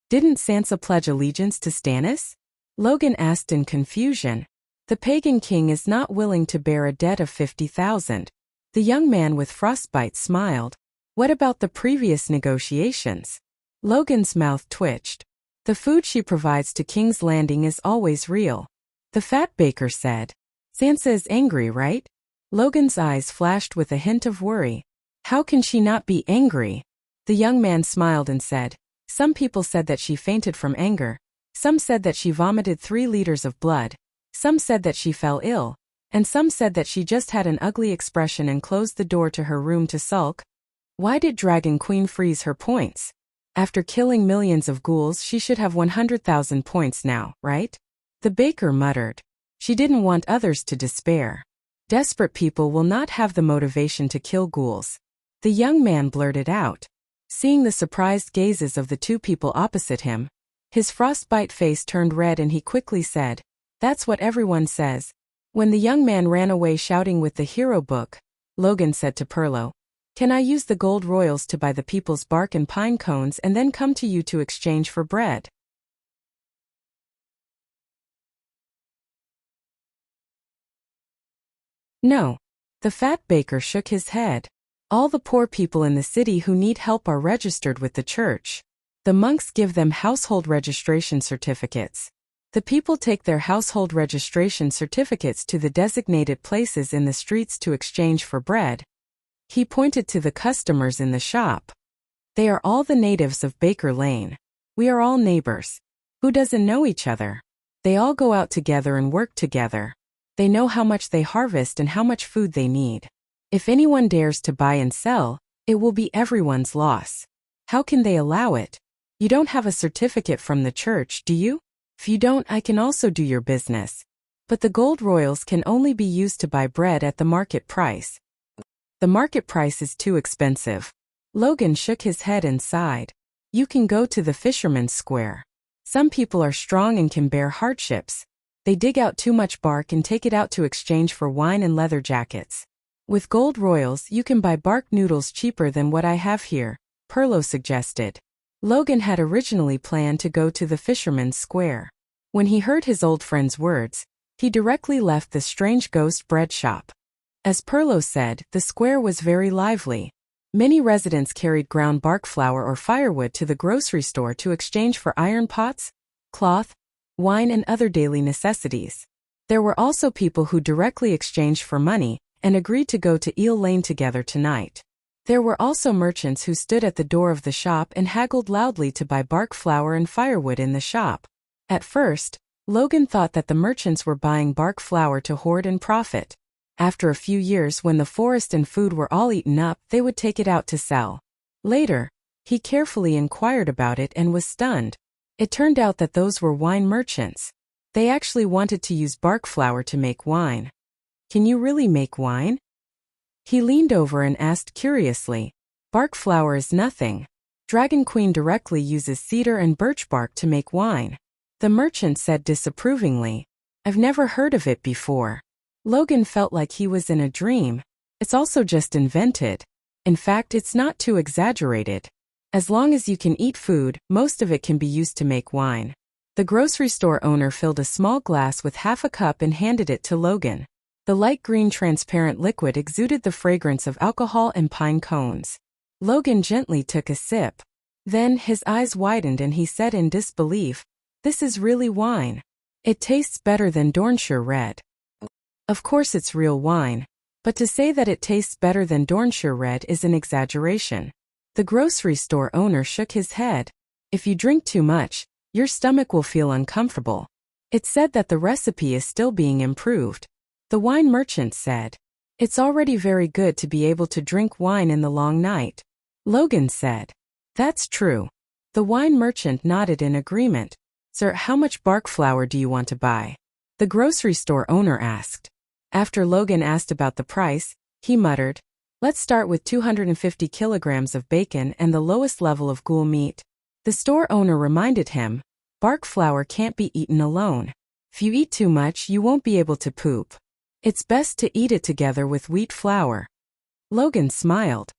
Didn't Sansa pledge allegiance to Stannis? Logan asked in confusion. The pagan king is not willing to bear a debt of 50,000. The young man with frostbite smiled. What about the previous negotiations? Logan's mouth twitched. The food she provides to King's Landing is always real. The fat baker said. Sansa is angry, right? Logan's eyes flashed with a hint of worry. How can she not be angry? The young man smiled and said, Some people said that she fainted from anger. Some said that she vomited 3 liters of blood. Some said that she fell ill. And some said that she just had an ugly expression and closed the door to her room to sulk. Why did Dragon Queen freeze her points? After killing millions of ghouls, she should have 100,000 points now, right? The baker muttered. She didn't want others to despair. Desperate people will not have the motivation to kill ghouls. The young man blurted out. Seeing the surprised gazes of the 2 people opposite him, his frostbite face turned red and he quickly said, That's what everyone says. When the young man ran away shouting with the hero book, Logan said to Perlo, Can I use the gold royals to buy the people's bark and pine cones and then come to you to exchange for bread? No. The fat baker shook his head. All the poor people in the city who need help are registered with the church. The monks give them household registration certificates. The people take their household registration certificates to the designated places in the streets to exchange for bread. He pointed to the customers in the shop. They are all the natives of Baker Lane. We are all neighbors. Who doesn't know each other? They all go out together and work together. They know how much they harvest and how much food they need. If anyone dares to buy and sell, it will be everyone's loss. How can they allow it? You don't have a certificate from the church, do you? If you don't, I can also do your business. But the gold royals can only be used to buy bread at the market price. The market price is too expensive. Logan shook his head and sighed. You can go to the fisherman's square. Some people are strong and can bear hardships. They dig out too much bark and take it out to exchange for wine and leather jackets. With gold royals, you can buy bark noodles cheaper than what I have here, Perlo suggested. Logan had originally planned to go to the fisherman's square. When he heard his old friend's words, he directly left the strange ghost bread shop. As Perlo said, the square was very lively. Many residents carried ground bark flour or firewood to the grocery store to exchange for iron pots, cloth, wine and other daily necessities. There were also people who directly exchanged for money and agreed to go to Eel Lane together tonight. There were also merchants who stood at the door of the shop and haggled loudly to buy bark flour and firewood in the shop. At first, Logan thought that the merchants were buying bark flour to hoard and profit. After a few years, when the forest and food were all eaten up, they would take it out to sell. Later, he carefully inquired about it and was stunned. It turned out that those were wine merchants. They actually wanted to use bark flour to make wine. Can you really make wine? He leaned over and asked curiously. Bark flour is nothing. Dragon Queen directly uses cedar and birch bark to make wine. The merchant said disapprovingly. I've never heard of it before. Logan felt like he was in a dream. It's also just invented. In fact, it's not too exaggerated. As long as you can eat food, most of it can be used to make wine. The grocery store owner filled a small glass with half a cup and handed it to Logan. The light green transparent liquid exuded the fragrance of alcohol and pine cones. Logan gently took a sip. Then his eyes widened and he said in disbelief, "This is really wine. It tastes better than Dornshire Red." Of course it's real wine, but to say that it tastes better than Dornshire Red is an exaggeration. The grocery store owner shook his head. If you drink too much, your stomach will feel uncomfortable. It's said that the recipe is still being improved. The wine merchant said, "It's already very good to be able to drink wine in the long night." Logan said, "That's true." The wine merchant nodded in agreement. "Sir, how much bark flour do you want to buy?" The grocery store owner asked. After Logan asked about the price, he muttered, "Let's start with 250 kilograms of bacon and the lowest level of ghoul meat." The store owner reminded him, "Bark flour can't be eaten alone. If you eat too much, you won't be able to poop. It's best to eat it together with wheat flour." Logan smiled.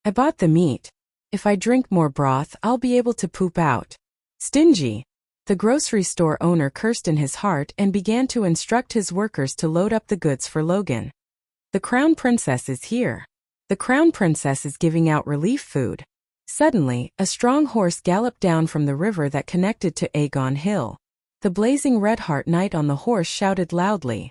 "I bought the meat. If I drink more broth, I'll be able to poop out." Stingy. The grocery store owner cursed in his heart and began to instruct his workers to load up the goods for Logan. "The Crown Princess is here. The Crown Princess is giving out relief food." Suddenly, a strong horse galloped down from the river that connected to Aegon Hill. The blazing red-heart knight on the horse shouted loudly.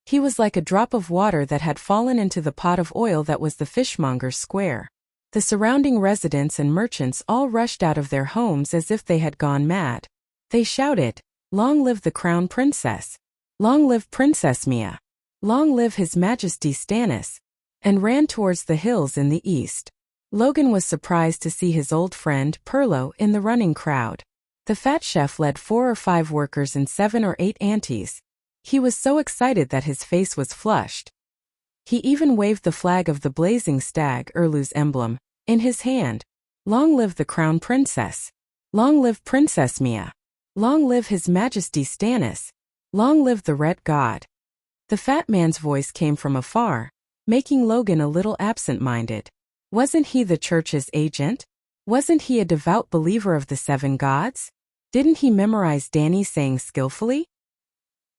He was like a drop of water that had fallen into the pot of oil that was the fishmonger's square. The surrounding residents and merchants all rushed out of their homes as if they had gone mad. They shouted, "Long live the Crown Princess! Long live Princess Mia! Long live His Majesty Stannis!" and ran towards the hills in the east. Logan was surprised to see his old friend, Perlo, in the running crowd. The fat chef led 4 or 5 workers and 7 or 8 aunties. He was so excited that his face was flushed. He even waved the flag of the blazing stag, Erlu's emblem, in his hand. "Long live the Crown Princess! Long live Princess Mia! Long live His Majesty Stannis! Long live the Red God!" The fat man's voice came from afar, making Logan a little absent-minded. Wasn't he the church's agent? Wasn't he a devout believer of the 7 gods? Didn't he memorize Dany's sayings skillfully?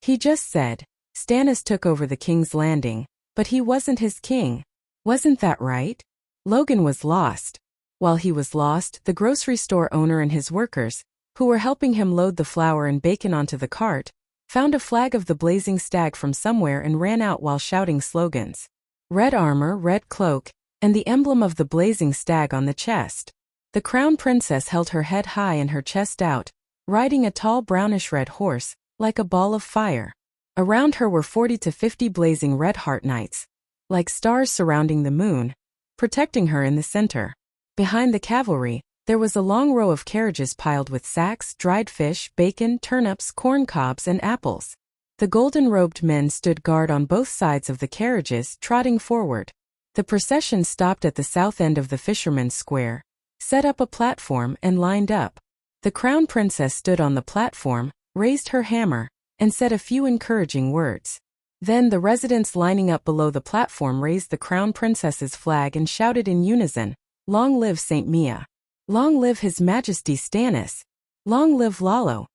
He just said, Stannis took over the King's Landing, but he wasn't his king. Wasn't that right? Logan was lost. While he was lost, the grocery store owner and his workers, who were helping him load the flour and bacon onto the cart, found a flag of the blazing stag from somewhere and ran out while shouting slogans. Red armor, red cloak, and the emblem of the blazing stag on the chest. The Crown Princess held her head high and her chest out, riding a tall brownish-red horse, like a ball of fire. Around her were 40 to 50 blazing red-heart knights, like stars surrounding the moon, protecting her in the center. Behind the cavalry, There was a long row of carriages piled with sacks, dried fish, bacon, turnips, corn cobs, and apples. The golden-robed men stood guard on both sides of the carriages, trotting forward. The procession stopped at the south end of the fisherman's square, set up a platform, and lined up. The crown princess stood on the platform, raised her hammer, and said a few encouraging words. Then the residents lining up below the platform raised the crown princess's flag and shouted in unison, "Long live Saint Mia! Long live His Majesty Stannis! Long live Lalo!"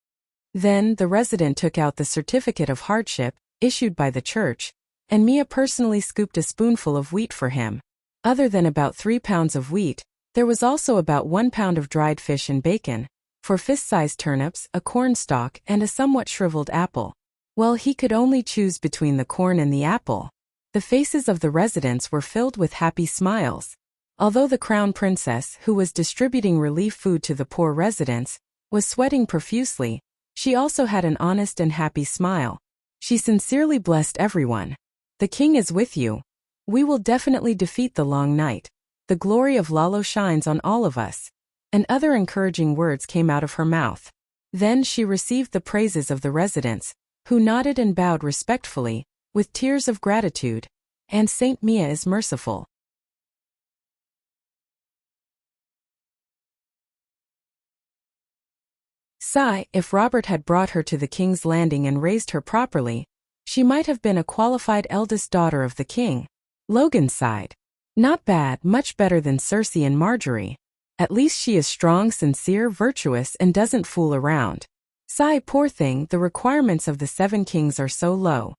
Then the resident took out the certificate of hardship, issued by the church, and Mia personally scooped a spoonful of wheat for him. Other than about 3 pounds of wheat, there was also about 1 pound of dried fish and bacon, 4 fist-sized turnips, a cornstalk, and a somewhat shriveled apple. Well, he could only choose between the corn and the apple. The faces of the residents were filled with happy smiles. Although the crown princess, who was distributing relief food to the poor residents, was sweating profusely, she also had an honest and happy smile. She sincerely blessed everyone. "The king is with you. We will definitely defeat the long night. The glory of Lalo shines on all of us." And other encouraging words came out of her mouth. Then she received the praises of the residents, who nodded and bowed respectfully, with tears of gratitude. And Saint Mia is merciful. Sigh, if Robert had brought her to the king's landing and raised her properly, she might have been a qualified eldest daughter of the king. Logan sighed. Not bad, much better than Cersei and Marjorie. At least she is strong, sincere, virtuous, and doesn't fool around. Sigh, poor thing, the requirements of the 7 kings are so low.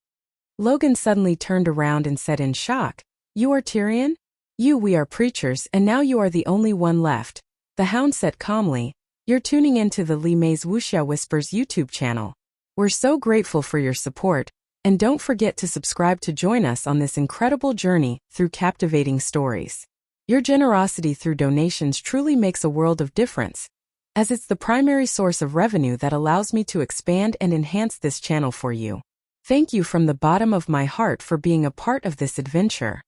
Logan suddenly turned around and said in shock, "You are Tyrion? We are preachers, and now you are the only one left." The hound said calmly, "You're tuning into the Lee May's Wuxia Whispers YouTube channel. We're so grateful for your support, and don't forget to subscribe to join us on this incredible journey through captivating stories. Your generosity through donations truly makes a world of difference, as it's the primary source of revenue that allows me to expand and enhance this channel for you. Thank you from the bottom of my heart for being a part of this adventure."